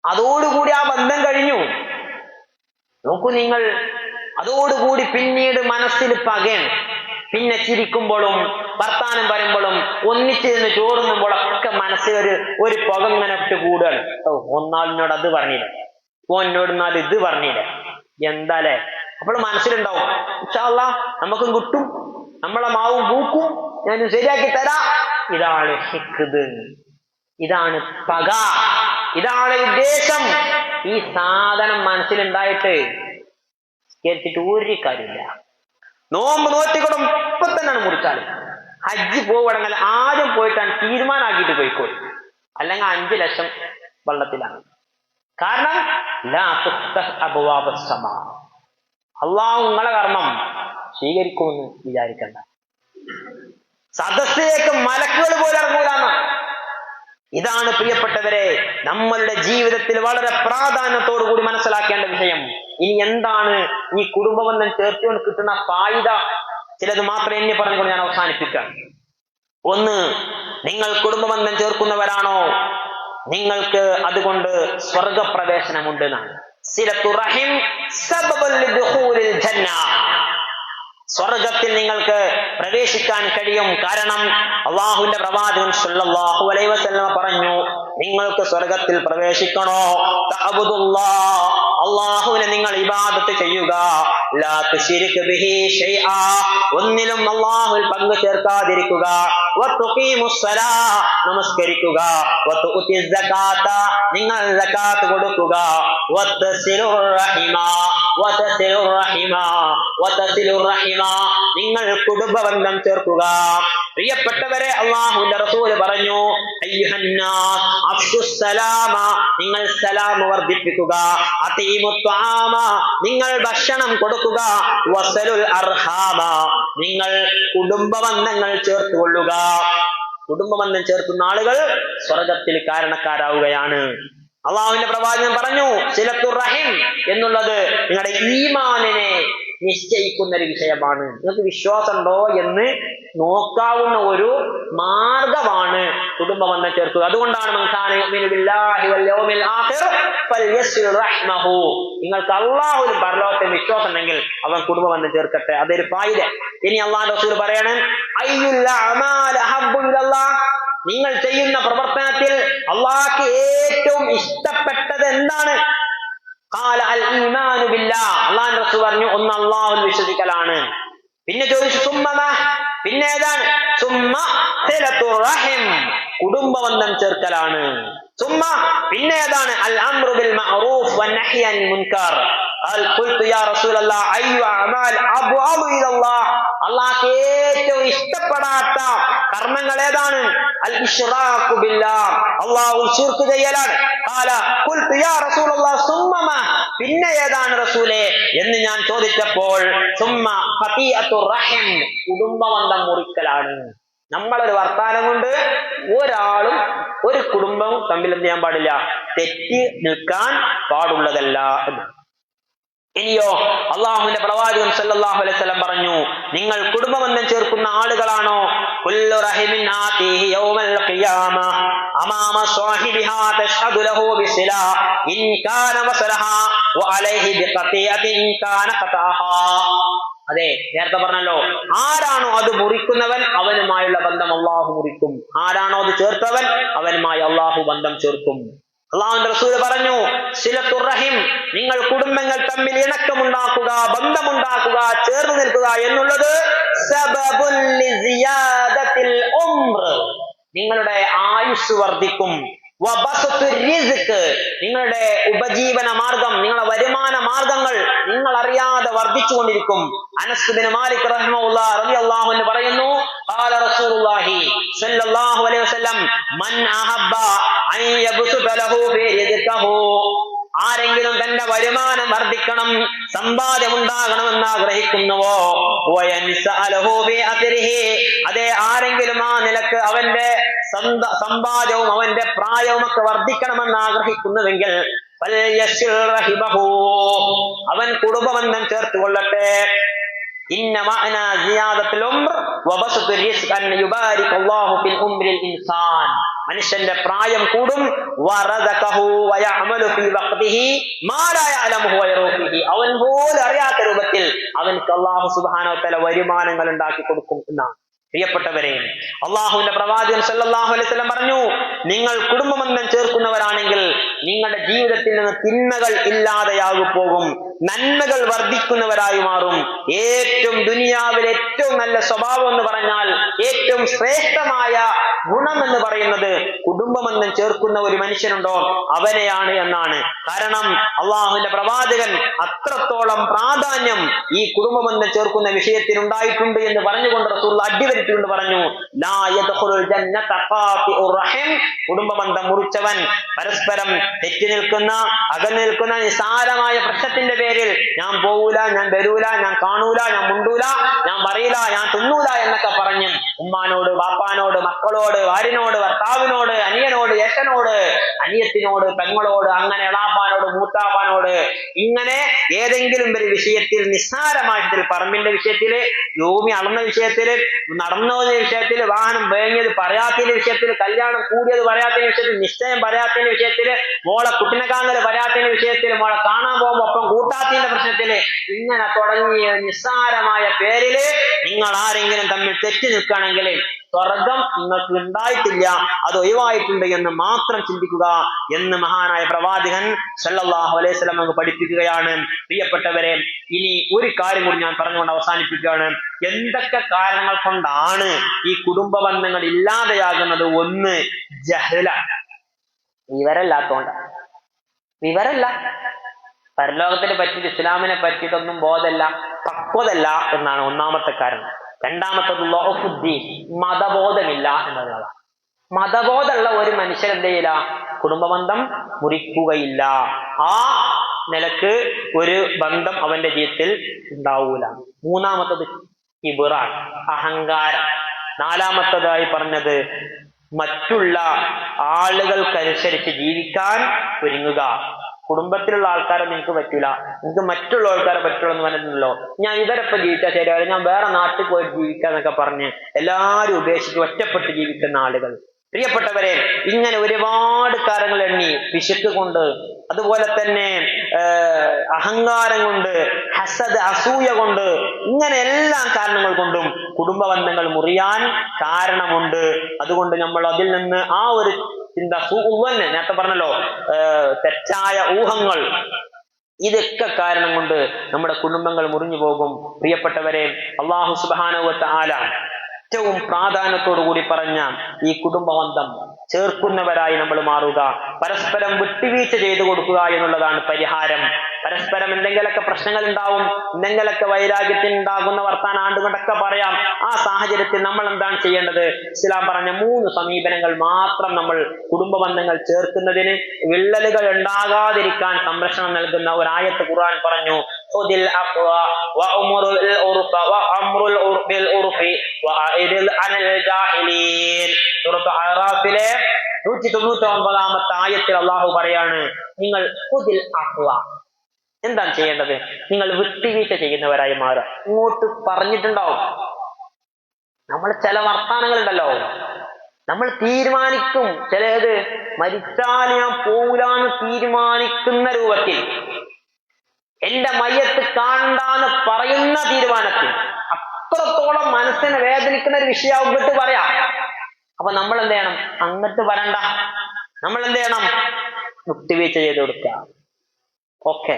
അതോടുകൂടി ആ ബന്ധം കഴിഞ്ഞു. നോക്കൂ നിങ്ങൾ, അതോടുകൂടി പിന്നീട് മനസ്സിൽ പകയാണ്. പിന്നെ ചിരിക്കുമ്പോഴും വർത്താനം പറയുമ്പോഴും ഒന്നിച്ചിരുന്ന് ചോറുന്നുമ്പോഴൊക്കെ മനസ്സിൽ ഒരു പുക ഇങ്ങനെ ഇട്ട് കൂടുകയാണ്. ഒന്നാളിനോട് അത് പറഞ്ഞില്ല, ഓന്നോട് ഇത് പറഞ്ഞില്ല, എന്താലേ. അപ്പോൾ മനസ്സിലുണ്ടാവും ഇൻഷാ അല്ലാഹ് നമുക്കും കിട്ടും, നമ്മളെ മാവും പൂക്കും, ഞാൻ ശരിയാക്കി തരാം. ഇതാണ് ഹിഖ്ദ്, ഇതാണ് പക, ഇതാണ് ഉദ്ദേശം. ഈ സാധനം മനസ്സിലുണ്ടായിട്ട് കേട്ടിട്ട് ഒരു കാര്യമില്ല. നോമ്പ് നോറ്റിക്കൊടും ഇപ്പൊ തന്നെയാണ് മുറിച്ചാൽ. ഹജ്ജ് പോവുകയാണെങ്കിൽ ആദ്യം പോയിട്ടാണ് തീരുമാനമാക്കിയിട്ട് പോയിക്കോളി, അല്ലെങ്കിൽ 5 ലക്ഷം വെള്ളത്തിലാണ്. കാരണം അള്ളാഹു നിങ്ങളെ കർമ്മം സ്വീകരിക്കുമെന്ന് വിചാരിക്കണ്ട. സദസ്സിലേക്ക് മലക്കുകൾ പോലും ഇറങ്ങൂലാന്ന്. ഇതാണ് പ്രിയപ്പെട്ടവരെ നമ്മളുടെ ജീവിതത്തിൽ വളരെ പ്രാധാന്യത്തോടു കൂടി മനസ്സിലാക്കേണ്ട വിഷയം. ഇനി എന്താണ് ഈ കുടുംബബന്ധം ചേർത്തുകൊണ്ട് കിട്ടുന്ന ഫായിദ? ചിലത് മാത്രം എന്നെ പറഞ്ഞുകൊണ്ട് ഞാൻ അവസാനിപ്പിക്കാം. ഒന്ന്, നിങ്ങൾ കുടുംബബന്ധം ചേർക്കുന്നവരാണോ നിങ്ങൾക്ക് അതുകൊണ്ട് സ്വർഗപ്രവേശനമുണ്ട് എന്നാണ്. സിലത്തുർ റഹിം സബബുൽ ലിദുഖൂലിൽ ജന്ന. സ്വർഗത്തിൽ നിങ്ങൾക്ക് പ്രവേശിക്കാൻ കഴിയും. കാരണം അള്ളാഹുവിന്റെ പ്രവാചകൻ സല്ലല്ലാഹു അലൈഹി വസല്ലം പറഞ്ഞു, നിങ്ങൾക്ക് സ്വർഗത്തിൽ പ്രവേശിക്കണോ, തഅബുദുല്ലാഹ്, അള്ളാഹുവിനെ നിങ്ങൾ ഇബാദത്ത് ചെയ്യുക, ലാ തുശ്രിക് ബിഹി ശൈആ, ഒന്നിലും അള്ളാഹുവിൽ പങ്കു ചേർക്കാതിരിക്കുക, വതുഖീമുസ് സ്വലാഹ്, നമസ്കരിക്കുക, വതുഉതിസ് സകാത്ത, നിങ്ങൾ സകാത്ത് കൊടുക്കുക, വതസിലുർ റഹിമ, വതസിലുർ റഹിമ, വതസിലുർ റഹിമ, നിങ്ങൾ കുടുംബബന്ധം ചേർക്കുക. പ്രിയപ്പെട്ടവരെ, അള്ളാഹുവിന്റെ റസൂല് പറഞ്ഞു, അയ്യുഹന്നാസ് അഫ്ശുസ് സലാമ, നിങ്ങൾ സലാം വർദ്ധിപ്പിക്കുക, അതീമുത് ത്വആമ, നിങ്ങൾ ഭക്ഷണം കൊടുക്കുക, വസലുൽ അർഹാമ, നിങ്ങൾ കുടുംബബന്ധങ്ങൾ ചേർത്തുകൊള്ളുക. കുടുംബബന്ധം ചേർക്കുന്ന ആളുകൾ സ്വർഗത്തിൽ കാരണക്കാരാവുകയാണ്. അള്ളാഹുവിന്റെ പ്രവാചകൻ പറഞ്ഞു, സിലത്തുർ റഹിം എന്നുള്ളത് നിങ്ങളുടെ ഈമാനിനെ നിശ്ചയിക്കുന്ന ഒരു വിഷയമാണ്. നിങ്ങൾക്ക് വിശ്വാസമുണ്ടോ എന്ന് നോക്കാവുന്ന ഒരു മാർഗമാണ് കുടുംബബന്ധം ചേർക്കുക. അതുകൊണ്ടാണ് നിങ്ങൾക്ക് അള്ളാഹുവിൽ പരലോകത്തെ വിശ്വാസം ഉണ്ടെങ്കിൽ അവൻ കുടുംബബന്ധം ചേർക്കട്ടെ. അതൊരു ഫായിദ. ഇനി അള്ളാഹുവിന്റെ റസൂൽ പറയാണ്, അയ്യുൽ അഅമാൽ അഹബ്ബു ഇലല്ലാഹ്, നിങ്ങൾ ചെയ്യുന്ന പ്രവർത്തനത്തിൽ അള്ളാഹ്ക്ക് ഏറ്റവും ഇഷ്ടപ്പെട്ടത് എന്താണ്? ഖാല അൽ ഈമാനു ബില്ലാഹ്, അള്ളാഹുവിന്റെ റസൂൽ പറഞ്ഞു, ഒന്ന് അള്ളാഹുവിൽ വിശ്വസിക്കലാണ്. പിന്നെ ചോദിച്ചു, സുമ്മ, പിന്നെ ഏതാണ്? സുമ്മ സിലത്തുർ റഹിം, കുടുംബബന്ധം ചേർക്കലാണ്. സുമ്മ, പിന്നെ ഏതാണ്? അൽ അംറു ബിൽ മഅറൂഫ് വന്നഹ്യി അനിൽ മുൻകർ. ഖുൽതു യാ റസൂലല്ലാഹ് അയ്യു അഅമാൽ അബ്ഗദു ഇലല്ലാഹ്, അള്ളാഹ്ക്ക് ഏറ്റവും ഇഷ്ടപ്പെടാത്ത കർമ്മങ്ങൾ ഏതാണ്? അൽ ഇശ്റാഖു ബില്ലാഹ്, അല്ലാഹു ശിർക്ക് ചെയ്യലാണ്. ഖാല ഖുൽതു യാ റസൂലല്ലാഹ് സുമ്മ മാ, പിന്നെ ഏതാണ് റസൂലേ എന്ന് ഞാൻ ചോദിച്ചപ്പോൾ സുമ്മ ഖതിഅത്തുർ റഹിം, കുടുംബബന്ധം മുറിക്കലാണ്. നമ്മളൊരു വർത്താനം കൊണ്ട് ഒരാളും ഒരു കുടുംബവും തമ്മിൽ എന്ത് ചെയ്യാൻ പാടില്ല? തെറ്റി നിൽക്കാൻ പാടുള്ളതല്ല എന്ന്. ഇനിയോ അള്ളാഹുവിന്റെ പ്രവാചകൻ സല്ലല്ലാഹു അലൈഹി വസല്ലം പറഞ്ഞു, നിങ്ങൾ കുടുംബബന്ധം ചേർക്കുന്ന ആളുകളാണോ, കുല്ലു റഹിമിൻ ആതിഹി യൗമൽ ഖിയാമ അമാമ സ്വാഹിബിഹാ തശ്ഹദു ലഹു ബിസിലാ ഇൻ കാന വസലഹാ വഅലൈഹി ബിഖതിയത്തിൻ കാന ഖതാഹാ. അതെ, നേരത്തെ പറഞ്ഞല്ലോ, ആരാണോ അത് മുറിക്കുന്നവൻ അവനുമായുള്ള ബന്ധം അള്ളാഹു മുറിക്കും, ആരാണോ അത് ചേർത്തവൻ അവനുമായി അള്ളാഹു ബന്ധം ചേർക്കും. അള്ളാഹുവിന്റെ റസൂൽ പറഞ്ഞു, സിലത്തുർ റഹിം, നിങ്ങൾ കുടുംബങ്ങൾ തമ്മിൽ ഇണക്കമുണ്ടാക്കുക, ബന്ധമുണ്ടാക്കുക, ചേർന്ന് നിൽക്കുക എന്നുള്ളത് സബബുൻ ലിസിയാദത്തിൽ ഉംർ, നിങ്ങളുടെ ആയുസ് വർദ്ധിക്കും. നിങ്ങളുടെ ഉപജീവന മാർഗം, നിങ്ങളുടെ വരുമാന മാർഗങ്ങൾ നിങ്ങൾ അറിയാതെ വർദ്ധിച്ചുകൊണ്ടിരിക്കും. അനസ് ബിൻ മാലിക് റഹിമഹുല്ലാഹ് റളിയല്ലാഹു അൻഹു പറയുന്നു, ഖാല റസൂലുള്ളാഹി സ്വല്ലല്ലാഹു അലൈഹി വസല്ലം മൻ അഹബ്ബ അൻ യബ്സുത ലഹു ഫി റിസ്ഖിഹി, ആരെങ്കിലും തന്റെ വരുമാനം വർദ്ധിക്കണം, സമ്പാദ്യം ഉണ്ടാകണമെന്ന് ആഗ്രഹിക്കുന്നുവോ, അതേ ആരെങ്കിലും ആ നിലക്ക് അവന്റെ സമ്പാദ്യവും അവന്റെ പ്രായവും ഒക്കെ വർദ്ധിക്കണമെന്ന് ആഗ്രഹിക്കുന്നുവെങ്കിൽ അവൻ കുടുംബബന്ധം ചേർത്തുകൊള്ളട്ടെ. ഇന്ന മഅന സിയാദത്തുൽ ഉംർ വബസത്തുർ റിസ്ഖ് അൻ യുബാരിക അല്ലാഹു ഫിൽ ഉംരിൽ ഇൻസാൻ, മനുഷ്യന്റെ പ്രായം കൂടും, വറദഖഹു വയഅമലു ഫീ വഖ്തിഹി മാ ലാ യഅലമുഹു വയറൂഹിഹി, അവൻ പോലും അറിയാത്ത രൂപത്തിൽ അവൻക്ക് അല്ലാഹു സുബ്ഹാനഹു വ തആല വരുമാനങ്ങൾ ഉണ്ടാക്കി കൊടുക്കും എന്നാണ്. പ്രിയപ്പെട്ടവരെ, അള്ളാഹുവിന്റെ പ്രവാചകൻ സല്ലല്ലാഹു അലൈഹി വസല്ലം പറഞ്ഞു, നിങ്ങൾ കുടുംബബന്ധം ചേർക്കുന്നവരാണെങ്കിൽ നിങ്ങളുടെ ജീവിതത്തിൽ നിന്ന് തിന്മകൾ ഇല്ലാതെയാകു പോകും, നന്മകൾ വർദ്ധിക്കുന്നവരായി മാറും. ഏറ്റവും ദുനിയാവിലെ ഏറ്റവും നല്ല സ്വഭാവം എന്ന് പറഞ്ഞാൽ, ഏറ്റവും ശ്രേഷ്ഠമായ ഗുണം എന്ന് പറയുന്നത് കുടുംബബന്ധം ചേർക്കുന്ന ഒരു മനുഷ്യനുണ്ടോ അവനെയാണ് എന്നാണ്. കാരണം അള്ളാഹുവിന്റെ പ്രവാചകൻ അത്രത്തോളം പ്രാധാന്യം ഈ കുടുംബബന്ധം ചേർക്കുന്ന വിഷയത്തിൽ ഉണ്ടായിട്ടുണ്ട് എന്ന് പറഞ്ഞുകൊണ്ട് റസൂൽ അടിവരിച്ചുകൊണ്ട് പറഞ്ഞു, ലാ യദ്ഖുലുൽ ജന്നത ഖാതിഉർ റഹിം, കുടുംബബന്ധം മുറിച്ചവൻ, പരസ്പരം തെറ്റി നിൽക്കുന്ന, അകന്നു നിൽക്കുന്ന നിസാരമായ പ്രശ്നത്തിന്റെ പേരിൽ ഞാൻ പോവൂല, ഞാൻ വരൂല, ഞാൻ കാണൂല, ഞാൻ മുണ്ടൂല, ഞാൻ പറയില്ല, ഞാൻ തിന്നൂല എന്നൊക്കെ പറഞ്ഞ് ഉമ്മാനോട്, ബാപ്പാനോട്, മക്കളോട്, ഭാര്യനോട്, ഭർത്താവിനോട്, അനിയനോട്, ജ്യേഷ്ഠനോട്, അനിയത്തിനോട്, പെങ്ങളോട്, അങ്ങനെ എളാപ്പാനോട്, മൂത്താപ്പാനോട്, ഇങ്ങനെ ഏതെങ്കിലും ഒരു വിഷയത്തിൽ, നിസ്സാരമായിട്ട് പറമ്പിന്റെ വിഷയത്തില്, ഭൂമി അളന്ന വിഷയത്തില്, നടന്നതിന്റെ വിഷയത്തില്, വാഹനം വേങ്ങിയത് പറയാത്തതിന്റെ വിഷയത്തില്, കല്യാണം കൂടിയത് പറയാത്തതിന്റെ വിഷയത്തിൽ, നിശ്ചയം പറയാത്തതിന്റെ വിഷയത്തില്, മോളെ കുട്ടിനെ കാങ്ങല് പറയാത്തതിന്റെ വിഷയത്തില്, മോളെ കാണാൻ പോകുമ്പോ ഒപ്പം കൂട്ടാത്തതിന്റെ പ്രശ്നത്തില്, ഇങ്ങനെ തുടങ്ങിയ നിസ്സാരമായ പേരില് നിങ്ങൾ ആരെങ്കിലും തമ്മിൽ തെറ്റി നിൽക്കുകയാണെങ്കിൽ സ്വർഗം നിങ്ങൾക്ക് ഉണ്ടായിട്ടില്ല, അത് ഒഴിവായിട്ടുണ്ട് എന്ന് മാത്രം ചിന്തിക്കുക എന്ന് മഹാനായ പ്രവാചകൻ സല്ലല്ലാഹു അലൈഹി വസല്ലം നമുക്ക് പഠിപ്പിക്കുകയാണ്. പ്രിയപ്പെട്ടവരെ, ഇനി ഒരു കാര്യം കൂടി ഞാൻ പറഞ്ഞുകൊണ്ട് അവസാനിപ്പിക്കുകയാണ്. എന്തൊക്കെ കാരണങ്ങൾ കൊണ്ടാണ് ഈ കുടുംബ ബന്ധങ്ങൾ ഇല്ലാതെയാകുന്നത്? ഒന്ന്, ജഹ്ല, വിവരമില്ലാത്തോണ്ടാണ്. വിവരമില്ല, പരലോകത്തിനെ പറ്റിയിട്ട്, ഇസ്ലാമിനെ പറ്റിയിട്ടൊന്നും ബോധമല്ല, പക്വതല്ല എന്നാണ് ഒന്നാമത്തെ കാരണം. രണ്ടാമത്തത് ലൗഫുദ്ദീൻ, മതബോധമില്ല എന്നുള്ളതാണ്. മതബോധമുള്ള ഒരു മനുഷ്യൻ എന്ത് ചെയ്യില്ല? കുടുംബബന്ധം മുറിക്കുകയില്ല. ആ നിലക്ക് ഒരു ബന്ധം അവന്റെ ജീവിതത്തിൽ ഉണ്ടാവൂല. മൂന്നാമത്തത് കിബിറാണ്, അഹങ്കാരം. നാലാമത്തതായി പറഞ്ഞത് മറ്റുള്ള ആളുകൾക്കനുസരിച്ച് ജീവിക്കാൻ ഒരുങ്ങുക. കുടുംബത്തിലുള്ള ആൾക്കാരെ നിനക്ക് പറ്റൂല, നിനക്ക് മറ്റുള്ള ആൾക്കാരെ പറ്റുള്ളൂ എന്ന് പറഞ്ഞിട്ടുണ്ടല്ലോ. ഞാൻ ഇവരൊപ്പം ജീവിച്ചാൽ ശരിയാവില്ല, ഞാൻ വേറെ നാട്ടിൽ പോയിട്ട് ജീവിക്കാന്നൊക്കെ പറഞ്ഞ് എല്ലാവരും ഉപേക്ഷിച്ച് ഒറ്റപ്പെട്ട് ജീവിക്കുന്ന ആളുകൾ. പ്രിയപ്പെട്ടവരെ, ഇങ്ങനെ ഒരുപാട് കാര്യങ്ങൾ എണ്ണി, പിശുക്ക് കൊണ്ട്, അതുപോലെ തന്നെ അഹങ്കാരം കൊണ്ട്, ഹസദ്, അസൂയ കൊണ്ട്, ഇങ്ങനെ എല്ലാ കാരണങ്ങൾ കൊണ്ടും കുടുംബബന്ധങ്ങൾ മുറിയാൻ കാരണമുണ്ട്. അതുകൊണ്ട് നമ്മൾ അതിൽ നിന്ന് ആ ഒരു ചിന്ത, നേരത്തെ പറഞ്ഞല്ലോ, തെറ്റായ ഊഹങ്ങൾ, ഇതൊക്കെ കാരണം കൊണ്ട് നമ്മുടെ കുടുംബങ്ങൾ മുറിഞ്ഞു പോകും. പ്രിയപ്പെട്ടവരെ, അല്ലാഹു സുബ്ഹാനഹു വ തആല ഏറ്റവും പ്രാധാന്യത്തോടു കൂടി പറഞ്ഞ ഈ കുടുംബബന്ധം ചേർക്കുന്നവരായി നമ്മൾ മാറുക. പരസ്പരം വിട്ടുവീഴ്ച ചെയ്തു കൊടുക്കുക എന്നുള്ളതാണ് പരിഹാരം. പരസ്പരം എന്തെങ്കിലൊക്കെ പ്രശ്നങ്ങൾ ഉണ്ടാവും, എന്തെങ്കിലൊക്കെ വൈരാഗ്യത്തിന് ഉണ്ടാകുന്ന വർത്താനം ആണ്ടുകൊണ്ടൊക്കെ പറയാം. ആ സാഹചര്യത്തിൽ നമ്മൾ എന്താണ് ചെയ്യേണ്ടത്? ഇസ്ലാം പറഞ്ഞ 3 സമീപനങ്ങൾ മാത്രം നമ്മൾ കുടുംബ ബന്ധങ്ങൾ ചേർക്കുന്നതിന്, വിള്ളലുകൾ ഉണ്ടാകാതിരിക്കാൻ സംരക്ഷണം നൽകുന്ന ഒരു ആയത്ത് ഖുർആൻ പറഞ്ഞു. അറാഫിലെ 199 ആയത്തിൽ അള്ളാഹു പറയാണ്, നിങ്ങൾ എന്താണ് ചെയ്യേണ്ടത്? നിങ്ങൾ വിട്ടുവീഴ്ച ചെയ്യുന്നവരായി മാറുക. ഇങ്ങോട്ട് പറഞ്ഞിട്ടുണ്ടാവും, നമ്മൾ ചില വർത്താനങ്ങളുണ്ടല്ലോ, നമ്മൾ തീരുമാനിക്കും, ചിലത് മരിച്ചാൽ ഞാൻ പോകൂലാന്ന് തീരുമാനിക്കുന്ന രൂപത്തിൽ, എന്റെ മയ്യത്ത് കാണണ്ടാന്ന് പറയുന്ന തീരുമാനത്തിൽ, അത്രത്തോളം മനസ്സിനെ വേദനിക്കുന്ന ഒരു വിഷയമാവും വിട്ട് പറയാം. അപ്പൊ നമ്മൾ എന്ത് ചെയ്യണം? അങ്ങോട്ട് വരണ്ട, നമ്മൾ എന്ത് ചെയ്യണം? വിട്ടുവീഴ്ച ചെയ്ത് കൊടുക്കുക. ഓക്കെ,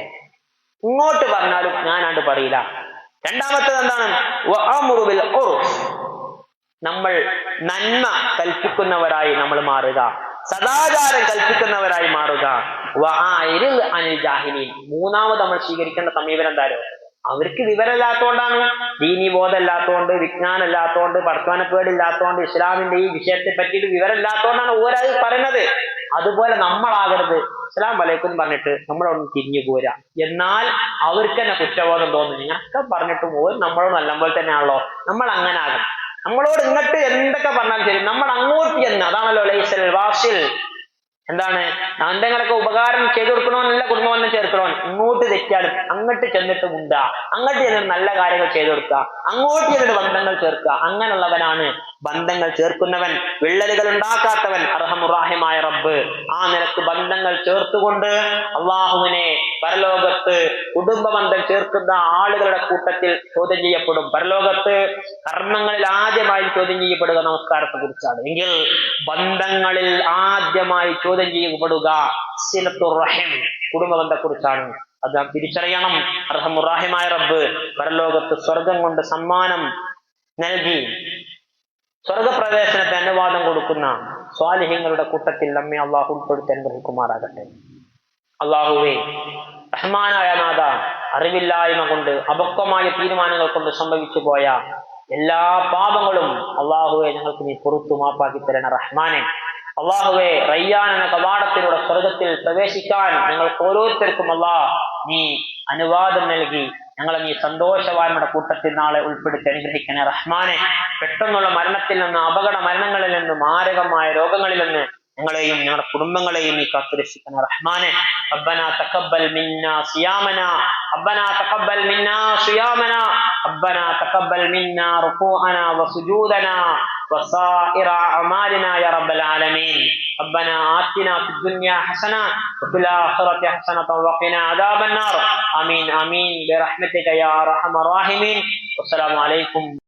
ഇങ്ങോട്ട് പറഞ്ഞാലും ഞാനാണ്ട് പറയില്ല. രണ്ടാമത്തേത് എന്താണ്? നമ്മൾ നന്മ കൽപ്പിക്കുന്നവരായി നമ്മൾ മാറുക, സദാചാരം കൽപ്പിക്കുന്നവരായി മാറുക. അനിൽ ജാഹിലീൻ. മൂന്നാമത് നമ്മൾ സ്വീകരിക്കേണ്ട സമീപനം എന്തായാലും, അവർക്ക് വിവരമില്ലാത്തതുകൊണ്ടാണ്, ദീനി ബോധമില്ലാത്തതുകൊണ്ട്, വിജ്ഞാനം ഇല്ലാത്തതുകൊണ്ട്, വർത്തമാനപ്പേടില്ലാത്തതുകൊണ്ട്, ഇസ്ലാമിന്റെ ഈ വിഷയത്തെ പറ്റിയിട്ട് വിവരമില്ലാത്തതുകൊണ്ടാണ് ഓരോ പറയുന്നത്. അതുപോലെ നമ്മളാകരുത്. അസ്സലാമു അലൈക്കും പറഞ്ഞിട്ട് നമ്മളൊന്ന് തിരിഞ്ഞു പോരാ. എന്നാൽ അവർക്ക് തന്നെ കുറ്റബോധം തോന്നും, ഇങ്ങനൊക്കെ പറഞ്ഞിട്ടും ഓരോ നമ്മളോട് നല്ലപോലെ തന്നെയാണല്ലോ, നമ്മൾ അങ്ങനെ ആകണം. നമ്മളോട് ഇങ്ങോട്ട് എന്തൊക്കെ പറഞ്ഞാലും ശരി, നമ്മൾ അങ്ങോട്ട് ചെന്ന്, അതാണല്ലോ ലൈസൽ വാസിൽ, എന്താണ്, എന്തെങ്കിലൊക്കെ ഉപകാരം ചെയ്തു കൊടുക്കണമെന്നല്ല കുടുംബം വന്ന് ചേർക്കണോ, ഇങ്ങോട്ട് തെറ്റിയാലും അങ്ങോട്ട് ചെന്നിട്ട് മുണ്ടാ, അങ്ങോട്ട് ചെന്നിട്ട് നല്ല കാര്യങ്ങൾ ചെയ്തു കൊടുക്കുക, അങ്ങോട്ട് ചെന്നിട്ട് ബന്ധങ്ങൾ ചേർക്കുക. അങ്ങനെയുള്ളവനാണ് ബന്ധങ്ങൾ ചേർക്കുന്നവൻ, വിള്ളലുകൾ ഉണ്ടാക്കാത്തവൻ, അർഹമുറാഹിമായ റബ്ബ്. ആ നിലക്ക് ബന്ധങ്ങൾ ചേർത്തുകൊണ്ട് അള്ളാഹുവിനെ പരലോകത്ത് കുടുംബ ബന്ധം ചേർക്കുന്ന ആളുകളുടെ കൂട്ടത്തിൽ ചോദ്യം ചെയ്യപ്പെടും. പരലോകത്ത് കർമ്മങ്ങളിൽ ആദ്യമായി ചോദ്യം ചെയ്യപ്പെടുക നമസ്കാരത്തെ കുറിച്ചാണ്. എങ്കിൽ ബന്ധങ്ങളിൽ ആദ്യമായി ചോദ്യം ചെയ്യപ്പെടുക സിലത്തുർ റഹിം, കുടുംബ ബന്ധത്തെക്കുറിച്ചാണ്. അത് നാം തിരിച്ചറിയണം. അർഹമുറാഹിമായ റബ്ബ് പരലോകത്ത് സ്വർഗം കൊണ്ട് സമ്മാനം നൽകി സ്വർഗപ്രവേശനത്തിന് അനുവാദം കൊടുക്കുന്ന സ്വാലിഹ്യങ്ങളുടെ കൂട്ടത്തിൽ നമ്മെ അള്ളാഹു ഉൾപ്പെടുത്തി അനുഗ്രഹിക്കുമാറാകട്ടെ. അള്ളാഹുവേ, റഹ്മാനായ നാഥ, അറിവില്ലായ്മ കൊണ്ട് അപക്വമായ തീരുമാനങ്ങൾ കൊണ്ട് സംഭവിച്ചു പോയ എല്ലാ പാപങ്ങളും അള്ളാഹുവെ ഞങ്ങൾക്ക് നീ പുറത്തു മാപ്പാക്കി തരണ റഹ്മാനെ. അള്ളാഹുവെ, റയ്യാൻ എന്ന കവാടത്തിലൂടെ സ്വർഗത്തിൽ പ്രവേശിക്കാൻ ഞങ്ങൾക്ക് ഓരോരുത്തർക്കും നീ അനുവാദം നൽകി ഞങ്ങളെ നീ സന്തോഷവാന്മാരുടെ കൂട്ടത്തിൽ നാളെ ഉൾപ്പെടുത്തി അനുഗ്രഹിക്കണേ റഹ്മാനെ. പെട്ടെന്നുള്ള മരണത്തിൽ നിന്ന്, അപകട മരണങ്ങളിൽ നിന്ന്, മാരകമായ രോഗങ്ങളിൽ നിന്ന് ഞങ്ങളെയും ഞങ്ങളുടെ കുടുംബങ്ങളെയും നീ കാത്തുരക്ഷിക്കണേ റഹ്മാനെ. ربنا تقبل منا صيامنا ربنا تقبل منا صيامنا ربنا تقبل منا ركوعنا وسجودنا وسائر أعمالنا يا رب العالمين. ربنا آتنا في الدنيا حسنة وفي الآخرة حسنة وقنا عذاب النار. آمين آمين برحمتك يا أرحم الراحمين. والسلام عليكم.